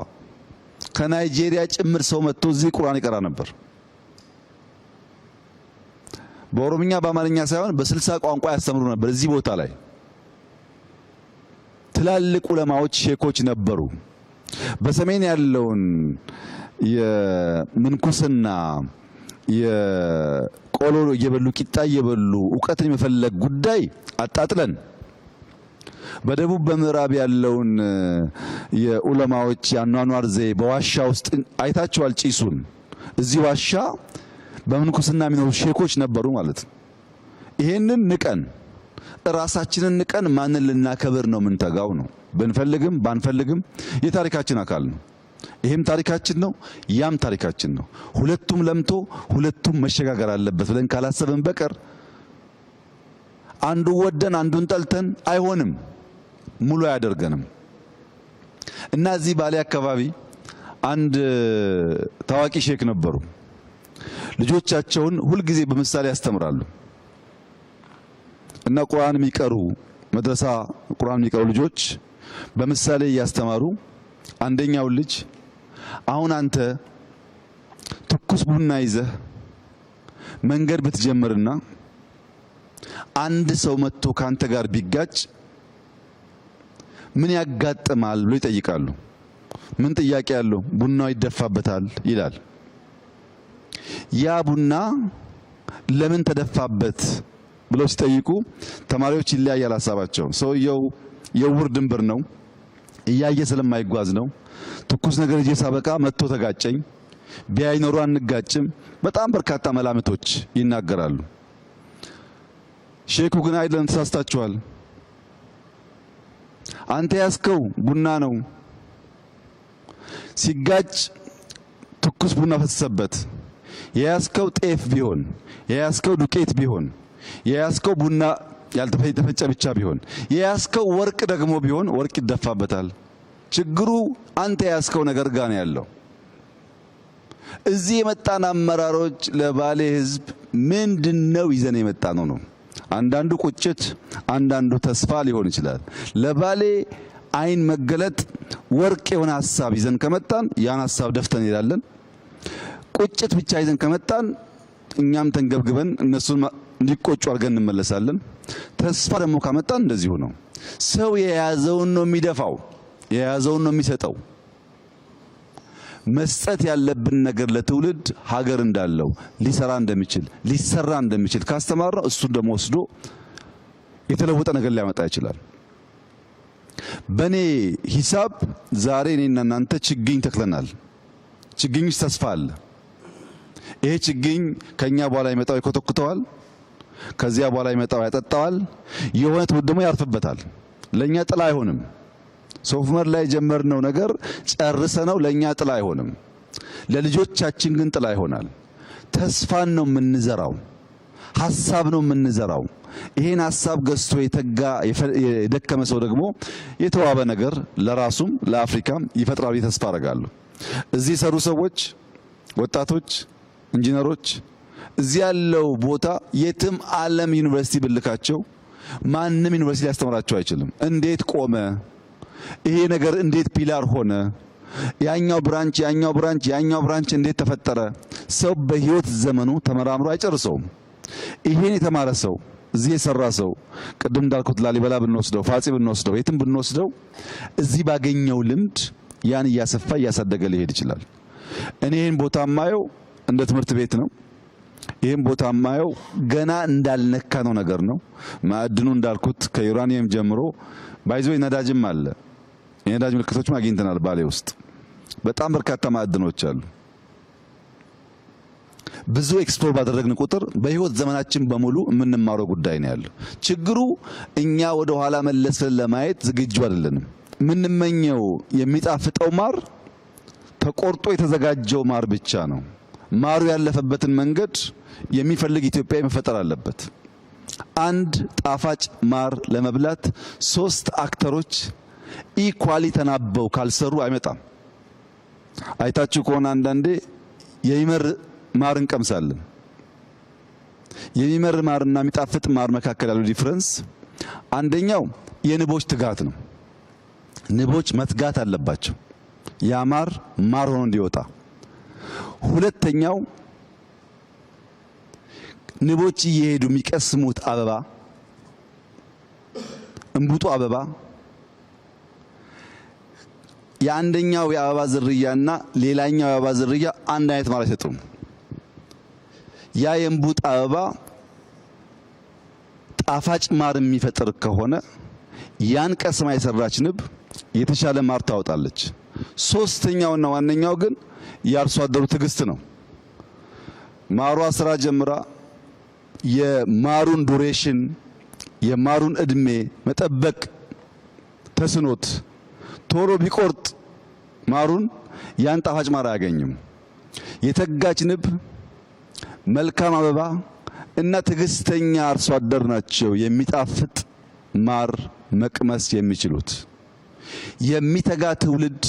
ከናይጄሪያ ጭምር ሰው መጥቶ እዚህ ቁርአን ይቀራ ነበር። በኦሮምኛ በአማርኛ ሳይሆን በ60 ቋንቋ ያስተምሩ ነበር። እዚህ ቦታ ላይ ትላልቅ ዑለማዎች፣ ሼኮች ነበሩ። በሰሜን ያለውን የምንኩስና የቆሎ እየበሉ ቂጣ እየበሉ እውቀትን የመፈለግ ጉዳይ አጣጥለን በደቡብ በምዕራብ ያለውን የዑለማዎች ያኗኗር ዘይ በዋሻ ውስጥ አይታቸዋል። ጪሱን እዚህ ዋሻ በምንኩስና የሚኖሩ ሼኮች ነበሩ ማለት ነው። ይሄንን ንቀን ራሳችንን ንቀን ማንን ልናከብር ነው የምንተጋው? ነው ብንፈልግም ባንፈልግም የታሪካችን አካል ነው። ይሄም ታሪካችን ነው፣ ያም ታሪካችን ነው። ሁለቱም ለምቶ ሁለቱም መሸጋገር አለበት ብለን ካላሰብን በቀር አንዱ ወደን አንዱን ጠልተን አይሆንም፣ ሙሉ አያደርገንም። እና እዚህ ባሌ አካባቢ አንድ ታዋቂ ሼክ ነበሩ። ልጆቻቸውን ሁልጊዜ በምሳሌ ያስተምራሉ እና ቁርአን የሚቀሩ መድረሳ ቁርአን የሚቀሩ ልጆች በምሳሌ እያስተማሩ አንደኛው ልጅ አሁን አንተ ትኩስ ቡና ይዘህ መንገድ ብትጀምርና አንድ ሰው መጥቶ ካንተ ጋር ቢጋጭ ምን ያጋጥማል ብሎ ይጠይቃሉ። ምን ጥያቄ ያለው? ቡናው ይደፋበታል ይላል። ያ ቡና ለምን ተደፋበት ብለው ሲጠይቁ ተማሪዎች ይለያያል ሀሳባቸው። ሰውየው የውር ድንብር ነው፣ እያየ ስለማይጓዝ ነው። ትኩስ ነገር እጄ ሳበቃ መጥቶ ተጋጨኝ፣ ቢያይ ኖሮ አንጋጭም። በጣም በርካታ መላምቶች ይናገራሉ። ሼኩ ግን አይደለም፣ ተሳስታችኋል። አንተ ያስከው ቡና ነው። ሲጋጭ ትኩስ ቡና ፈሰሰበት። የያዝከው ጤፍ ቢሆን፣ የያዝከው ዱቄት ቢሆን፣ የያዝከው ቡና ያልተፈጨ ብቻ ቢሆን፣ የያዝከው ወርቅ ደግሞ ቢሆን ወርቅ ይደፋበታል። ችግሩ አንተ የያዝከው ነገር ጋር ነው ያለው። እዚህ የመጣን አመራሮች ለባሌ ሕዝብ ምንድነው ይዘን የመጣ ነው? አንዳንዱ ቁጭት፣ አንዳንዱ ተስፋ ሊሆን ይችላል። ለባሌ አይን መገለጥ ወርቅ የሆነ ሐሳብ ይዘን ከመጣን ያን ሐሳብ ደፍተን እንሄዳለን። ቁጭት ብቻ ይዘን ከመጣን እኛም ተንገብግበን እነሱን እንዲቆጩ አድርገን እንመለሳለን። ተስፋ ደግሞ ካመጣን እንደዚሁ ነው። ሰው የያዘውን ነው የሚደፋው፣ የያዘውን ነው የሚሰጠው። መስጠት ያለብን ነገር ለትውልድ ሀገር እንዳለው ሊሰራ እንደሚችል ሊሰራ እንደሚችል ካስተማርነው እሱን ደግሞ ወስዶ የተለወጠ ነገር ሊያመጣ ይችላል። በኔ ሂሳብ ዛሬ እኔና እናንተ ችግኝ ተክለናል። ችግኝ ተስፋ አለ። ይሄ ችግኝ ከኛ በኋላ ይመጣው ይኮተኩተዋል፣ ከዚያ በኋላ ይመጣው ያጠጣዋል፣ የሆነ ትውልድ ደግሞ ያርፍበታል። ለኛ ጥላ አይሆንም። ሶፍ ዑመር ላይ ጀመርነው ነገር ጨርሰነው ለኛ ጥላ አይሆንም፣ ለልጆቻችን ግን ጥላ ይሆናል። ተስፋን ነው የምንዘራው፣ ሐሳብ ነው የምንዘራው። ይሄን ሐሳብ ገዝቶ የተጋ የደከመ ሰው ደግሞ የተዋበ ነገር ለራሱም ለአፍሪካም ይፈጥራል። ተስፋ አደርጋለሁ። እዚህ የሰሩ ሰዎች፣ ወጣቶች፣ ኢንጂነሮች እዚህ ያለው ቦታ የትም ዓለም ዩኒቨርሲቲ ብልካቸው ማንም ዩኒቨርሲቲ ሊያስተምራቸው አይችልም። እንዴት ቆመ ይሄ ነገር፣ እንዴት ፒላር ሆነ፣ ያኛው ብራንች እንዴት ተፈጠረ? ሰው በህይወት ዘመኑ ተመራምሮ አይጨርሰውም። ይሄን የተማረ ሰው እዚህ የሰራ ሰው ቅድም እንዳልኩት ላሊበላ ብንወስደው ፋጺ ብንወስደው የትም ብንወስደው እዚህ ባገኘው ልምድ ያን እያሰፋ እያሳደገ ሊሄድ ይችላል። እኔ ይሄን ቦታ ማየው እንደ ትምህርት ቤት ነው። ይሄን ቦታ ማየው ገና እንዳልነካ ነው ነገር ነው። ማዕድኑ እንዳልኩት ከዩራኒየም ጀምሮ ባይዞ ነዳጅም አለ። የነዳጅ ምልክቶችም አግኝተናል። ባሌ ውስጥ በጣም በርካታ ማዕድኖች አሉ። ብዙ ኤክስፕሎር ባደረግን ቁጥር በህይወት ዘመናችን በሙሉ የምንማረው ጉዳይ ነው ያለው። ችግሩ እኛ ወደ ኋላ መለስን ለማየት ዝግጁ አይደለንም። የምንመኘው የሚጣፍጠው ማር ተቆርጦ የተዘጋጀው ማር ብቻ ነው። ማሩ ያለፈበትን መንገድ የሚፈልግ ኢትዮጵያዊ መፈጠር አለበት። አንድ ጣፋጭ ማር ለመብላት 3 አክተሮች ኢኳሊ ተናበው ካልሰሩ አይመጣም። አይታችሁ ከሆነ አንዳንዴ የሚመር ማር እንቀምሳለን። የሚመር ማርና የሚጣፍጥ ማር መካከል ያለው ዲፍረንስ አንደኛው የንቦች ትጋት ነው። ንቦች መትጋት አለባቸው ያ ማር ሆኖ እንዲወጣ። ሁለተኛው ንቦች እየሄዱ የሚቀስሙት አበባ እንቡጡ አበባ የአንደኛው የአበባ ዝርያና ሌላኛው የአበባ ዝርያ አንድ አይነት ማር አይሰጡም። ያ የእንቡጥ አበባ ጣፋጭ ማር የሚፈጥር ከሆነ ያን ቀስማ የሰራች ንብ የተሻለ ማር ታወጣለች። ሶስተኛውና ዋነኛው ግን የአርሶ አደሩ ትዕግስት ነው። ማሯ ስራ ጀምራ የማሩን ዱሬሽን የማሩን እድሜ መጠበቅ ተስኖት ቶሎ ቢቆርጥ ማሩን ያን ጣፋጭ ማር አያገኝም። የተጋች ንብ፣ መልካም አበባ እና ትዕግስተኛ አርሶ አደር ናቸው የሚጣፍጥ ማር መቅመስ የሚችሉት። የሚተጋ ትውልድ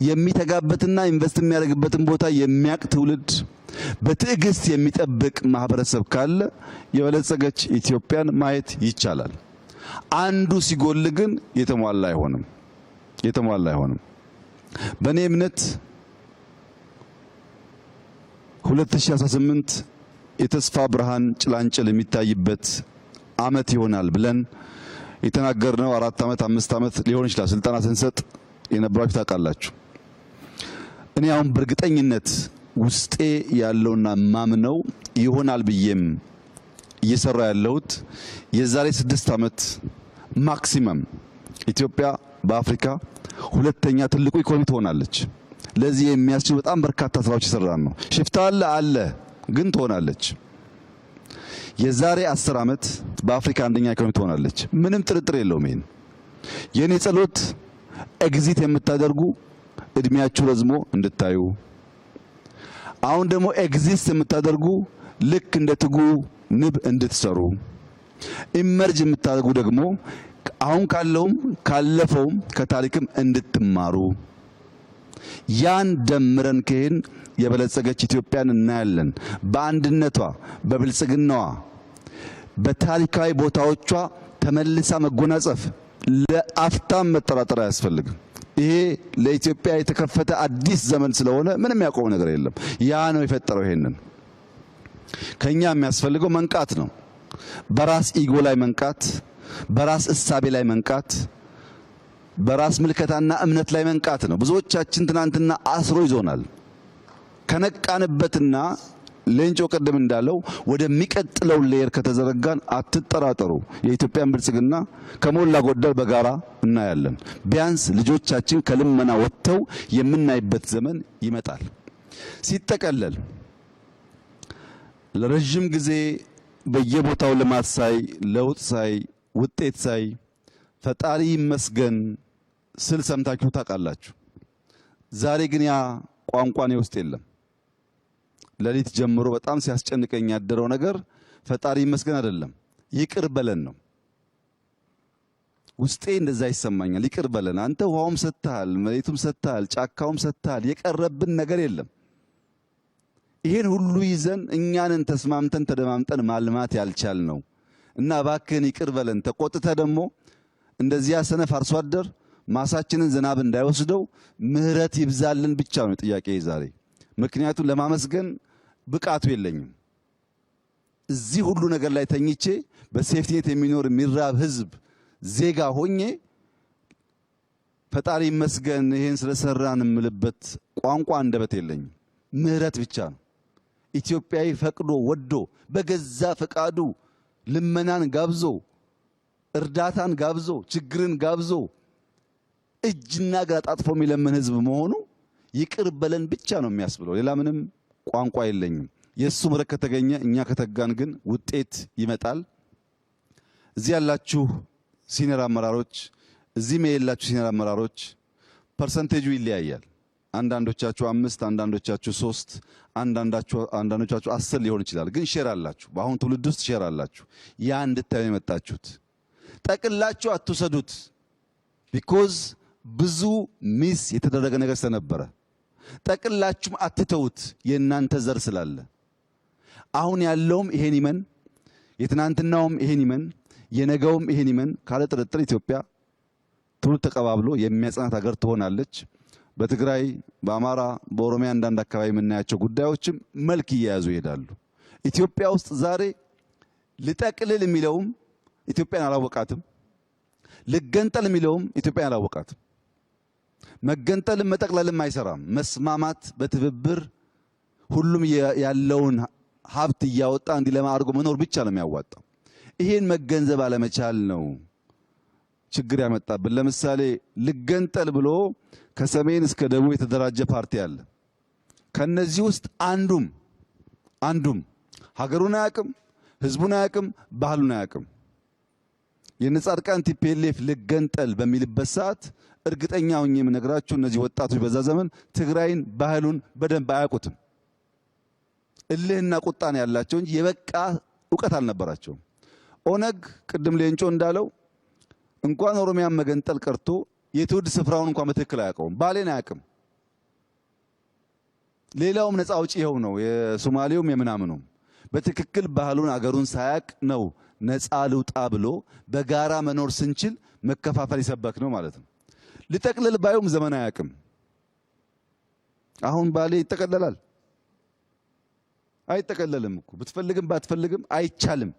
የሚተጋበትና ኢንቨስት የሚያደርግበትን ቦታ የሚያቅ ትውልድ በትዕግስት የሚጠብቅ ማህበረሰብ ካለ የበለጸገች ኢትዮጵያን ማየት ይቻላል። አንዱ ሲጎል ግን የተሟላ አይሆንም። በእኔ እምነት 2018 የተስፋ ብርሃን ጭላንጭል የሚታይበት አመት ይሆናል ብለን የተናገርነው 4 ዓመት 5 ዓመት ሊሆን ይችላል። ስልጣና ስንሰጥ የነበራችሁ ታውቃላችሁ። እኔ አሁን በእርግጠኝነት ውስጤ ያለውና ማምነው ይሆናል ብዬም እየሰራ ያለሁት የዛሬ 6 ዓመት ማክሲመም ኢትዮጵያ በአፍሪካ ሁለተኛ ትልቁ ኢኮኖሚ ትሆናለች። ለዚህ የሚያስችል በጣም በርካታ ስራዎች ይሰራል ነው። ሽፍታ አለ ግን ትሆናለች። የዛሬ 10 ዓመት በአፍሪካ አንደኛ ኢኮኖሚ ትሆናለች። ምንም ጥርጥር የለውም። ይሄን የኔ ጸሎት ኤግዚት የምታደርጉ እድሜያችሁ ረዝሞ እንድታዩ፣ አሁን ደግሞ ኤግዚስት የምታደርጉ ልክ እንደ ትጉ ንብ እንድትሰሩ፣ ኢመርጅ የምታደርጉ ደግሞ አሁን ካለውም ካለፈውም ከታሪክም እንድትማሩ፣ ያን ደምረን ከሄን የበለጸገች ኢትዮጵያን እናያለን። በአንድነቷ በብልጽግናዋ በታሪካዊ ቦታዎቿ ተመልሳ መጎናጸፍ ለአፍታም መጠራጠር አያስፈልግም። ይሄ ለኢትዮጵያ የተከፈተ አዲስ ዘመን ስለሆነ ምንም ያቆመው ነገር የለም። ያ ነው የፈጠረው። ይሄንን ከኛ የሚያስፈልገው መንቃት ነው። በራስ ኢጎ ላይ መንቃት፣ በራስ እሳቤ ላይ መንቃት፣ በራስ ምልከታና እምነት ላይ መንቃት ነው። ብዙዎቻችን ትናንትና አስሮ ይዞናል። ከነቃንበትና ሌንጮ ቀደም እንዳለው ወደሚቀጥለው ሌየር ከተዘረጋን አትጠራጠሩ፣ የኢትዮጵያን ብልጽግና ከሞላ ጎደል በጋራ እናያለን። ቢያንስ ልጆቻችን ከልመና ወጥተው የምናይበት ዘመን ይመጣል። ሲጠቀለል ለረጅም ጊዜ በየቦታው ልማት ሳይ፣ ለውጥ ሳይ፣ ውጤት ሳይ ፈጣሪ ይመስገን ስል ሰምታችሁ ታውቃላችሁ። ዛሬ ግን ያ ቋንቋ እኔ ውስጥ የለም። ሌሊት ጀምሮ በጣም ሲያስጨንቀኝ ያደረው ነገር ፈጣሪ ይመስገን አይደለም፣ ይቅር በለን ነው። ውስጤ እንደዛ ይሰማኛል። ይቅር በለን አንተ ውሃውም ሰጥተሃል፣ መሬቱም ሰጥተሃል፣ ጫካውም ሰጥተሃል፣ የቀረብን ነገር የለም። ይሄን ሁሉ ይዘን እኛንን ተስማምተን ተደማምጠን ማልማት ያልቻል ነው እና እባክህን ይቅር በለን። ተቆጥተ ደግሞ እንደዚያ ሰነፍ አርሶ አደር ማሳችንን ዝናብ እንዳይወስደው ምህረት ይብዛልን ብቻ ነው ጥያቄ ዛሬ። ምክንያቱም ለማመስገን ብቃቱ የለኝም። እዚህ ሁሉ ነገር ላይ ተኝቼ በሴፍቲኔት የሚኖር የሚራብ ህዝብ ዜጋ ሆኜ ፈጣሪ ይመስገን ይሄን ስለሰራን የምልበት ቋንቋ አንደበት የለኝም። ምህረት ብቻ ነው። ኢትዮጵያዊ ፈቅዶ ወዶ በገዛ ፈቃዱ ልመናን ጋብዞ እርዳታን ጋብዞ ችግርን ጋብዞ እጅና እግር አጣጥፎ የሚለምን ህዝብ መሆኑ ይቅር በለን ብቻ ነው የሚያስብለው። ሌላ ምንም ቋንቋ የለኝም። የሱ ምሕረት ከተገኘ እኛ ከተጋን ግን ውጤት ይመጣል። እዚህ ያላችሁ ሲኒየር አመራሮች፣ እዚህም የሌላችሁ ሲኒየር አመራሮች ፐርሰንቴጁ ይለያያል። አንዳንዶቻችሁ 5፣ አንዳንዶቻችሁ 3፣ አንዳንዶቻችሁ 10 ሊሆን ይችላል። ግን ሼር አላችሁ። በአሁን ትውልድ ውስጥ ሼር አላችሁ። ያ እንድታዩ የመጣችሁት ጠቅላችሁ አትውሰዱት። ቢኮዝ ብዙ ሚስ የተደረገ ነገር ስለነበረ ጠቅላችሁም አትተውት። የእናንተ ዘር ስላለ አሁን ያለውም ይሄን ይመን፣ የትናንትናውም ይሄን ይመን፣ የነገውም ይሄን ይመን። ካለ ጥርጥር ኢትዮጵያ ትውልድ ተቀባብሎ የሚያጽናት ሀገር ትሆናለች። በትግራይ፣ በአማራ፣ በኦሮሚያ አንዳንድ አካባቢ የምናያቸው ጉዳዮችም መልክ እየያዙ ይሄዳሉ። ኢትዮጵያ ውስጥ ዛሬ ልጠቅልል የሚለውም ኢትዮጵያን አላወቃትም፣ ልገንጠል የሚለውም ኢትዮጵያን አላወቃትም። መገንጠልም መጠቅለልም አይሰራም። መስማማት፣ በትብብር ሁሉም ያለውን ሀብት እያወጣ እንዲለማ አድርጎ መኖር ብቻ ነው የሚያዋጣው። ይሄን መገንዘብ አለመቻል ነው ችግር ያመጣብን። ለምሳሌ ልገንጠል ብሎ ከሰሜን እስከ ደቡብ የተደራጀ ፓርቲ አለ። ከነዚህ ውስጥ አንዱም ሀገሩን አያውቅም፣ ህዝቡን አያውቅም፣ ባህሉን አያውቅም። የነጻድቃን ቲፒኤልኤፍ ልገንጠል በሚልበት ሰዓት እርግጠኛ ሆኜ የምነግራችሁ እነዚህ ወጣቶች በዛ ዘመን ትግራይን ባህሉን በደንብ አያውቁትም። እልህና ቁጣ ነው ያላቸው እንጂ የበቃ እውቀት አልነበራቸውም። ኦነግ ቅድም ሌንጮ እንዳለው እንኳን ኦሮሚያን መገንጠል ቀርቶ የትውልድ ስፍራውን እንኳን በትክክል አያውቀውም። ባሌን አያውቅም። ሌላውም ነፃ አውጪ ይኸው ነው፣ የሶማሌውም የምናምኑም በትክክል ባህሉን አገሩን ሳያቅ ነው ነፃ ልውጣ ብሎ በጋራ መኖር ስንችል መከፋፈል ይሰበክ ነው ማለት ነው። ልጠቅልል ባዩም ዘመን አያውቅም። አሁን ባሌ ይጠቀለላል? አይጠቀለልም እኮ ብትፈልግም ባትፈልግም አይቻልም።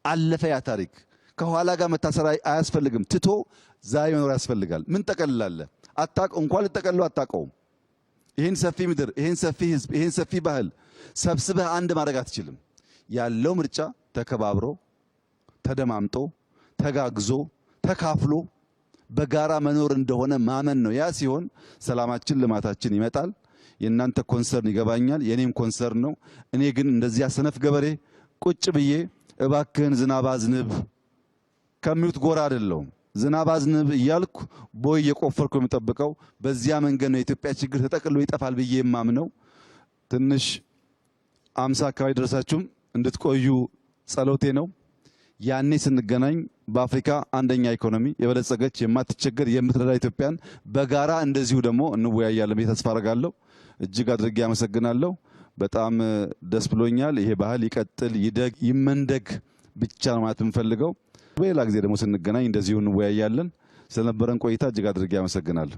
አለፈ ያ ታሪክ። ከኋላ ጋር መታሰር አያስፈልግም። ትቶ ዛሬ መኖር ያስፈልጋል። ምን ጠቀልላለህ? እንኳን ልጠቀልለው አታውቀውም። ይህን ሰፊ ምድር፣ ይህን ሰፊ ህዝብ፣ ይህን ሰፊ ባህል ሰብስበህ አንድ ማድረግ አትችልም። ያለው ምርጫ ተከባብሮ ተደማምጦ ተጋግዞ ተካፍሎ በጋራ መኖር እንደሆነ ማመን ነው። ያ ሲሆን ሰላማችን፣ ልማታችን ይመጣል። የእናንተ ኮንሰርን ይገባኛል፣ የኔም ኮንሰርን ነው። እኔ ግን እንደዚያ ሰነፍ ገበሬ ቁጭ ብዬ እባክህን ዝናብ አዝንብ ከሚሉት ጎራ አይደለሁም። ዝናብ አዝንብ እያልኩ ቦይ እየቆፈርኩ የምጠብቀው በዚያ መንገድ ነው የኢትዮጵያ ችግር ተጠቅሎ ይጠፋል ብዬ የማምነው። ትንሽ 50 አካባቢ ደረሳችሁም እንድትቆዩ ጸሎቴ ነው። ያኔ ስንገናኝ በአፍሪካ አንደኛ ኢኮኖሚ የበለጸገች የማትቸገር የምትረዳ ኢትዮጵያን በጋራ እንደዚሁ ደግሞ እንወያያለን ብዬ ተስፋ አደርጋለሁ። እጅግ አድርጌ አመሰግናለሁ። በጣም ደስ ብሎኛል። ይሄ ባህል ይቀጥል፣ ይደግ፣ ይመንደግ ብቻ ነው ማለት የምፈልገው። በሌላ ጊዜ ደግሞ ስንገናኝ እንደዚሁ እንወያያለን። ስለነበረን ቆይታ እጅግ አድርጌ አመሰግናለሁ።